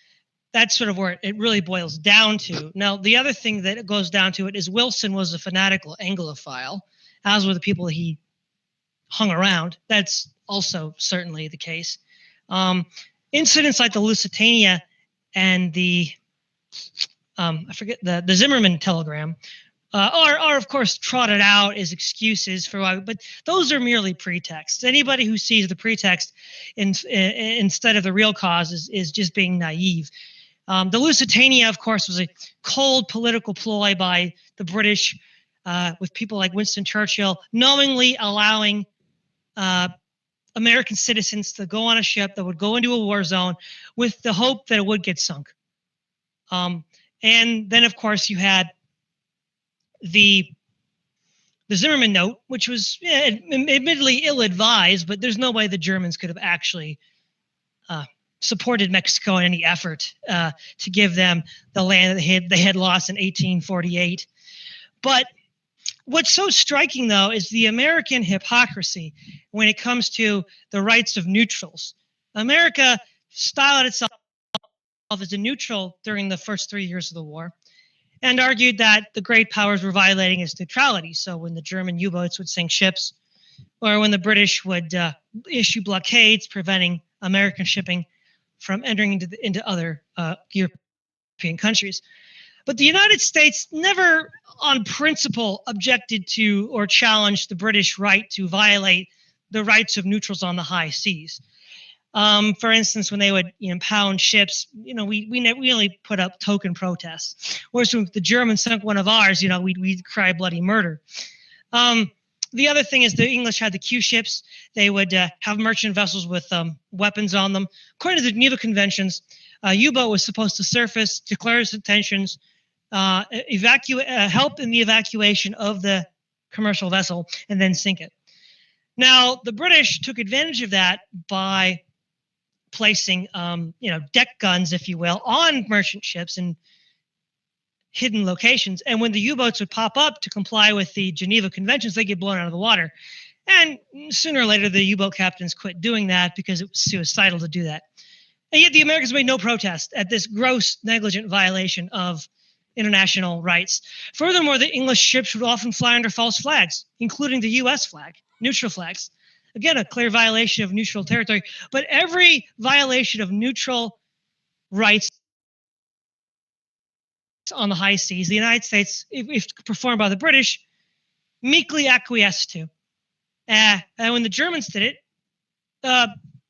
that's sort of where it really boils down to. Now, the other thing that it goes down to it is Wilson was a fanatical Anglophile, as were the people he hung around. That's also certainly the case. Incidents like the Lusitania and the I forget the Zimmerman telegram are of course trotted out as excuses for why, but those are merely pretexts. Anybody who sees the pretext instead of the real cause is just being naive. The Lusitania, of course, was a cold political ploy by the British with people like Winston Churchill knowingly allowing American citizens to go on a ship that would go into a war zone with the hope that it would get sunk. And then, of course, you had the Zimmerman note, which was admittedly ill-advised, but there's no way the Germans could have actually supported Mexico in any effort to give them the land that they had lost in 1848. But what's so striking, though, is the American hypocrisy when it comes to the rights of neutrals. America styled itself as a neutral during the first 3 years of the war and argued that the great powers were violating its neutrality. So when the German U-boats would sink ships, or when the British would issue blockades preventing American shipping from entering into other European countries. But the United States never, on principle, objected to or challenged the British right to violate the rights of neutrals on the high seas. For instance, when they would impound ships, we only put up token protests. Whereas when the Germans sunk one of ours, we'd cry bloody murder. The other thing is the English had the Q ships. They would have merchant vessels with weapons on them. According to the Geneva Conventions, a U-boat was supposed to surface, declare its intentions, help in the evacuation of the commercial vessel, and then sink it. Now, the British took advantage of that by placing, deck guns, if you will, on merchant ships in hidden locations. And when the U-boats would pop up to comply with the Geneva Conventions, they get blown out of the water. And sooner or later, the U-boat captains quit doing that because it was suicidal to do that. And yet the Americans made no protest at this gross, negligent violation of international rights. Furthermore, the English ships would often fly under false flags, including the U.S. flag, neutral flags. Again, a clear violation of neutral territory. But every violation of neutral rights on the high seas, the United States, if performed by the British, meekly acquiesced to. And when the Germans did it,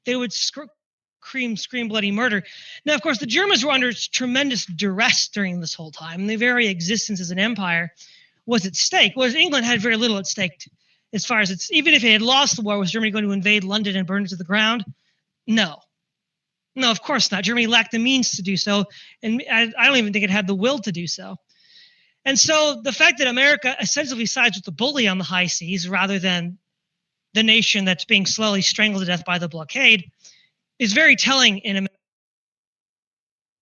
they would scream bloody murder. Now, of course, the Germans were under tremendous duress during this whole time. And their very existence as an empire was at stake, whereas England had very little at stake. As far as even if it had lost the war, was Germany going to invade London and burn it to the ground? No, of course not. Germany lacked the means to do so, and I don't even think it had the will to do so. And so the fact that America essentially sides with the bully on the high seas rather than the nation that's being slowly strangled to death by the blockade is very telling in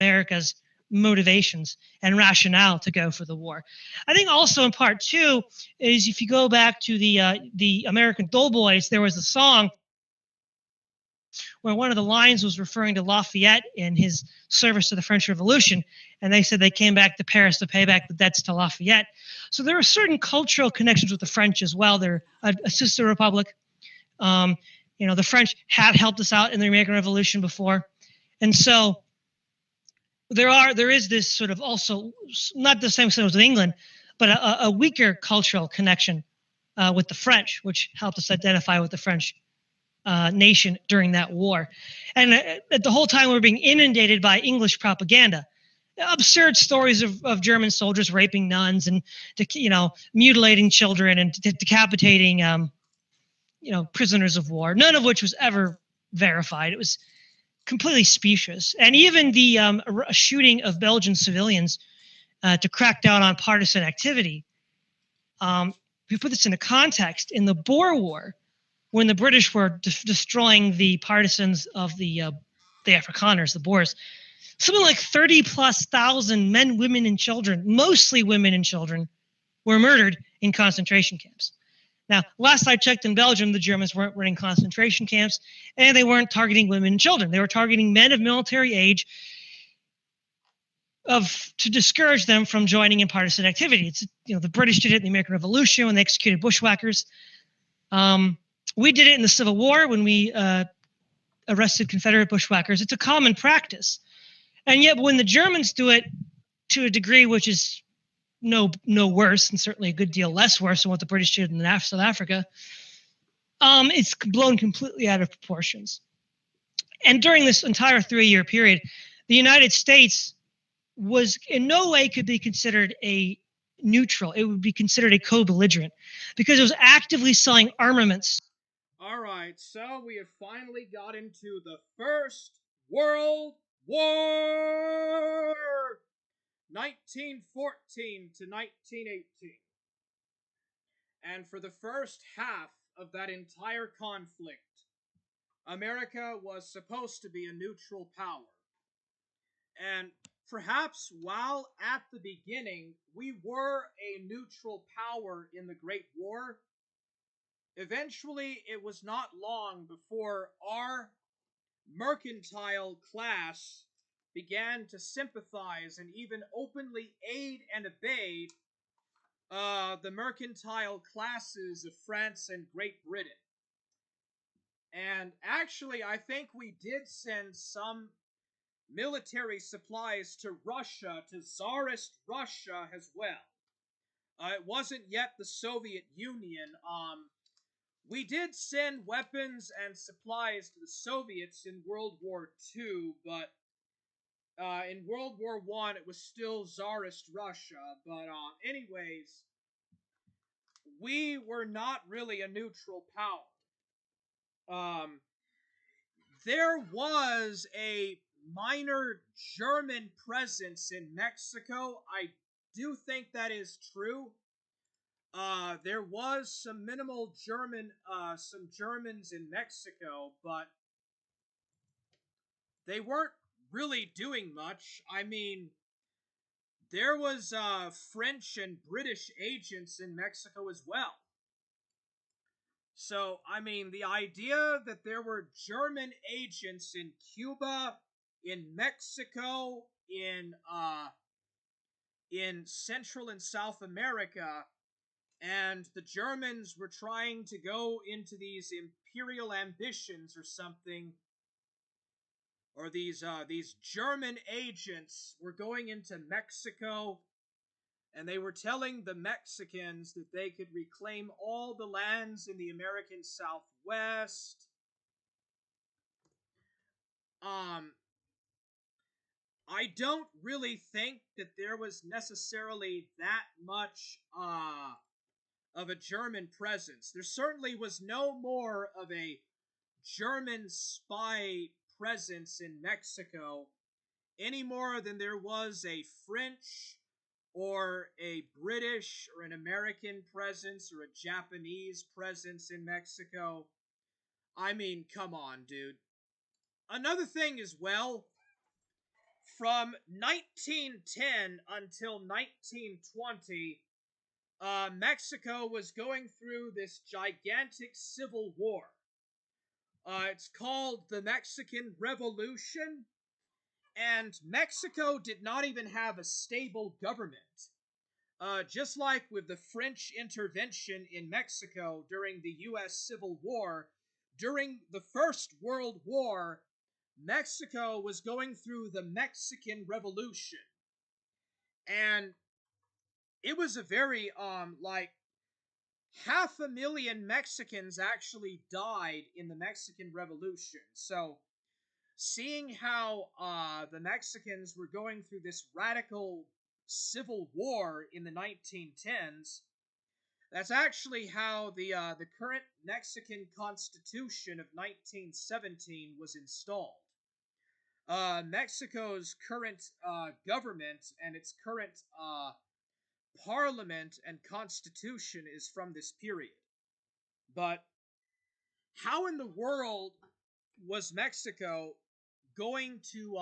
America's motivations and rationale to go for the war. I think also in part two is if you go back to the American Doughboys, there was a song where one of the lines was referring to Lafayette in his service to the French Revolution, and they said they came back to Paris to pay back the debts to Lafayette. So there are certain cultural connections with the French as well. They're a sister republic. The French had helped us out in the American Revolution before, and so there is this sort of also not the same as with England, but a weaker cultural connection with the French, which helped us identify with the French nation during that war. And at the whole time we were being inundated by English propaganda, absurd stories of German soldiers raping nuns and mutilating children and decapitating prisoners of war, none of which was ever verified. It was completely specious. And even the shooting of Belgian civilians to crack down on partisan activity. We put this into context. In the Boer War, when the British were destroying the partisans of the Afrikaners, the Boers, something like 30,000+ men, women, and children, mostly women and children, were murdered in concentration camps. Now, last I checked in Belgium, the Germans weren't running concentration camps, and they weren't targeting women and children. They were targeting men of military age to discourage them from joining in partisan activity. It's, the British did it in the American Revolution when they executed bushwhackers. We did it in the Civil War when we arrested Confederate bushwhackers. It's a common practice. And yet when the Germans do it to a degree which is no worse, and certainly a good deal less worse than what the British did in South Africa, it's blown completely out of proportions. And during this entire 3-year period, the United States was in no way could be considered a neutral. It would be considered a co-belligerent because it was actively selling armaments. All right, so we have finally got into the First World War, 1914 to 1918. And for the first half of that entire conflict, America was supposed to be a neutral power. And perhaps while at the beginning we were a neutral power in the Great War, eventually it was not long before our mercantile class began to sympathize and even openly aid and abet the mercantile classes of France and Great Britain. And actually, I think we did send some military supplies to Russia, to Tsarist Russia as well. It wasn't yet the Soviet Union. We did send weapons and supplies to the Soviets in World War II, but in World War I, it was still Tsarist Russia. But anyways, we were not really a neutral power. There was a minor German presence in Mexico. I do think that is true. There was some minimal some Germans in Mexico, but they weren't really doing much. I mean, there was French and British agents in Mexico as well. So, I mean, the idea that there were German agents in Cuba, in Mexico, in Central and South America, and the Germans were trying to go into these imperial ambitions or something, or these German agents were going into Mexico, and they were telling the Mexicans that they could reclaim all the lands in the American Southwest. I don't really think that there was necessarily that much of a German presence. There certainly was no more of a German spy presence in Mexico any more than there was a French or a British or an American presence or a Japanese presence in Mexico. I mean, come on, dude. Another thing as well, from 1910 until 1920, Mexico was going through this gigantic civil war. It's called the Mexican Revolution, and Mexico did not even have a stable government. Just like with the French intervention in Mexico during the U.S. Civil War, during the First World War, Mexico was going through the Mexican Revolution. And it was a very, like, 500,000 Mexicans actually died in the Mexican Revolution. So, seeing how the Mexicans were going through this radical civil war in the 1910s, that's actually how the current Mexican Constitution of 1917 was installed. Mexico's current government and its current parliament and constitution is from this period. But how in the world was Mexico going to,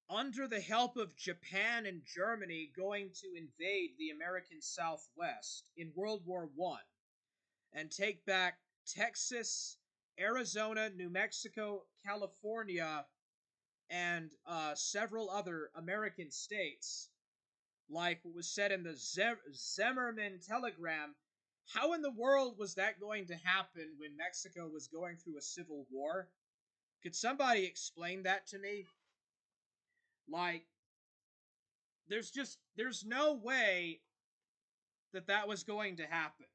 under the help of Japan and Germany, going to invade the American Southwest in World War I and take back Texas, Arizona, New Mexico, California, and several other American states, like what was said in the Zimmerman telegram? How in the world was that going to happen when Mexico was going through a civil war? Could somebody explain that to me? Like, there's no way that that was going to happen.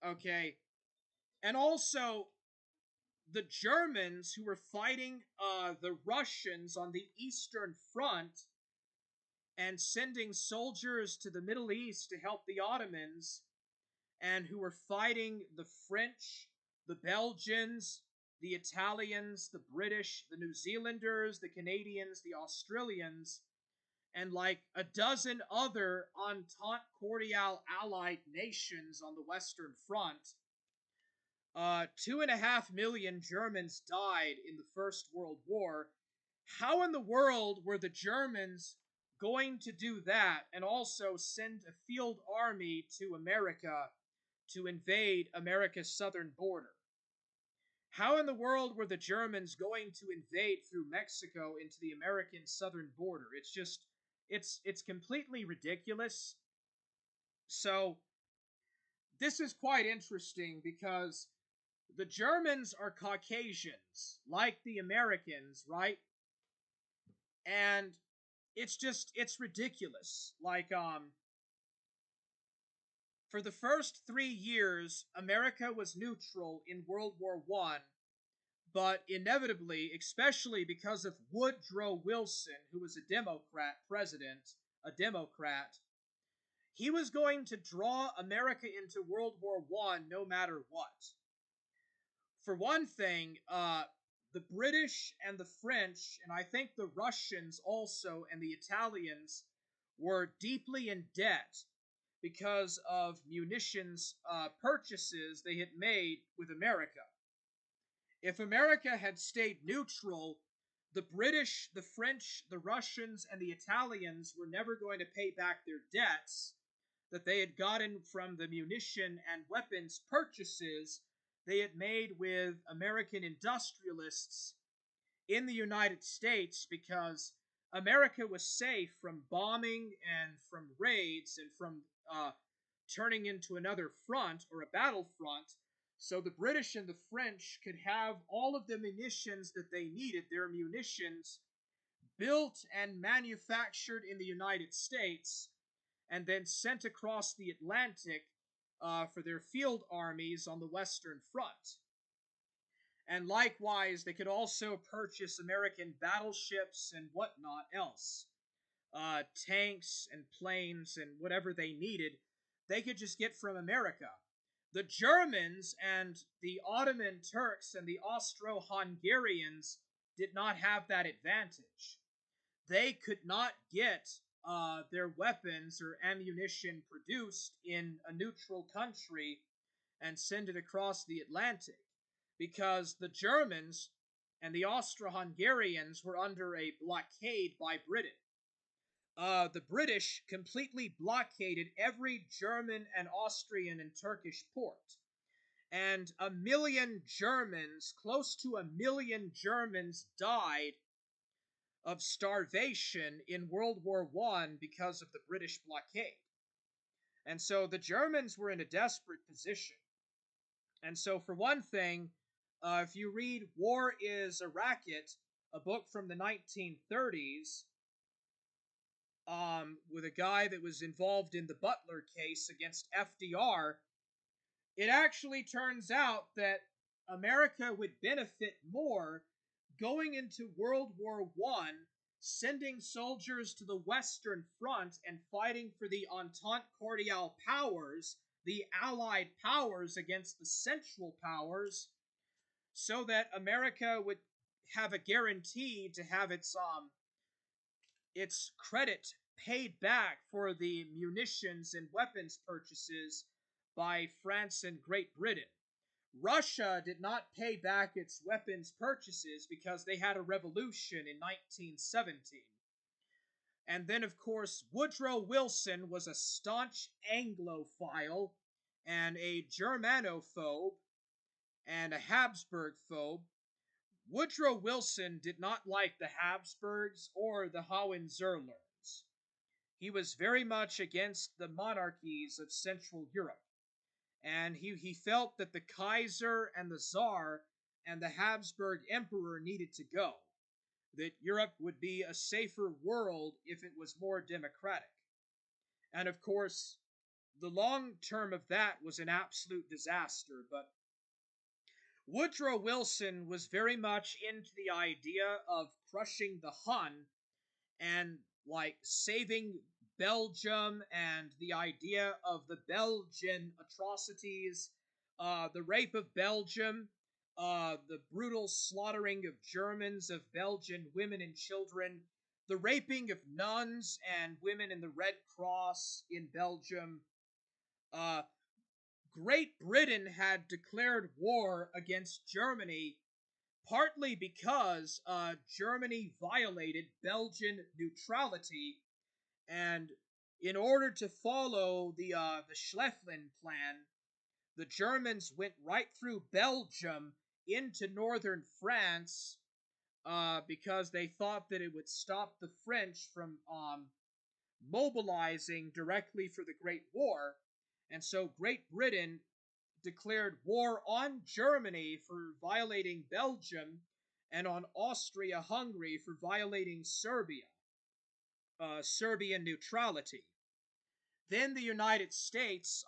Okay. And also, the Germans who were fighting the Russians on the Eastern Front and sending soldiers to the Middle East to help the Ottomans, and who were fighting the French, the Belgians, the Italians, the British, the New Zealanders, the Canadians, the Australians, and like a dozen other Entente Cordiale allied nations on the Western Front. 2.5 million Germans died in the First World War. How in the world were the Germans going to do that and also send a field army to America to invade America's southern border? How in the world were the Germans going to invade through Mexico into the American southern border? It's completely ridiculous. So, this is quite interesting because the Germans are Caucasians, like the Americans, right? And it's ridiculous. Like, for the first 3 years, America was neutral in World War I, but inevitably, especially because of Woodrow Wilson, who was a Democrat president, he was going to draw America into World War I no matter what. For one thing, the British and the French, and I think the Russians also, and the Italians, were deeply in debt because of munitions purchases they had made with America. If America had stayed neutral, the British, the French, the Russians, and the Italians were never going to pay back their debts that they had gotten from the munition and weapons purchases they had made with American industrialists in the United States, because America was safe from bombing and from raids and from turning into another front or a battlefront. So the British and the French could have all of the munitions that they needed, their munitions, built and manufactured in the United States, and then sent across the Atlantic for their field armies on the Western Front. And likewise, they could also purchase American battleships and whatnot else. Tanks and planes and whatever they needed, they could just get from America. The Germans and the Ottoman Turks and the Austro-Hungarians did not have that advantage. They could not get their weapons or ammunition produced in a neutral country and send it across the Atlantic, because the Germans and the Austro-Hungarians were under a blockade by Britain. The British completely blockaded every German and Austrian and Turkish port. And 1 million Germans, close to 1 million Germans, died of starvation in World War I because of the British blockade. And so the Germans were in a desperate position. And so, for one thing, if you read War is a Racket, a book from the 1930s, with a guy that was involved in the Butler case against FDR, it actually turns out that America would benefit more going into World War I, sending soldiers to the Western Front and fighting for the Entente Cordiale powers, the Allied powers against the Central powers, so that America would have a guarantee to have its credit paid back for the munitions and weapons purchases by France and Great Britain. Russia did not pay back its weapons purchases because they had a revolution in 1917. And then, of course, Woodrow Wilson was a staunch Anglophile and a Germanophobe and a Habsburg phobe. Woodrow Wilson did not like the Habsburgs or the Hohenzollerns. He was very much against the monarchies of Central Europe. And he felt that the Kaiser and the Tsar and the Habsburg Emperor needed to go, that Europe would be a safer world if it was more democratic. And of course, the long term of that was an absolute disaster, but Woodrow Wilson was very much into the idea of crushing the Hun and like saving Belgium and the idea of the Belgian atrocities, the rape of Belgium, the brutal slaughtering of Germans, of Belgian women and children, the raping of nuns and women in the Red Cross in Belgium. Great Britain had declared war against Germany partly because Germany violated Belgian neutrality, and in order to follow the Schlieffen Plan, the Germans went right through Belgium into northern France because they thought that it would stop the French from mobilizing directly for the Great War. And so Great Britain declared war on Germany for violating Belgium and on Austria-Hungary for violating Serbian neutrality. Then the United States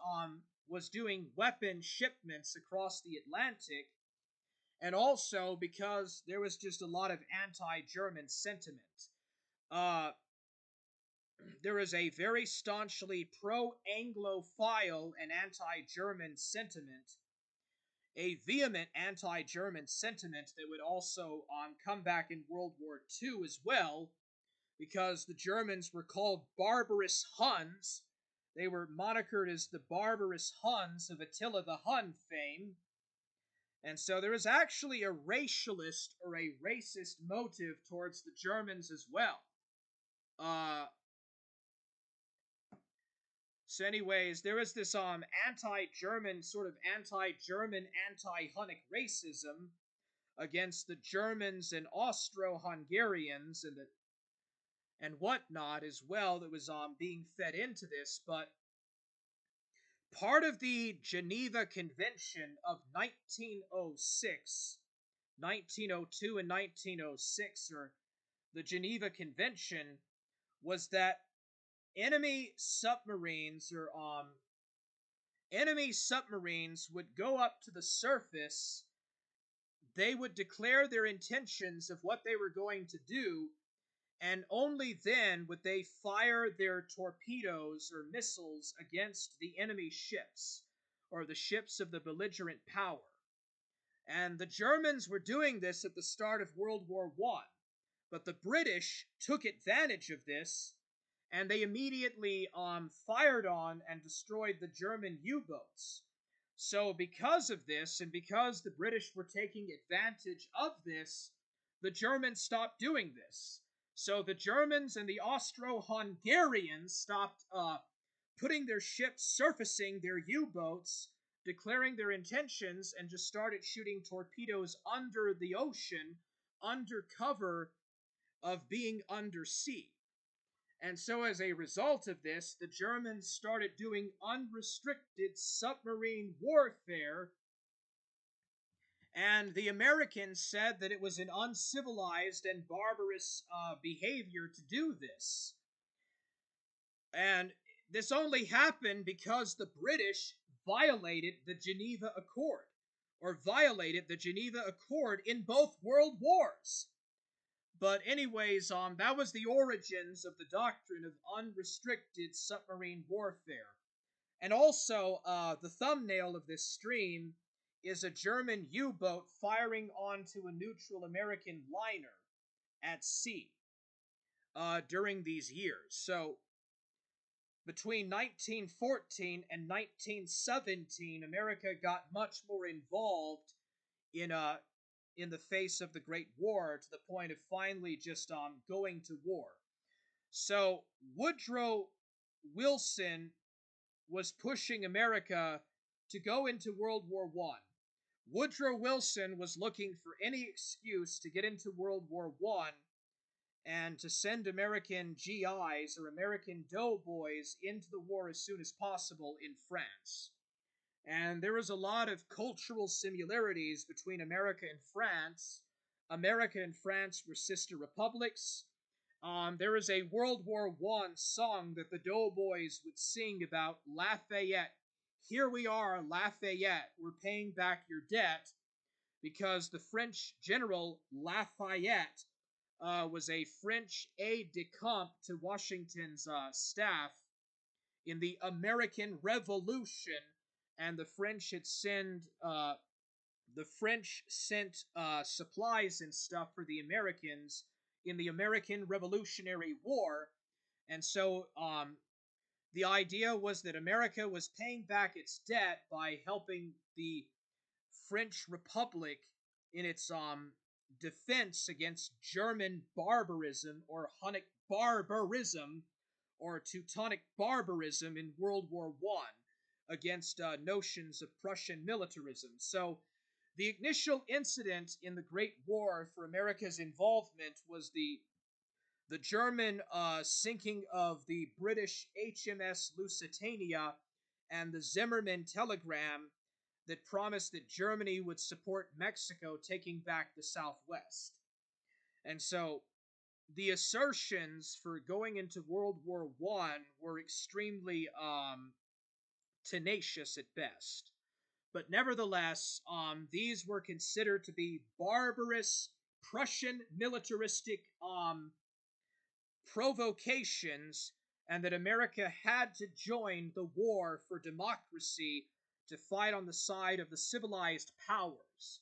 was doing weapon shipments across the Atlantic, and also because there was just a lot of anti-German sentiment. There is a very staunchly pro-Anglophile and anti-German sentiment, a vehement anti-German sentiment that would also come back in World War II as well, because the Germans were called barbarous Huns. They were monikered as the barbarous Huns of Attila the Hun fame. And so there is actually a racialist or a racist motive towards the Germans as well. So anyways, there is this anti-German, anti-Hunnic racism against the Germans and Austro-Hungarians and whatnot as well that was being fed into this. But part of the Geneva Convention of 1906, 1902 and 1906, or the Geneva Convention, was that enemy submarines would go up to the surface. They would declare their intentions of what they were going to do, and only then would they fire their torpedoes or missiles against the enemy ships, or the ships of the belligerent power. And the Germans were doing this at the start of World War I, but the British took advantage of this, and they immediately fired on and destroyed the German U-boats. So because of this, and because the British were taking advantage of this, the Germans stopped doing this. So the Germans and the Austro-Hungarians stopped putting their ships, surfacing their U-boats, declaring their intentions, and just started shooting torpedoes under the ocean, under cover of being undersea. And so, as a result of this, the Germans started doing unrestricted submarine warfare, and the Americans said that it was an uncivilized and barbarous behavior to do this. And this only happened because the British violated the Geneva Accord, or violated the Geneva Accord in both world wars. But anyways, that was the origins of the doctrine of unrestricted submarine warfare. And also, the thumbnail of this stream is a German U-boat firing onto a neutral American liner at sea during these years. So, between 1914 and 1917, America got much more involved in the face of the Great War, to the point of finally just going to war. So Woodrow Wilson was pushing America to go into World War I. Woodrow Wilson was looking for any excuse to get into World War I and to send American GIs, or American doughboys, into the war as soon as possible in France. And there was a lot of cultural similarities between America and France. America and France were sister republics. There is a World War I song that the doughboys would sing about Lafayette. Here we are, Lafayette. We're paying back your debt, because the French general Lafayette was a French aide-de-camp to Washington's staff in the American Revolution, and the French sent supplies and stuff for the Americans in the American Revolutionary War. And so the idea was that America was paying back its debt by helping the French Republic in its defense against German barbarism, or Hunnic barbarism, or Teutonic barbarism in World War I, against notions of Prussian militarism. So the initial incident in the Great War for America's involvement was the German sinking of the British HMS Lusitania, and the Zimmermann telegram that promised that Germany would support Mexico taking back the Southwest. And so the assertions for going into World War I were extremely tenacious at best. But nevertheless, these were considered to be barbarous Prussian militaristic provocations, and that America had to join the war for democracy to fight on the side of the civilized powers.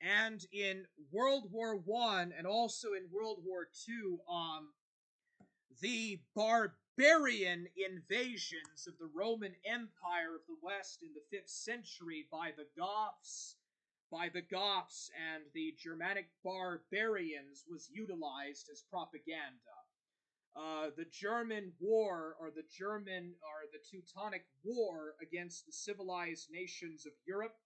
And in World War I and also in World War II, the barbarian invasions of the Roman Empire of the West in the 5th century by the Goths and the Germanic barbarians was utilized as propaganda. The German war, or the Teutonic War against the civilized nations of Europe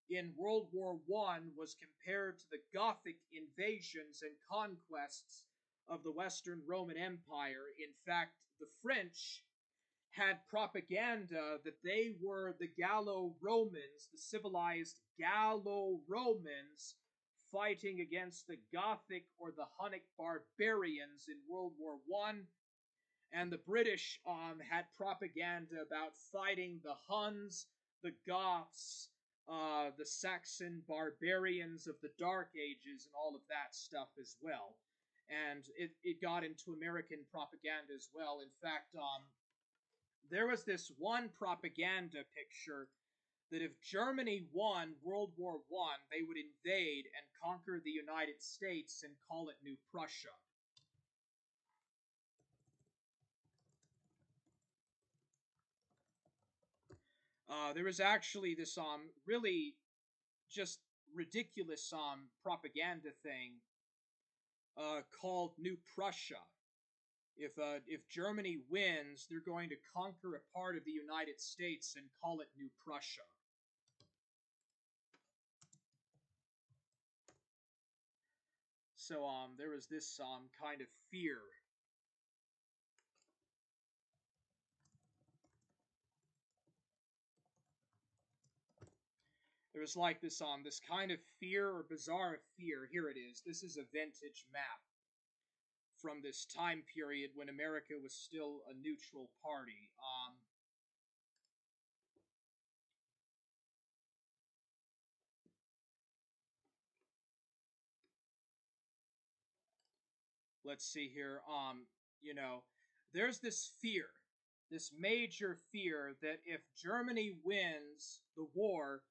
in World War I was compared to the Gothic invasions and conquests of the Western Roman Empire. In fact, the French had propaganda that they were the Gallo-Romans, the civilized Gallo-Romans, fighting against the Gothic or the Hunnic barbarians in World War I, and the British had propaganda about fighting the Huns, the Goths, the Saxon barbarians of the Dark Ages, and all of that stuff as well. And it got into American propaganda as well. In fact, there was this one propaganda picture that if Germany won World War I, they would invade and conquer the United States and call it New Prussia. There was actually this really just ridiculous propaganda thing called New Prussia. If Germany wins, they're going to conquer a part of the United States and call it New Prussia. So there was this kind of fear. There was like this kind of fear or bizarre fear. Here it is. This is a vintage map from this time period when America was still a neutral party. Let's see here. There's this fear, this major fear that if Germany wins the war,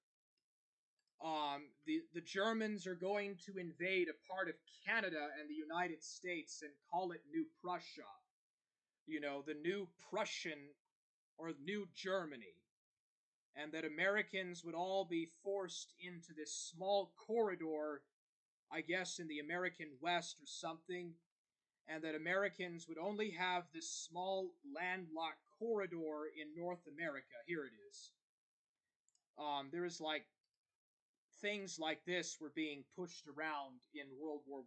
the Germans are going to invade a part of Canada and the United States and call it New Prussia. The New Prussian or New Germany. And that Americans would all be forced into this small corridor, I guess in the American West or something, and that Americans would only have this small landlocked corridor in North America. Here it is. There is like things like this were being pushed around in World War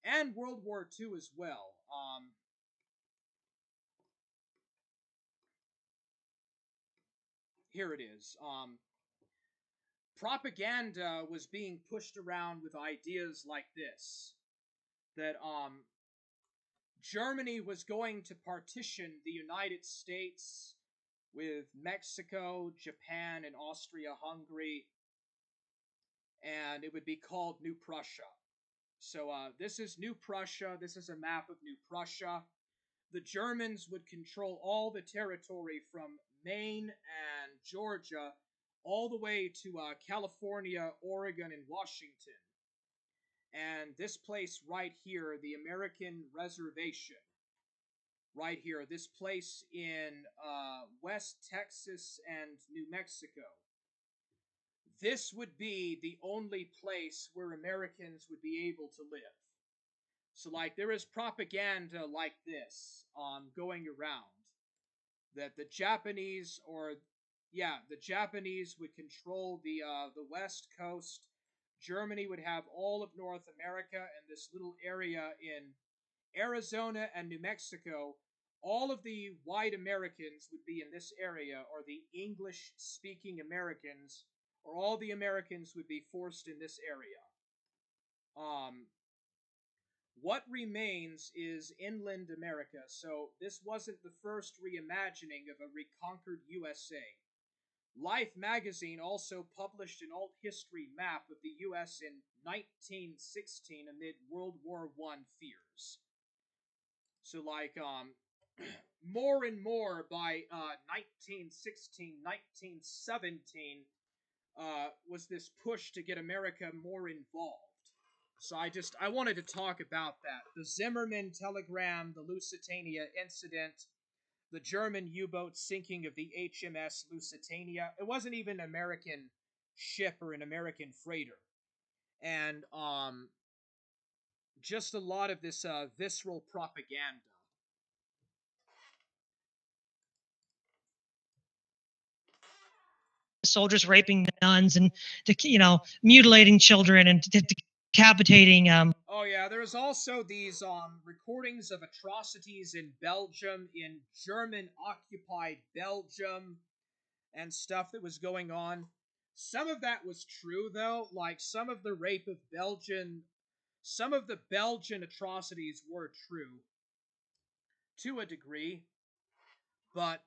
I and World War II as well. Here it is. Propaganda was being pushed around with ideas like this, that Germany was going to partition the United States with Mexico, Japan, and Austria-Hungary, and it would be called New Prussia. So this is New Prussia. This is a map of New Prussia. The Germans would control all the territory from Maine and Georgia all the way to California, Oregon, and Washington. And this place right here, the American Reservation, right here, this place in West Texas and New Mexico, this would be the only place where Americans would be able to live. So, like, there is propaganda like this going around that the Japanese would control the West Coast. Germany would have all of North America and this little area in Arizona and New Mexico. All of the white Americans would be in this area, or the English-speaking Americans, or all the Americans would be forced in this area. What remains is inland America, so this wasn't the first reimagining of a reconquered USA. Life magazine also published an alt history map of the U.S. in 1916 amid World War I fears. So, like, more and more by 1916, 1917, was this push to get America more involved. So I wanted to talk about that. The Zimmerman telegram, the Lusitania incident, the German U-boat sinking of the HMS Lusitania. It wasn't even an American ship or an American freighter. And just a lot of this visceral propaganda. Soldiers raping nuns and mutilating children and decapitating. Oh yeah, there's also these recordings of atrocities in Belgium, in German-occupied Belgium, and stuff that was going on. Some of that was true, though. Like, some of the rape of some of the Belgian atrocities were true, to a degree, but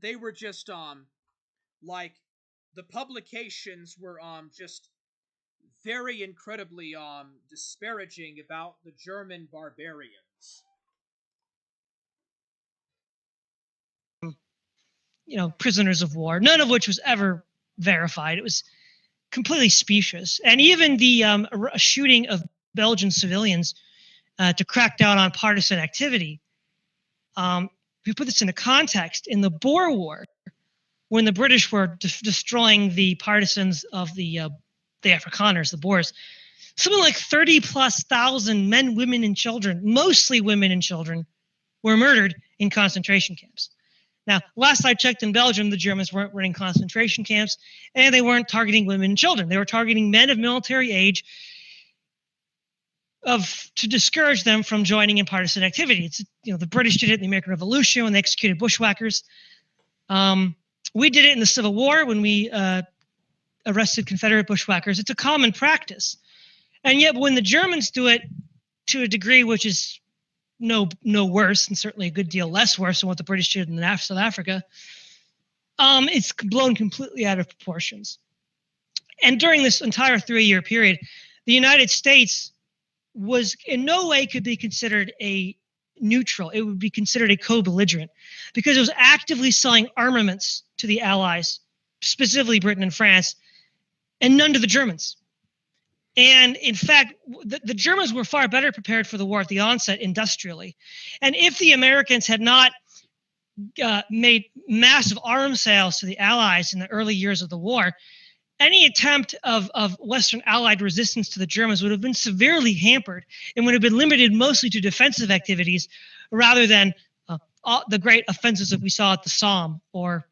they were just, like, the publications were, just very incredibly, disparaging about the German barbarians. Prisoners of war, none of which was ever verified. It was completely specious. And even the shooting of Belgian civilians to crack down on partisan activity. We put this into context. In the Boer War, when the British were destroying the partisans of the Afrikaners, the Boers, something like 30+ thousand men, women, and children, mostly women and children, were murdered in concentration camps. Now, last I checked in Belgium, the Germans weren't running concentration camps, and they weren't targeting women and children. They were targeting men of military age to discourage them from joining in partisan activity. It's, the British did it in the American Revolution when they executed bushwhackers. We did it in the Civil War when we arrested Confederate bushwhackers. It's a common practice. And yet when the Germans do it to a degree which is no worse, and certainly a good deal less worse than what the British did in South Africa, it's blown completely out of proportions. And during this entire 3-year period, the United States was in no way could be considered a neutral. It would be considered a co-belligerent because it was actively selling armaments to the Allies, specifically Britain and France, and none to the Germans. And in fact, the Germans were far better prepared for the war at the onset industrially. And if the Americans had not made massive arms sales to the Allies in the early years of the war, any attempt of Western Allied resistance to the Germans would have been severely hampered and would have been limited mostly to defensive activities rather than the great offensives that we saw at the Somme or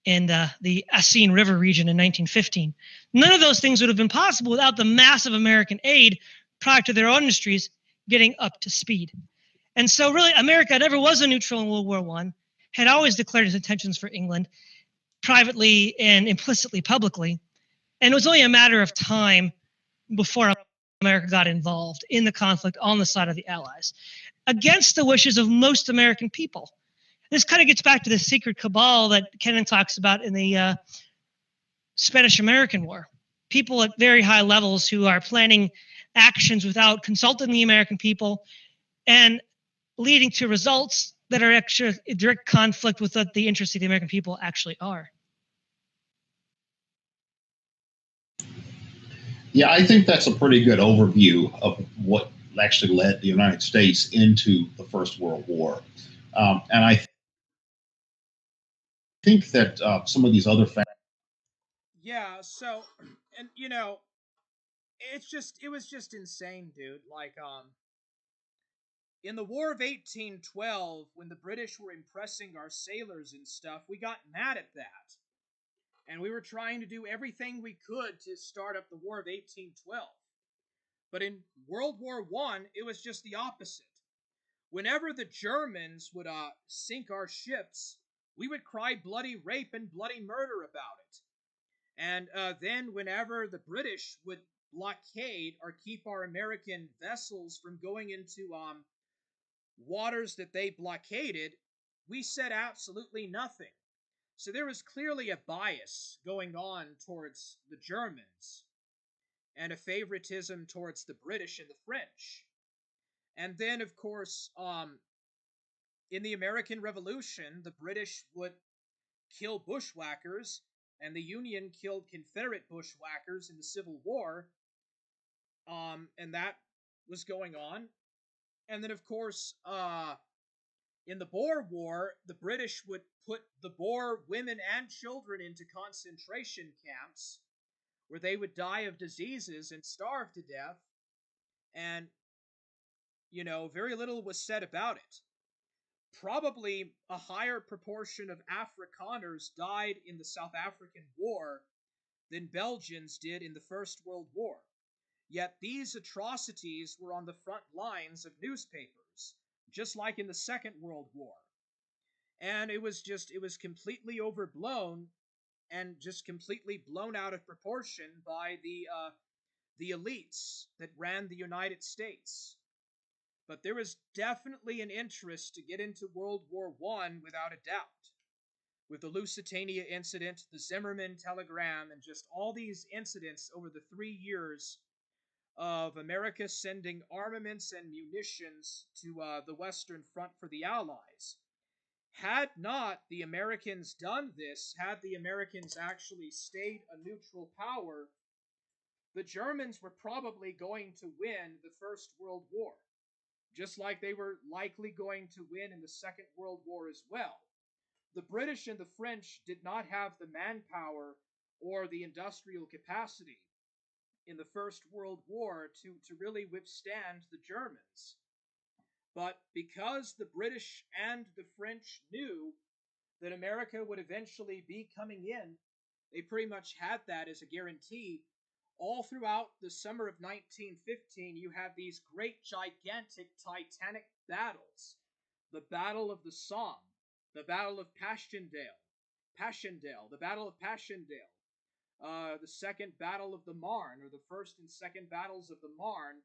in the Aisne River region in 1915. None of those things would have been possible without the massive American aid prior to their own industries getting up to speed. And so really, America never was a neutral in World War I, had always declared its intentions for England, privately and implicitly publicly. And it was only a matter of time before America got involved in the conflict on the side of the Allies, against the wishes of most American people. This kind of gets back to the secret cabal that Kennan talks about in the Spanish-American War. People at very high levels who are planning actions without consulting the American people and leading to results that are actually in direct conflict with what the interests of the American people actually are. Yeah, I think that's a pretty good overview of what actually led the United States into the First World War. And I think that some of these other factors. Yeah, so, and it was just insane, dude. Like, in the War of 1812, when the British were impressing our sailors and stuff, we got mad at that. And we were trying to do everything we could to start up the War of 1812. But in World War I, it was just the opposite. Whenever the Germans would sink our ships, we would cry bloody rape and bloody murder about it. And then whenever the British would blockade or keep our American vessels from going into waters that they blockaded, we said absolutely nothing. So there was clearly a bias going on towards the Germans and a favoritism towards the British and the French. And then, of course, in the American Revolution, the British would kill bushwhackers, and the Union killed Confederate bushwhackers in the Civil War, and that was going on. And then, of course, in the Boer War, the British would put the Boer women and children into concentration camps where they would die of diseases and starve to death, and, very little was said about it. Probably a higher proportion of Afrikaners died in the South African War than Belgians did in the First World War. Yet these atrocities were on the front lines of newspapers, just like in the Second World War. And it was completely overblown and just completely blown out of proportion by the elites that ran the United States. But there was definitely an interest to get into World War I without a doubt. With the Lusitania incident, the Zimmermann telegram, and just all these incidents over the 3 years of America sending armaments and munitions to the Western Front for the Allies. Had not the Americans done this, had the Americans actually stayed a neutral power, the Germans were probably going to win the First World War, just like they were likely going to win in the Second World War as well. The British and the French did not have the manpower or the industrial capacity in the First World War to really withstand the Germans. But because the British and the French knew that America would eventually be coming in, they pretty much had that as a guarantee. All throughout the summer of 1915, you have these great, gigantic, titanic battles. The Battle of the Somme, the Battle of Passchendaele, the Battle of Passchendaele, the Second Battle of the Marne, or the First and Second Battles of the Marne,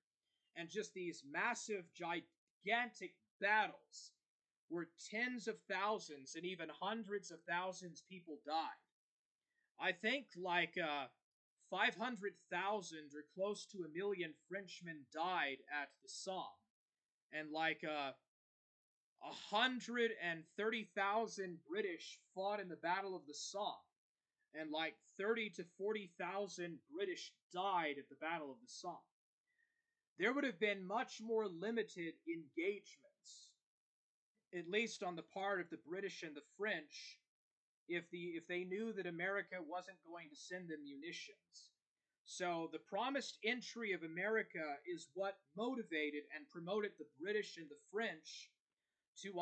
and just these massive, gigantic battles where tens of thousands and even hundreds of thousands people died. I think like 500,000 or close to 1,000,000 Frenchmen died at the Somme, and like 130,000 British fought in the Battle of the Somme, and like 30 to 40,000 British died at the Battle of the Somme. There would have been much more limited engagements, at least on the part of the British and the French, if they knew that America wasn't going to send them munitions. So the promised entry of America is what motivated and promoted the British and the French to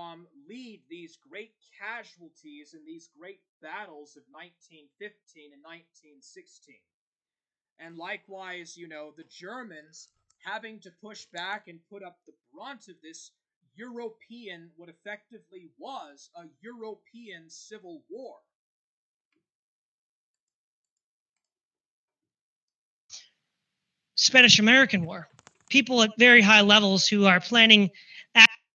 lead these great casualties in these great battles of 1915 and 1916. And likewise, the Germans having to push back and put up the brunt of this European, what effectively was a European civil war. Spanish-American War. People at very high levels who are planning.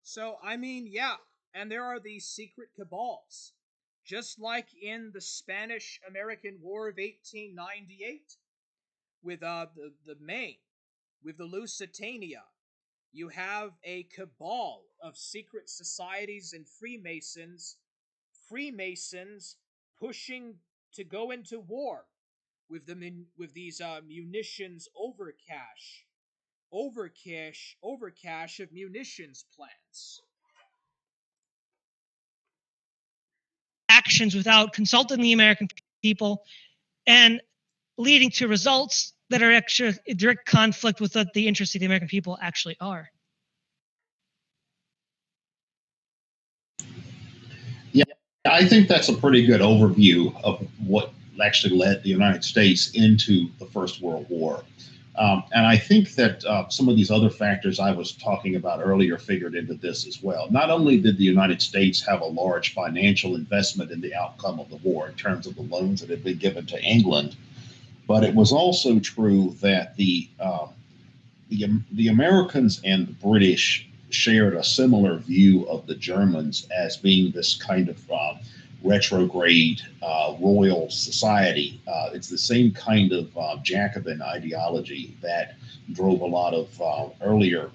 So, I mean, yeah, and there are these secret cabals, just like in the Spanish-American War of 1898, with the Maine, with the Lusitania. You have a cabal of secret societies and Freemasons pushing to go into war with these munitions overcash of munitions plants. Actions without consulting the American people and leading to results that are actually in direct conflict with what the interests of the American people actually are. Yeah, I think that's a pretty good overview of what actually led the United States into the First World War. And I think that some of these other factors I was talking about earlier figured into this as well. Not only did the United States have a large financial investment in the outcome of the war in terms of the loans that had been given to England, but it was also true that the Americans and the British shared a similar view of the Germans as being this kind of retrograde royal society. It's the same kind of Jacobin ideology that drove a lot of earlier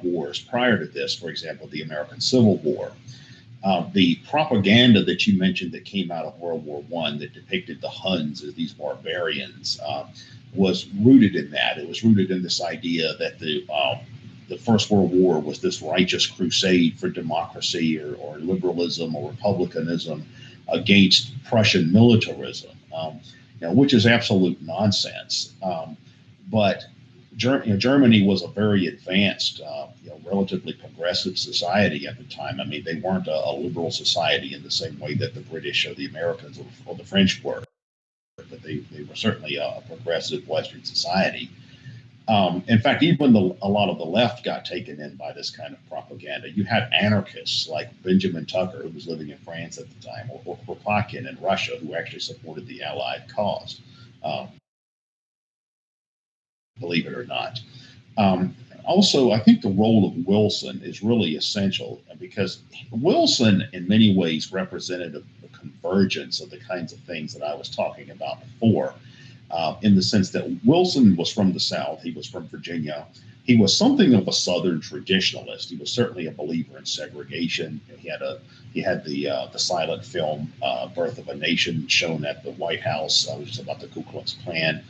wars prior to this, for example, the American Civil War. The propaganda that you mentioned that came out of World War I that depicted the Huns as these barbarians was rooted in that. It was rooted in this idea that the First World War was this righteous crusade for democracy or liberalism or republicanism against Prussian militarism, which is absolute nonsense. But Germany was a very advanced, relatively progressive society at the time. I mean, they weren't a liberal society in the same way that the British or the Americans or the French were, but they were certainly a progressive Western society. In fact, even a lot of the left got taken in by this kind of propaganda. You had anarchists like Benjamin Tucker, who was living in France at the time, or Repprochement in Russia, who actually supported the Allied cause, believe it or not. Also, I think the role of Wilson is really essential because Wilson, in many ways, represented a convergence of the kinds of things that I was talking about before. In the sense that Wilson was from the South, he was from Virginia. He was something of a Southern traditionalist. He was certainly a believer in segregation. He had the silent film "Birth of a Nation" shown at the White House, which is about the Ku Klux Klan.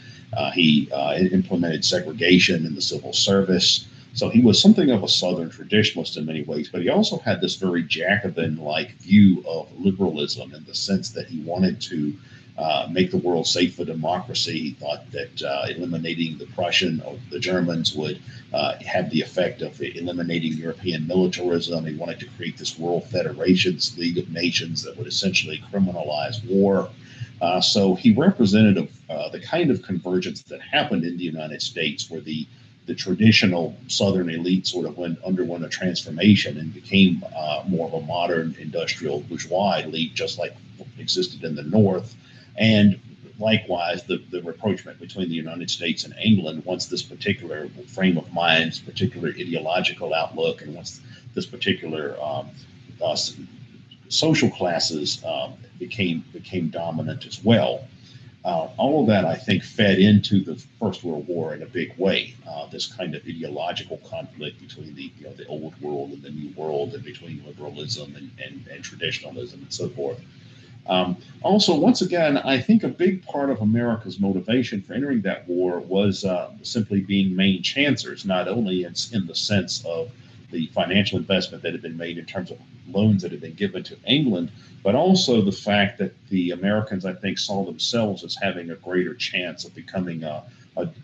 He implemented segregation in the civil service. So he was something of a Southern traditionalist in many ways, but he also had this very Jacobin-like view of liberalism in the sense that he wanted to make the world safe for democracy. He thought that eliminating the Prussian or the Germans would have the effect of eliminating European militarism. He wanted to create this World Federation, this League of Nations that would essentially criminalize war. So he represented the kind of convergence that happened in the United States, where the traditional Southern elite sort of underwent a transformation and became more of a modern industrial bourgeois elite, just like existed in the North. And likewise, the rapprochement between the United States and England, once this particular frame of mind, this particular ideological outlook, and once this particular social classes became dominant as well. All of that, I think, fed into the First World War in a big way. This kind of ideological conflict between the old world and the new world, and between liberalism and traditionalism and so forth. Also, once again, I think a big part of America's motivation for entering that war was simply being main chancers, not only in the sense of the financial investment that had been made in terms of loans that had been given to England, but also the fact that the Americans, I think, saw themselves as having a greater chance of becoming a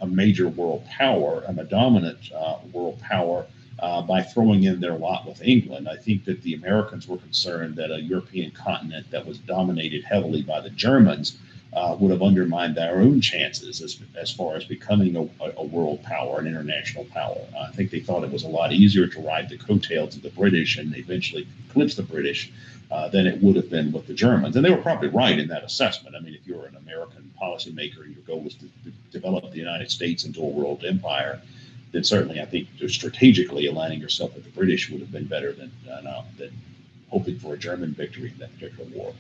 major world power and a dominant world power by throwing in their lot with England. I think that the Americans were concerned that a European continent that was dominated heavily by the Germans would have undermined their own chances as far as becoming a world power, an international power. I think they thought it was a lot easier to ride the coattails of the British and eventually eclipse the British than it would have been with the Germans. And they were probably right in that assessment. I mean, if you're an American policymaker and your goal was to develop the United States into a world empire, then certainly I think strategically aligning yourself with the British would have been better than hoping for a German victory in that particular war.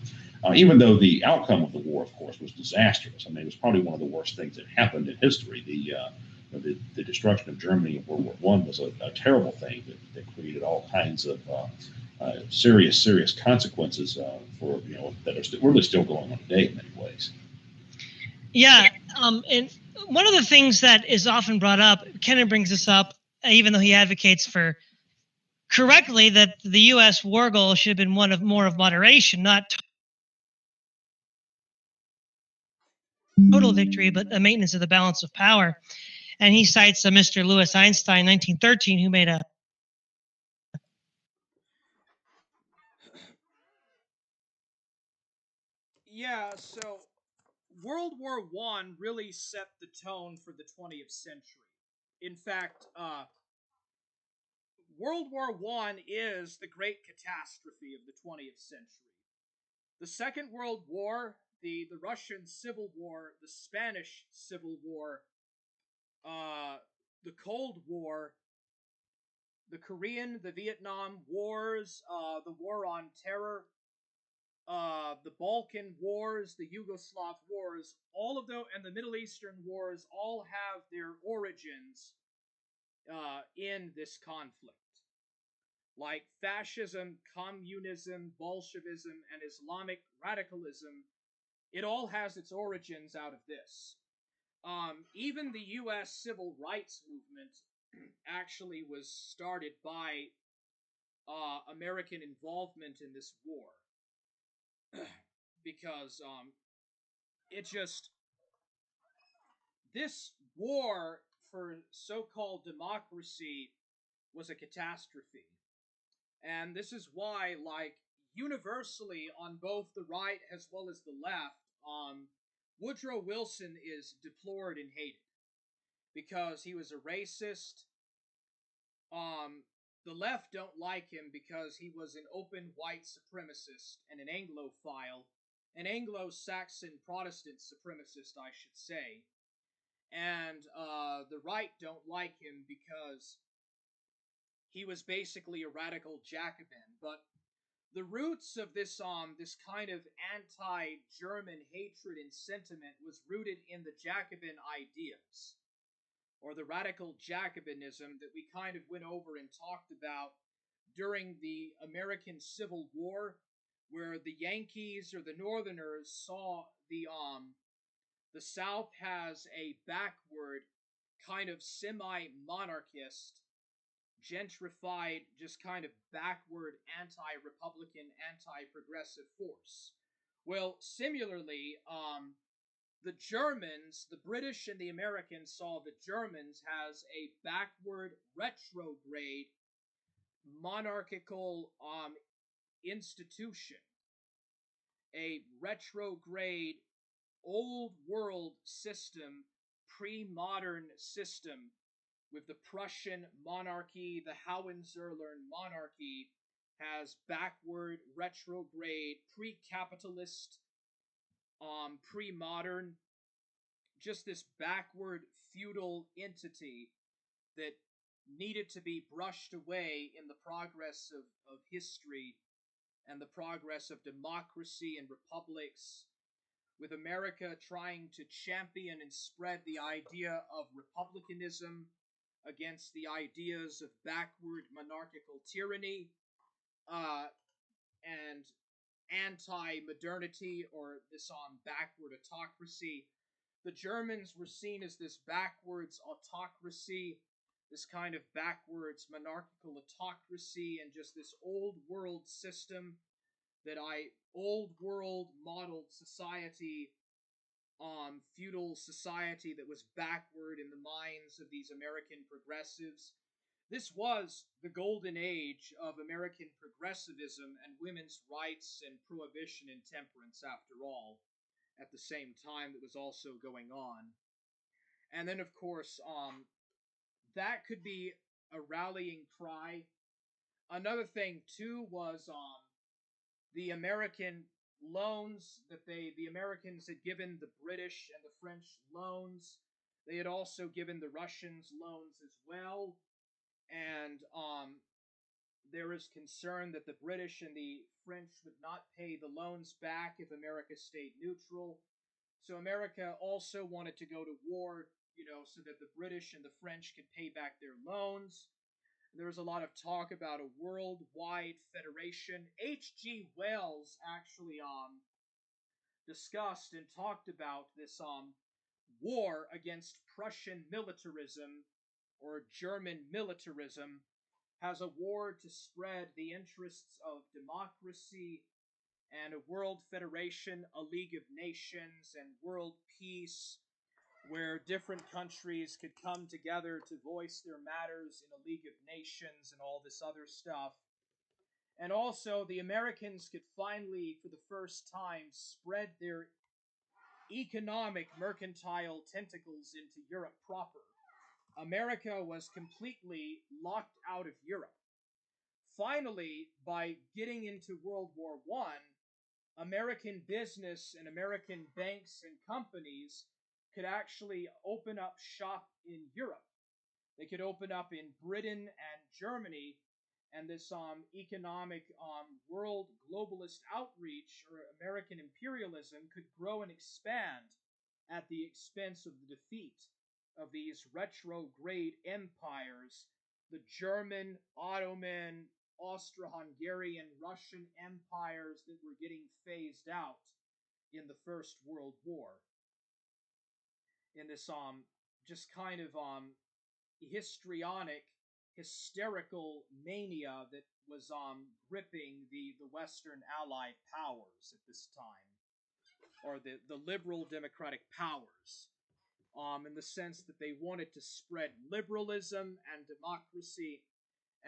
Even though the outcome of the war, of course, was disastrous. I mean, it was probably one of the worst things that happened in history. The destruction of Germany in World War I was a terrible thing that created all kinds of serious consequences for that are really still going on today in many ways. Yeah, and one of the things that is often brought up, Kennan brings this up, even though he advocates for correctly that the U.S. war goal should have been one of more of moderation, not total victory, but a maintenance of the balance of power. And he cites a Mr. Louis Einstein, 1913, who made a Yeah, so World War I really set the tone for the 20th century. In fact, World War I is the great catastrophe of the 20th century. The Second World War, the Russian Civil War, the Spanish Civil War, the Cold War, the Korean, the Vietnam Wars, the War on Terror, the Balkan Wars, the Yugoslav Wars, all of those, and the Middle Eastern Wars all have their origins in this conflict. Like fascism, communism, Bolshevism, and Islamic radicalism, it all has its origins out of this. Even the U.S. civil rights movement actually was started by American involvement in this war. Because this war for so-called democracy was a catastrophe. And this is why, like, universally on both the right as well as the left, Woodrow Wilson is deplored and hated because he was a racist. The left don't like him because he was an open white supremacist and an Anglophile, an Anglo-Saxon Protestant supremacist, I should say. And the right don't like him because he was basically a radical Jacobin. But the roots of this kind of anti-German hatred and sentiment was rooted in the Jacobin ideas, or the radical Jacobinism that we kind of went over and talked about during the American Civil War, where the Yankees or the Northerners saw the South has a backward kind of semi-monarchist, gentrified, just kind of backward anti-Republican, anti-progressive force. Well, similarly, the Germans, the British and the Americans saw the Germans as a backward, retrograde, monarchical institution, a retrograde, old world system, pre-modern system with the Prussian monarchy, the Hohenzollern monarchy has backward, retrograde, pre-capitalist, pre-modern, just this backward feudal entity that needed to be brushed away in the progress of history and the progress of democracy and republics, with America trying to champion and spread the idea of republicanism against the ideas of backward monarchical tyranny and anti-modernity, or this backward autocracy. The Germans were seen as this backwards autocracy, this kind of backwards monarchical autocracy, and just this old world system old world modeled society, feudal society that was backward in the minds of these American progressives. This was the golden age of American progressivism and women's rights and prohibition and temperance, after all, at the same time that was also going on. And then, of course, that could be a rallying cry. Another thing, too, was the American loans that the Americans had given the British and the French loans. They had also given the Russians loans as well. And there is concern that the British and the French would not pay the loans back if America stayed neutral. So America also wanted to go to war, so that the British and the French could pay back their loans. There was a lot of talk about a worldwide federation. H.G. Wells actually discussed and talked about this war against Prussian militarism or German militarism, has a war to spread the interests of democracy and a world federation, a League of Nations, and world peace, where different countries could come together to voice their matters in a League of Nations and all this other stuff. And also, the Americans could finally, for the first time, spread their economic mercantile tentacles into Europe proper. America was completely locked out of Europe. Finally, by getting into World War I, American business and American banks and companies could actually open up shop in Europe. They could open up in Britain and Germany, and this economic world globalist outreach or American imperialism could grow and expand at the expense of the defeat of these retrograde empires, the German, Ottoman, Austro-Hungarian, Russian empires that were getting phased out in the First World War. In this just kind of histrionic, hysterical mania that was gripping the Western Allied powers at this time, or the liberal democratic powers, in the sense that they wanted to spread liberalism and democracy,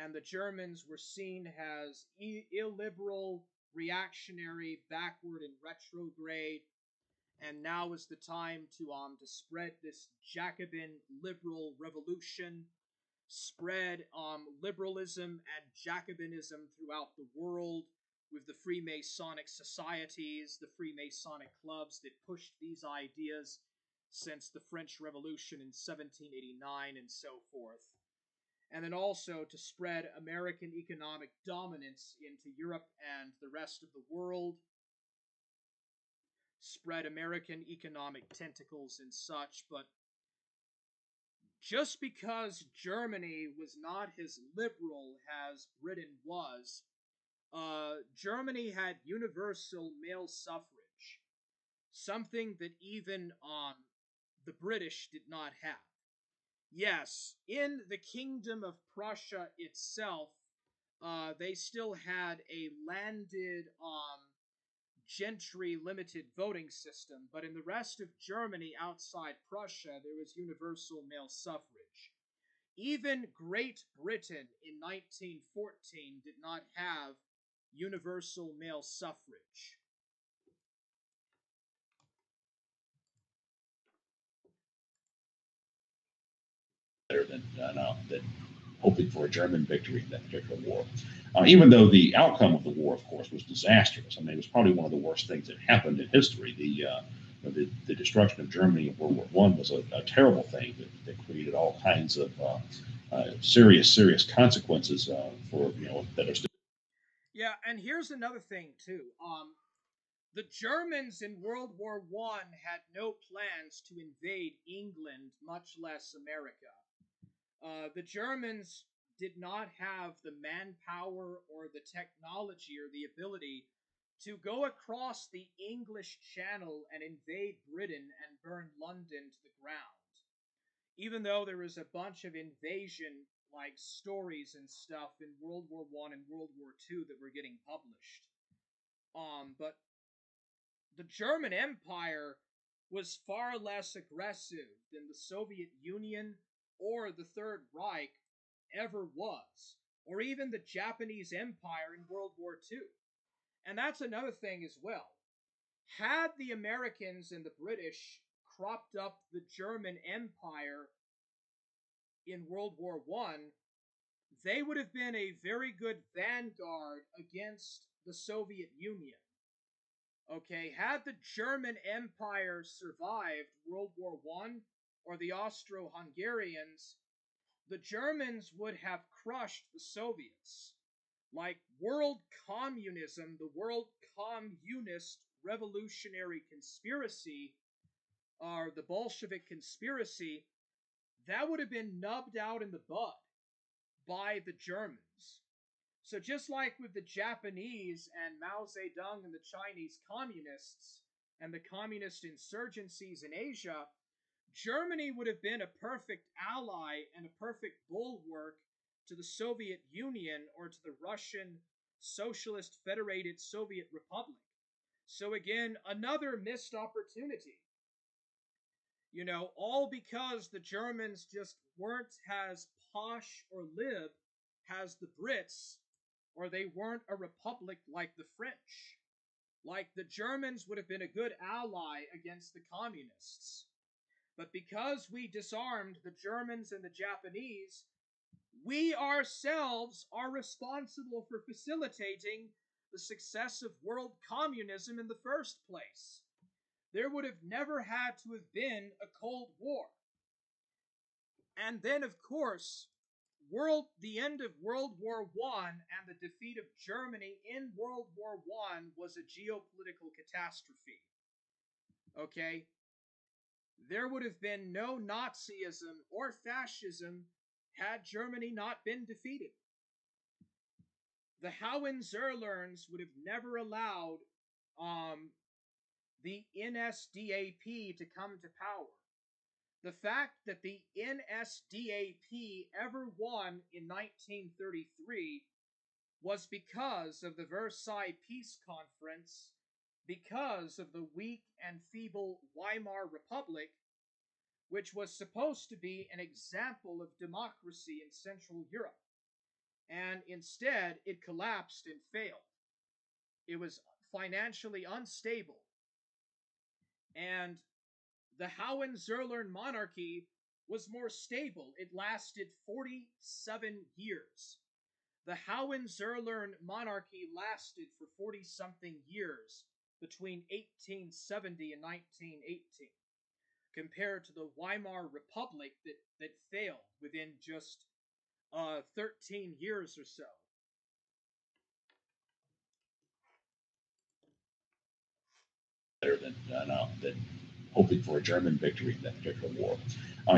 and the Germans were seen as illiberal, reactionary, backward, and retrograde. And now is the time to spread this Jacobin liberal revolution, spread liberalism and Jacobinism throughout the world with the Freemasonic societies, the Freemasonic clubs that pushed these ideas since the French Revolution in 1789 and so forth. And then also to spread American economic dominance into Europe and the rest of the world, spread American economic tentacles and such. But just because Germany was not as liberal as Britain was, Germany had universal male suffrage, something that even the British did not have. Yes, in the Kingdom of Prussia itself, they still had a landed gentry limited voting system, but in the rest of Germany outside Prussia, there was universal male suffrage. Even Great Britain in 1914 did not have universal male suffrage. Than hoping for a German victory in that particular war. Even though the outcome of the war, of course, was disastrous. I mean, it was probably one of the worst things that happened in history. The destruction of Germany in World War I was a terrible thing that created all kinds of serious consequences for that are still. Yeah, and here's another thing too. The Germans in World War I had no plans to invade England, much less America. The Germans did not have the manpower or the technology or the ability to go across the English Channel and invade Britain and burn London to the ground. Even though there was a bunch of invasion like stories and stuff in World War I and World War II that were getting published. But the German Empire was far less aggressive than the Soviet Union or the Third Reich ever was, or even the Japanese Empire in World War II. And that's another thing as well. Had the Americans and the British cropped up the German Empire in World War I, they would have been a very good vanguard against the Soviet Union. Okay, had the German Empire survived World War I or the Austro-Hungarians, the Germans would have crushed the Soviets. Like world communism, the world communist revolutionary conspiracy, or the Bolshevik conspiracy, that would have been nubbed out in the bud by the Germans. So just like with the Japanese and Mao Zedong and the Chinese communists and the communist insurgencies in Asia, Germany would have been a perfect ally and a perfect bulwark to the Soviet Union or to the Russian Socialist Federated Soviet Republic. So again, another missed opportunity. You know, all because the Germans just weren't as posh or lib as the Brits, or they weren't a republic like the French. Like, the Germans would have been a good ally against the communists. But because we disarmed the Germans and the Japanese, we ourselves are responsible for facilitating the success of world communism in the first place. There would have never had to have been a Cold War. And then, of course, the end of World War I and the defeat of Germany in World War I was a geopolitical catastrophe. Okay? There would have been no Nazism or fascism had Germany not been defeated. The Hohenzollerns would have never allowed the NSDAP to come to power. The fact that the NSDAP ever won in 1933 was because of the Versailles Peace Conference, because of the weak and feeble Weimar Republic, which was supposed to be an example of democracy in Central Europe. And instead, it collapsed and failed. It was financially unstable. And the Hohenzollern monarchy was more stable. It lasted 47 years. The Hohenzollern monarchy lasted for 40-something years between 1870 and 1918, compared to the Weimar Republic that failed within just 13 years or so. Than hoping for a German victory in that particular war.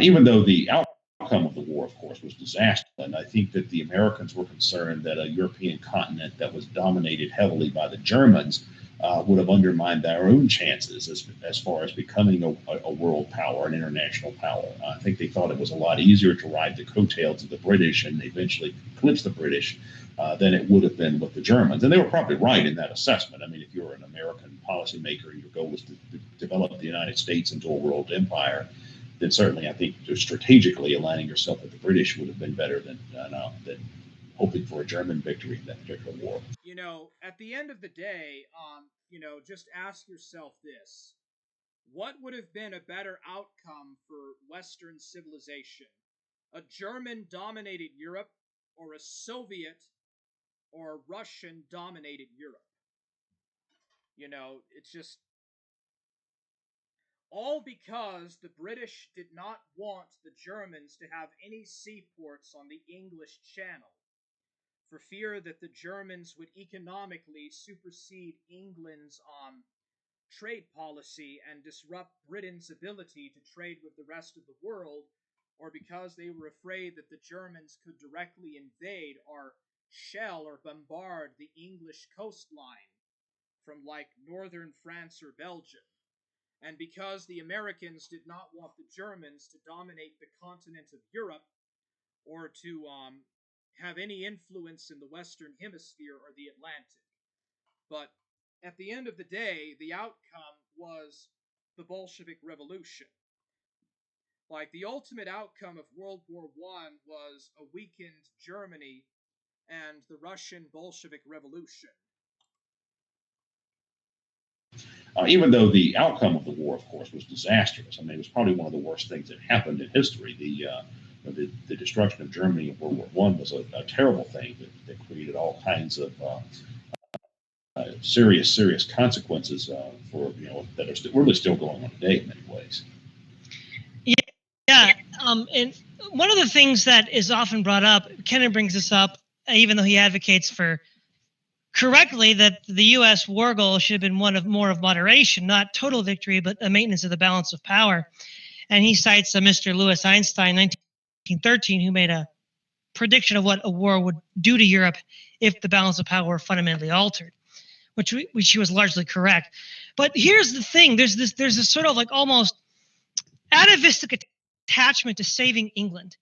Even though the outcome of the war, of course, was disastrous, and I think that the Americans were concerned that a European continent that was dominated heavily by the Germans would have undermined their own chances as far as becoming a world power, an international power. I think they thought it was a lot easier to ride the coattails of the British and eventually eclipse the British than it would have been with the Germans. And they were probably right in that assessment. I mean, if you're an American policymaker and your goal was to develop the United States into a world empire, then certainly I think strategically aligning yourself with the British would have been better than hoping for a German victory in that particular war. At the end of the day, just ask yourself this. What would have been a better outcome for Western civilization? A German-dominated Europe or a Soviet or Russian-dominated Europe? It's just all because the British did not want the Germans to have any seaports on the English Channel, for fear that the Germans would economically supersede England's trade policy and disrupt Britain's ability to trade with the rest of the world, or because they were afraid that the Germans could directly invade or shell or bombard the English coastline from like northern France or Belgium, and because the Americans did not want the Germans to dominate the continent of Europe or to have any influence in the Western Hemisphere or the Atlantic. But at the end of the day, the outcome was the Bolshevik Revolution. Like, the ultimate outcome of World War I was a weakened Germany and the Russian Bolshevik Revolution. Even though the outcome of the war, of course, was disastrous. I mean, it was probably one of the worst things that happened in history. The destruction of Germany in World War I was a terrible thing that created all kinds of serious consequences for that are really still going on today in many ways. Yeah. And one of the things that is often brought up, Kennan brings this up, even though he advocates for correctly that the U.S. war goal should have been one of more of moderation, not total victory, but a maintenance of the balance of power. And he cites Mr. Louis Einstein, 1913, who made a prediction of what a war would do to Europe if the balance of power were fundamentally altered, which he was largely correct. But here's the thing: there's this sort of like almost atavistic attachment to saving England,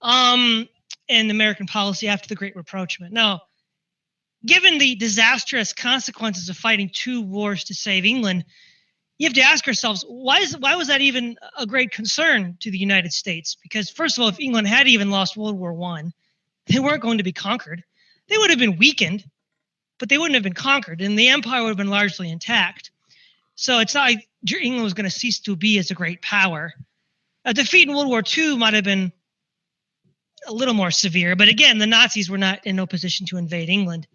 and American policy after the Great Repprochement. Now, given the disastrous consequences of fighting 2 wars to save England, you have to ask ourselves, why was that even a great concern to the United States? Because first of all, if England had even lost World War I, they weren't going to be conquered. They would have been weakened, but they wouldn't have been conquered, and the empire would have been largely intact. So it's not like England was going to cease to be as a great power. A defeat in World War II might have been a little more severe, but again, the Nazis were not in no position to invade England.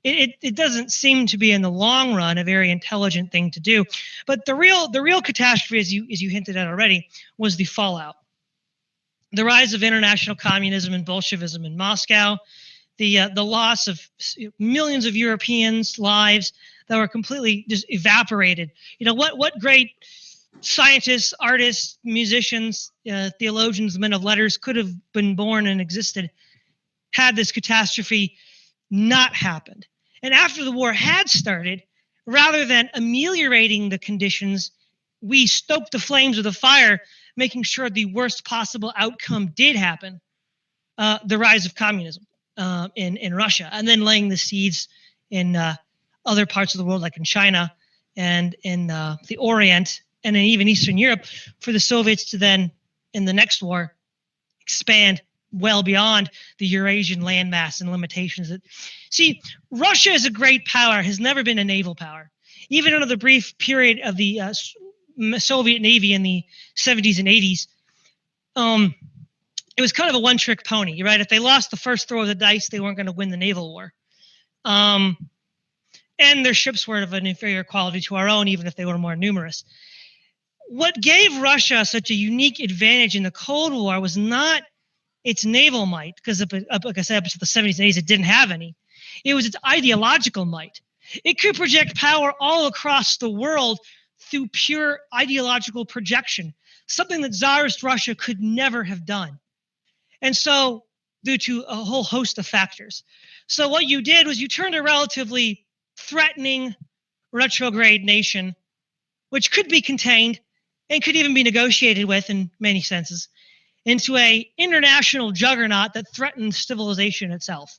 It doesn't seem to be in the long run a very intelligent thing to do. But the real catastrophe, as you hinted at already, was the fallout. The rise of international communism and Bolshevism in Moscow, the loss of millions of Europeans' lives that were completely just evaporated. What great scientists, artists, musicians, theologians, men of letters could have been born and existed had this catastrophe not happened. And after the war had started, rather than ameliorating the conditions, we stoked the flames of the fire, making sure the worst possible outcome did happen, the rise of communism in Russia, and then laying the seeds in other parts of the world, like in China and in the Orient and in even Eastern Europe, for the Soviets to then, in the next war, expand well beyond the Eurasian landmass and limitations. See, Russia is a great power, has never been a naval power. Even under the brief period of the Soviet Navy in the 70s and 80s, it was kind of a one-trick pony, right? If they lost the first throw of the dice, they weren't going to win the naval war. And their ships were of an inferior quality to our own, even if they were more numerous. What gave Russia such a unique advantage in the Cold War was not its naval might, because like I said, up to the 70s and 80s, it didn't have any. It was its ideological might. It could project power all across the world through pure ideological projection, something that Tsarist Russia could never have done. And so, due to a whole host of factors. So what you did was you turned a relatively threatening, retrograde nation, which could be contained and could even be negotiated with in many senses, into a international juggernaut that threatens civilization itself.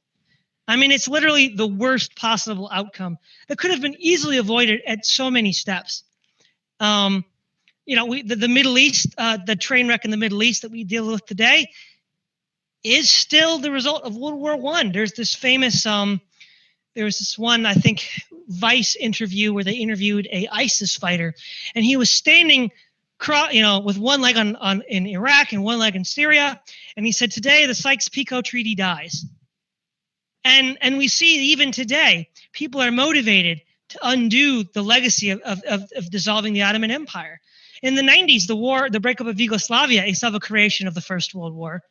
I mean, it's literally the worst possible outcome that could have been easily avoided at so many steps. The Middle East, the train wreck in the Middle East that we deal with today, is still the result of World War I. There's this famous, there was this one, I think, Vice interview where they interviewed a ISIS fighter, and he was standing, with one leg in Iraq and one leg in Syria, and he said, "Today the Sykes-Picot Treaty dies." And we see even today, people are motivated to undo the legacy of dissolving the Ottoman Empire. In the 90s, the breakup of Yugoslavia, a creation of the First World War,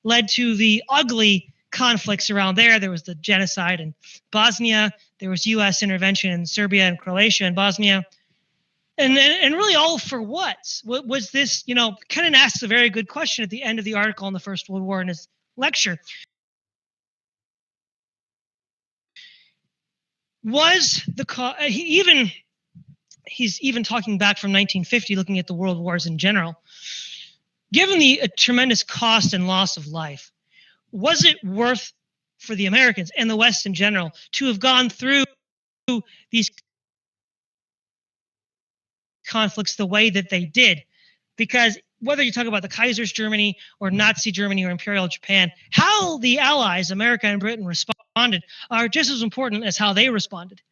led to the ugly conflicts around there. There was the genocide in Bosnia. There was U.S. intervention in Serbia and Croatia and Bosnia. And really all for what? What was this, Kennan asks a very good question at the end of the article on the First World War in his lecture. Was he's even talking back from 1950, looking at the world wars in general. Given the tremendous cost and loss of life, was it worth for the Americans and the West in general to have gone through these conflicts the way that they did? Because whether you talk about the Kaiser's Germany or Nazi Germany or Imperial Japan, how the Allies, America and Britain, responded are just as important as how they responded.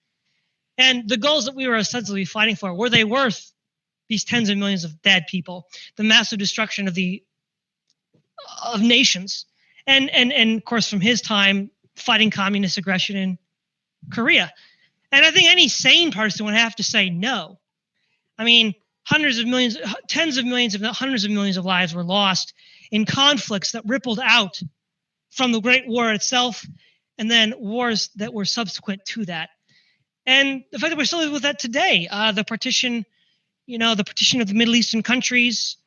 And the goals that we were ostensibly fighting for, were they worth these tens of millions of dead people, the massive destruction of nations, and of course from his time fighting communist aggression in Korea? And I think any sane person would have to say no. I mean, hundreds of millions, tens of millions, if not hundreds of millions of lives were lost in conflicts that rippled out from the Great War itself, and then wars that were subsequent to that. And the fact that we're still living with that today, the partition of the Middle Eastern countries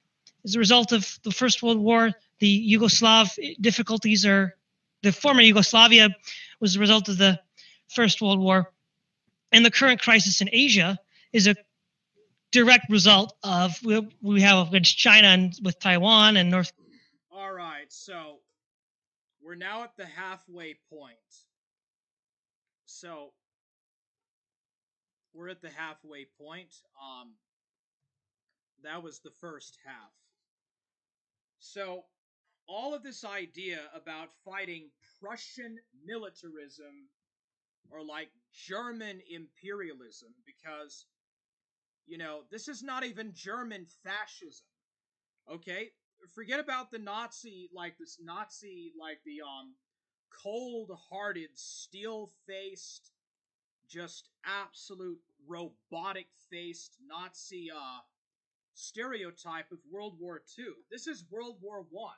is a result of the First World War. The Yugoslav difficulties, or the former Yugoslavia, was a result of the First World War. And the current crisis in Asia is a direct result of we have against China and with Taiwan and North. All right, so we're now at the halfway point. So we're at the halfway point. That was the first half. So all of this idea about fighting Prussian militarism or like German imperialism, because this is not even German fascism. Okay? Forget about the Nazi, like the cold-hearted, steel-faced, just absolute robotic-faced Nazi stereotype of World War II. This is World War I.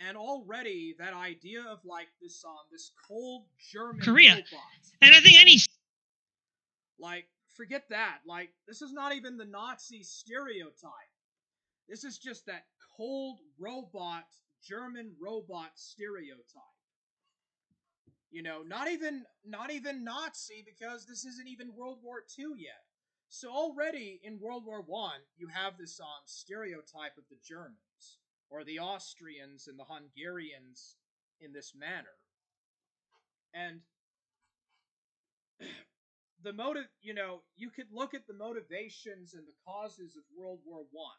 And already that idea of like this cold German Korea. robot. And I think like, forget that. Like, this is not even the Nazi stereotype. This is just that cold robot, German robot stereotype. Not even Nazi, because this isn't even World War II yet. So already in World War I, you have this stereotype of the Germans, or the Austrians and the Hungarians in this manner. And the motive, you could look at the motivations and the causes of World War I,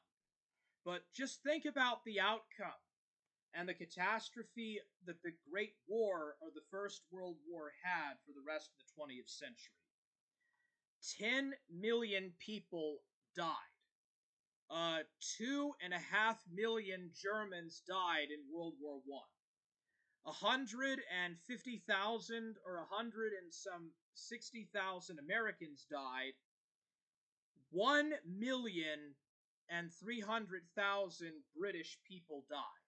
but just think about the outcome and the catastrophe that the Great War or the First World War had for the rest of the 20th century. 10 million people died. 2.5 million Germans died in World War I. 150,000 or 160,000 Americans died. 1,300,000 British people died,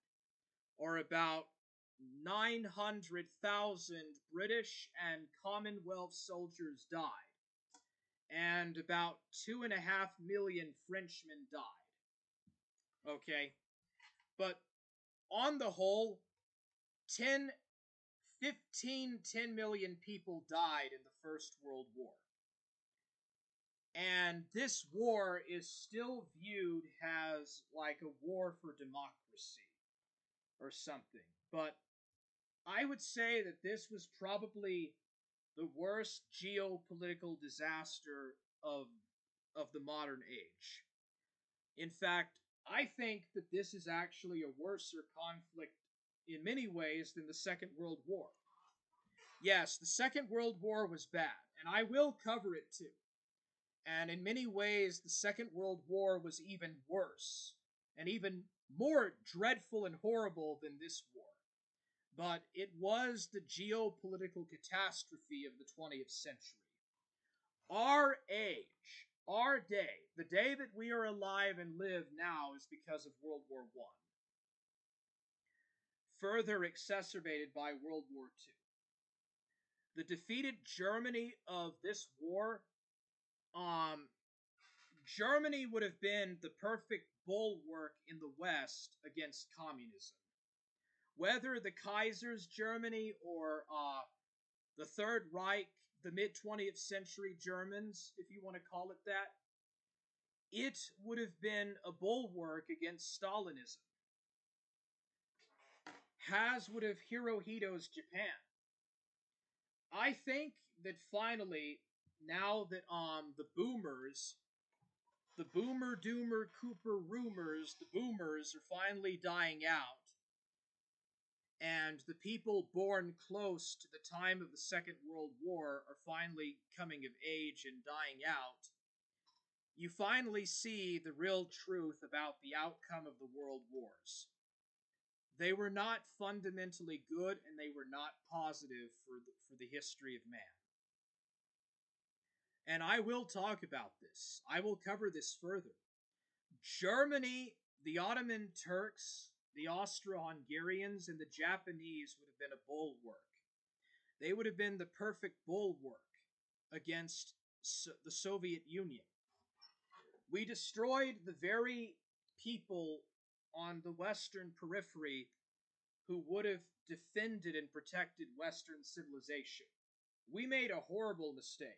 or about 900,000 British and Commonwealth soldiers died, and about 2.5 million Frenchmen died. Okay? But on the whole, 10 million people died in the First World War. And this war is still viewed as like a war for democracy or something. But I would say that this was probably the worst geopolitical disaster of the modern age. In fact, I think that this is actually a worser conflict in many ways than the Second World War. Yes, the Second World War was bad, and I will cover it too. And in many ways, the Second World War was even worse and even more dreadful and horrible than this war. But it was the geopolitical catastrophe of the 20th century. Our age, our day, the day that we are alive and live now is because of World War I, further exacerbated by World War II. The defeated Germany of this war, Germany would have been the perfect bulwark in the West against communism. Whether the Kaiser's Germany or the Third Reich, the mid-20th century Germans, if you want to call it that, it would have been a bulwark against Stalinism. As would have Hirohito's Japan. I think that finally, now that the boomers, the boomer, doomer, Cooper rumors, the boomers are finally dying out, and the people born close to the time of the Second World War are finally coming of age and dying out, you finally see the real truth about the outcome of the world wars. They were not fundamentally good, and they were not positive for the history of man. And I will talk about this. I will cover this further. Germany, the Ottoman Turks, the Austro-Hungarians, and the Japanese would have been a bulwark. They would have been the perfect bulwark against the Soviet Union. We destroyed the very people on the Western periphery who would have defended and protected Western civilization. We made a horrible mistake.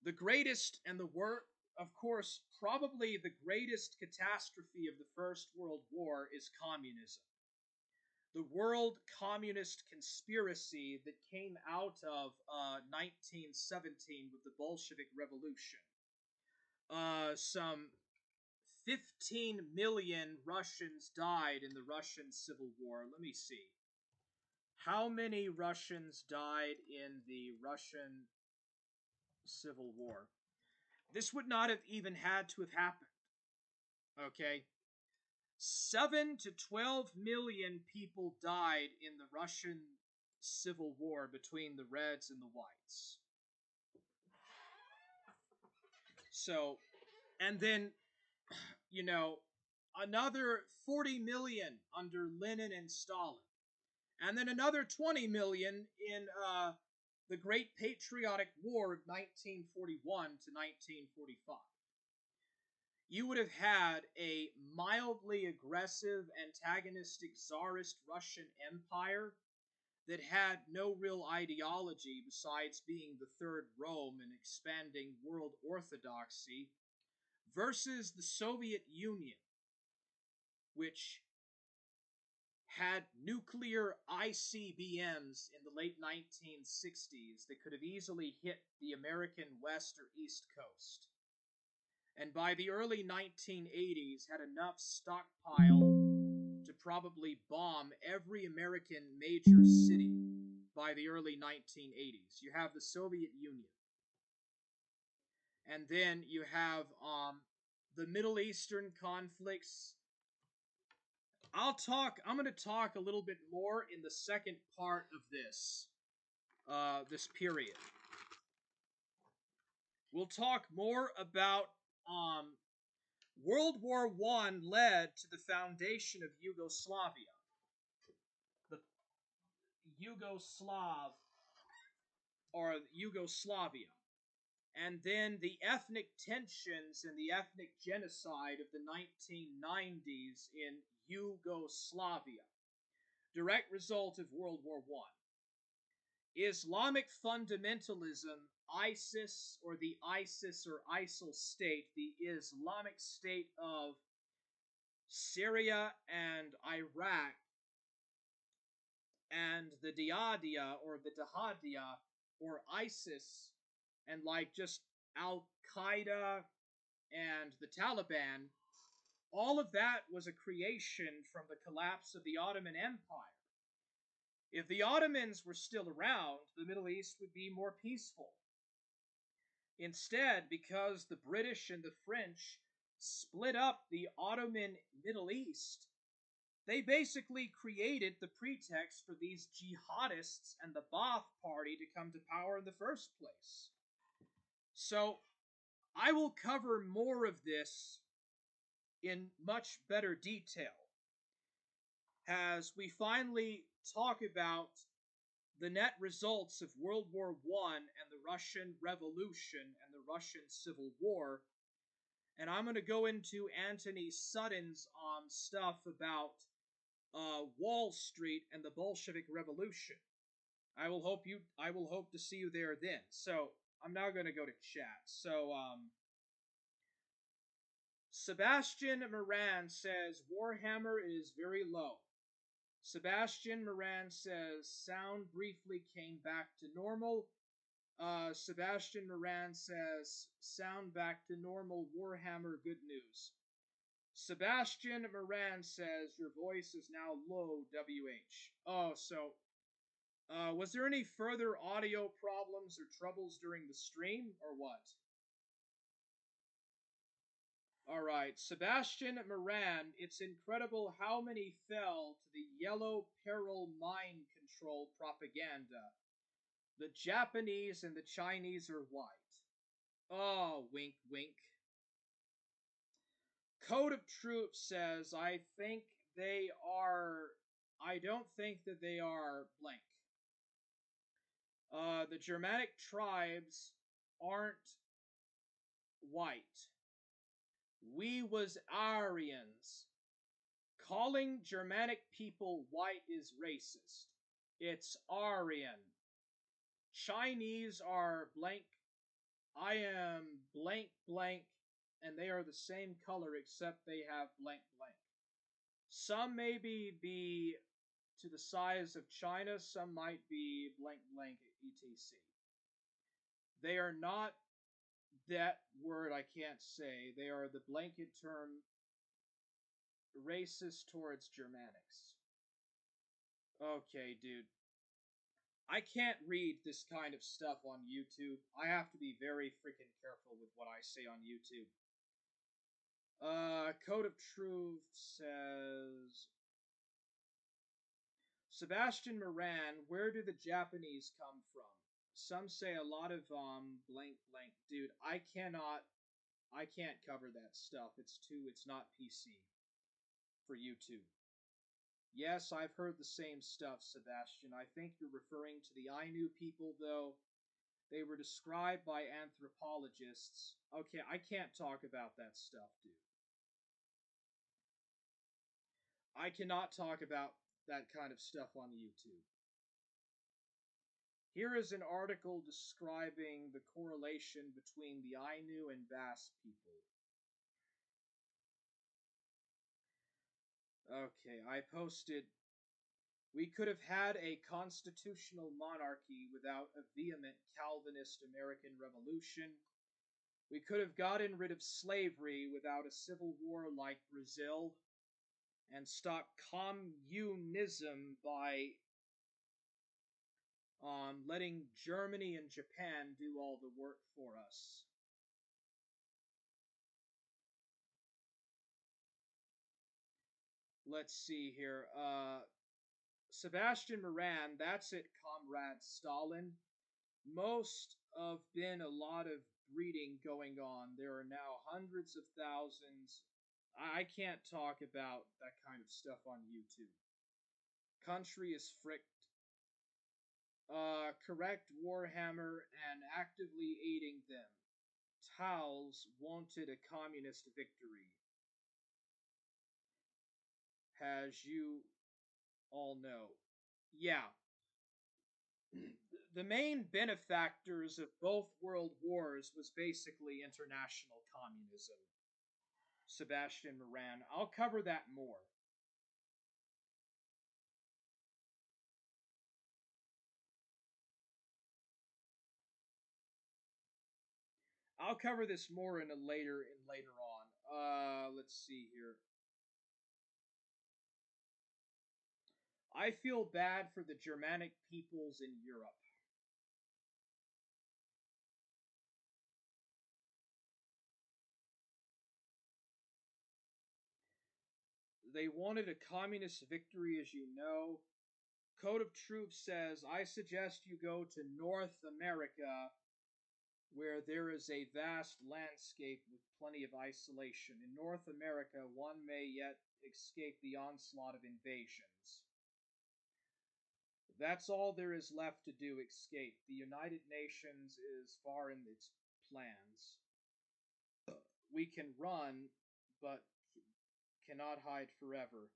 The greatest and the worst, of course, probably the greatest catastrophe of the First World War is communism. The world communist conspiracy that came out of 1917 with the Bolshevik Revolution. Some 15 million Russians died in the Russian Civil War. Let me see. How many Russians died in the Russian Civil War? This would not have even had to have happened. Okay? 7 to 12 million people died in the Russian Civil War between the Reds and the Whites. So, and then, another 40 million under Lenin and Stalin. And then another 20 million in the Great Patriotic War of 1941 to 1945. You would have had a mildly aggressive, antagonistic Tsarist Russian Empire that had no real ideology besides being the Third Rome and expanding world orthodoxy, versus the Soviet Union, which had nuclear ICBMs in the late 1960s that could have easily hit the American West or East Coast. And by the early 1980s had enough stockpile to probably bomb every American major city by the early 1980s. You have the Soviet Union. And then you have the Middle Eastern conflicts. I'm going to talk a little bit more in the second part of this period. We'll talk more about World War I led to the foundation of Yugoslavia. The Yugoslav, or Yugoslavia. And then the ethnic tensions and the ethnic genocide of the 1990s in Yugoslavia. Direct result of World War I. Islamic fundamentalism, ISIS or the ISIS or ISIL state, the Islamic State of Syria and Iraq, and the Diadia or the Dahadia or ISIS, and like just Al Qaeda and the Taliban, all of that was a creation from the collapse of the Ottoman Empire. If the Ottomans were still around, the Middle East would be more peaceful. Instead, because the British and the French split up the Ottoman Middle East, they basically created the pretext for these jihadists and the Ba'ath Party to come to power in the first place. So, I will cover more of this in much better detail as we finally talk about the net results of World War I and the Russian Revolution and the Russian Civil War. And I'm going to go into Anthony Sutton's stuff about Wall Street and the Bolshevik Revolution. I will hope to see you there then. So I'm now going to go to chat. So Sebastian Moran says Warhammer is very low. Sebastian Moran says sound briefly came back to normal. Sebastian Moran says sound back to normal. Warhammer, good news. Sebastian Moran says your voice is now low, WH. Oh, so was there any further audio problems or troubles during the stream, or what? Alright, Sebastian Moran, it's incredible how many fell to the yellow peril mind control propaganda. The Japanese and the Chinese are white. Oh, wink, wink. Code of Truth says, I don't think that they are blank. The Germanic tribes aren't white. We was Aryans. Calling Germanic people white is racist. It's Aryan. Chinese are blank. I am blank blank, and they are the same color except they have blank blank. Some maybe be to the size of China, some might be blank blank etc. They are not that word I can't say. They are the blanket term racist towards Germanics. Okay, dude. I can't read this kind of stuff on YouTube. I have to be very freaking careful with what I say on YouTube. Code of Truth says... Sebastian Moran, where do the Japanese come from? Some say a lot of, blank blank. Dude, I can't cover that stuff. It's not PC for YouTube. Yes, I've heard the same stuff, Sebastian. I think you're referring to the Ainu people, though. They were described by anthropologists. Okay, I can't talk about that stuff, dude. I cannot talk about that kind of stuff on YouTube. Here is an article describing the correlation between the Ainu and Basque people. Okay, I posted, we could have had a constitutional monarchy without a vehement Calvinist American Revolution. We could have gotten rid of slavery without a civil war like Brazil, and stopped communism by letting Germany and Japan do all the work for us. Let's see here. Sebastian Moran, that's it, Comrade Stalin. Most have been a lot of breeding going on. There are now hundreds of thousands. I can't talk about that kind of stuff on YouTube. Country is fricked. Correct Warhammer and actively aiding them. Towels wanted a communist victory. As you all know. Yeah. the main benefactors of both world wars was basically international communism. Sebastian Moran. I'll cover that more. I'll cover this more in later on. Let's see here. I feel bad for the Germanic peoples in Europe. They wanted a communist victory, as you know. Code of Truth says, I suggest you go to North America, where there is a vast landscape with plenty of isolation. In North America, one may yet escape the onslaught of invasions. That's all there is left to do, escape. The United Nations is far in its plans. We can run, but cannot hide forever.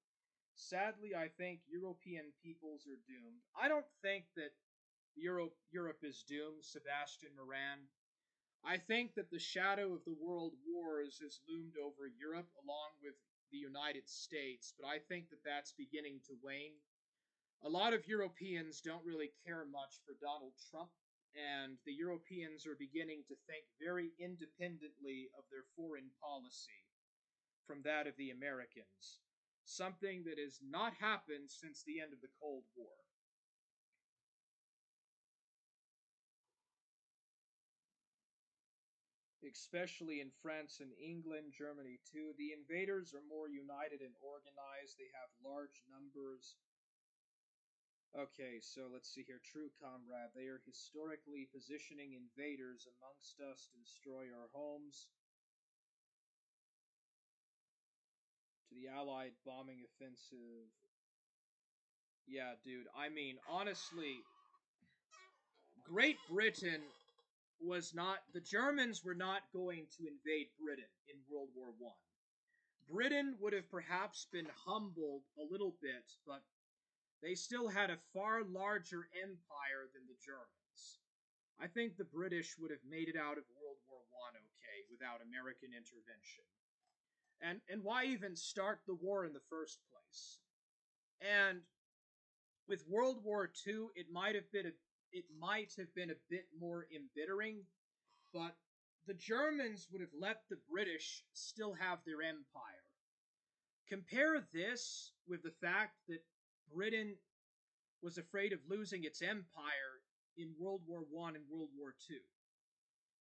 Sadly, I think European peoples are doomed. I don't think that Europe is doomed, Sebastian Moran. I think that the shadow of the world wars has loomed over Europe along with the United States, but I think that that's beginning to wane. A lot of Europeans don't really care much for Donald Trump, and the Europeans are beginning to think very independently of their foreign policy from that of the Americans, something that has not happened since the end of the Cold War. Especially in France and England, Germany too. The invaders are more united and organized. They have large numbers. Okay, so let's see here. True comrade. They are historically positioning invaders amongst us to destroy our homes. To the Allied bombing offensive. Yeah, dude. I mean, honestly, Great Britain was not. The Germans were not going to invade Britain in World War I. Britain would have perhaps been humbled a little bit, but they still had a far larger empire than the Germans. I think the British would have made it out of World War I okay without American intervention. And why even start the war in the first place? And with World War II, it might have been a bit more embittering, but the Germans would have let the British still have their empire. Compare this with the fact that Britain was afraid of losing its empire in World War I and World War II.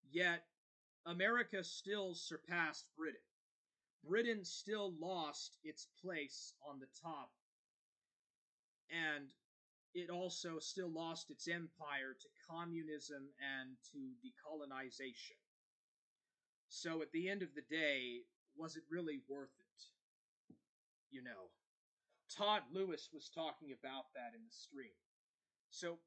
Yet, America still surpassed Britain. Britain still lost its place on the top, and it also still lost its empire to communism and to decolonization. So at the end of the day, was it really worth it? You know, Todd Lewis was talking about that in the stream. So,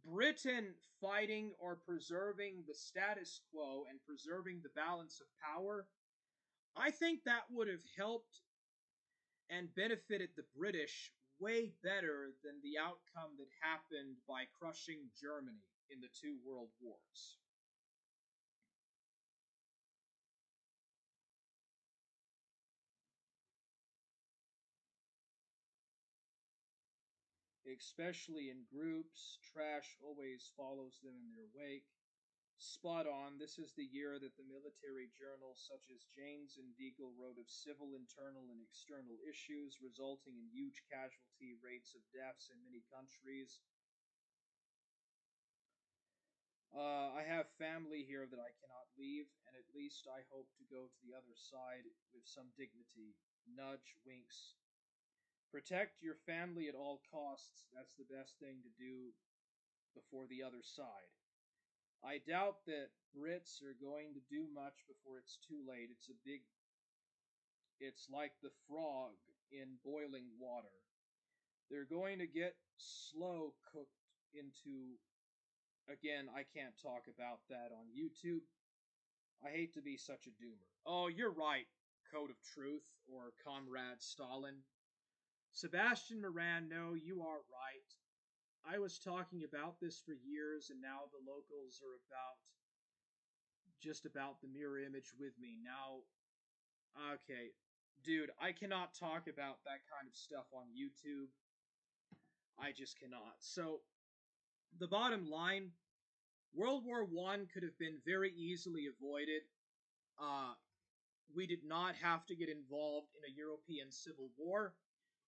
Britain fighting or preserving the status quo and preserving the balance of power, I think that would have helped and benefited the British way better than the outcome that happened by crushing Germany in the two world wars. Especially in groups, trash always follows them in their wake. Spot on, this is the year that the military journals such as Janes and Deagle wrote of civil, internal, and external issues, resulting in huge casualty rates of deaths in many countries. I have family here that I cannot leave, and at least I hope to go to the other side with some dignity. Nudge, winks. Protect your family at all costs. That's the best thing to do before the other side. I doubt that Brits are going to do much before it's too late. It's like the frog in boiling water. They're going to get slow cooked into. Again, I can't talk about that on YouTube. I hate to be such a doomer. Oh, you're right, Code of Truth, or Comrade Stalin. Sebastian Moran, no, you are right. I was talking about this for years, and now the locals are just about the mirror image with me. Now, okay, dude, I cannot talk about that kind of stuff on YouTube. I just cannot. So, the bottom line, World War One could have been very easily avoided. Uh, we did not have to get involved in a European civil war.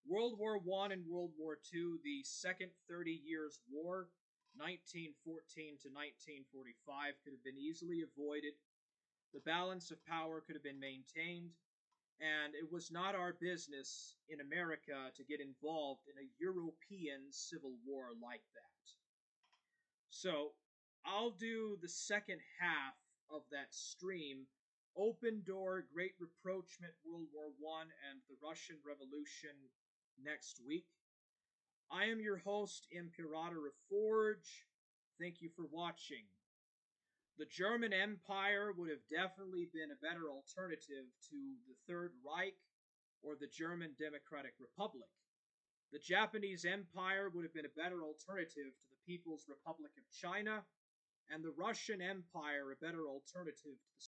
World War One and World War Two, the Second 30 Years' War, 1914 to 1945, could have been easily avoided. The balance of power could have been maintained, and it was not our business in America to get involved in a European civil war like that. So, I'll do the second half of that stream, Open Door, Great Repprochement, World War One, and the Russian Revolution next week. I am your host, Imperator of Forge. Thank you for watching. The German Empire would have definitely been a better alternative to the Third Reich or the German Democratic Republic. The Japanese Empire would have been a better alternative to the People's Republic of China, and the Russian Empire a better alternative to the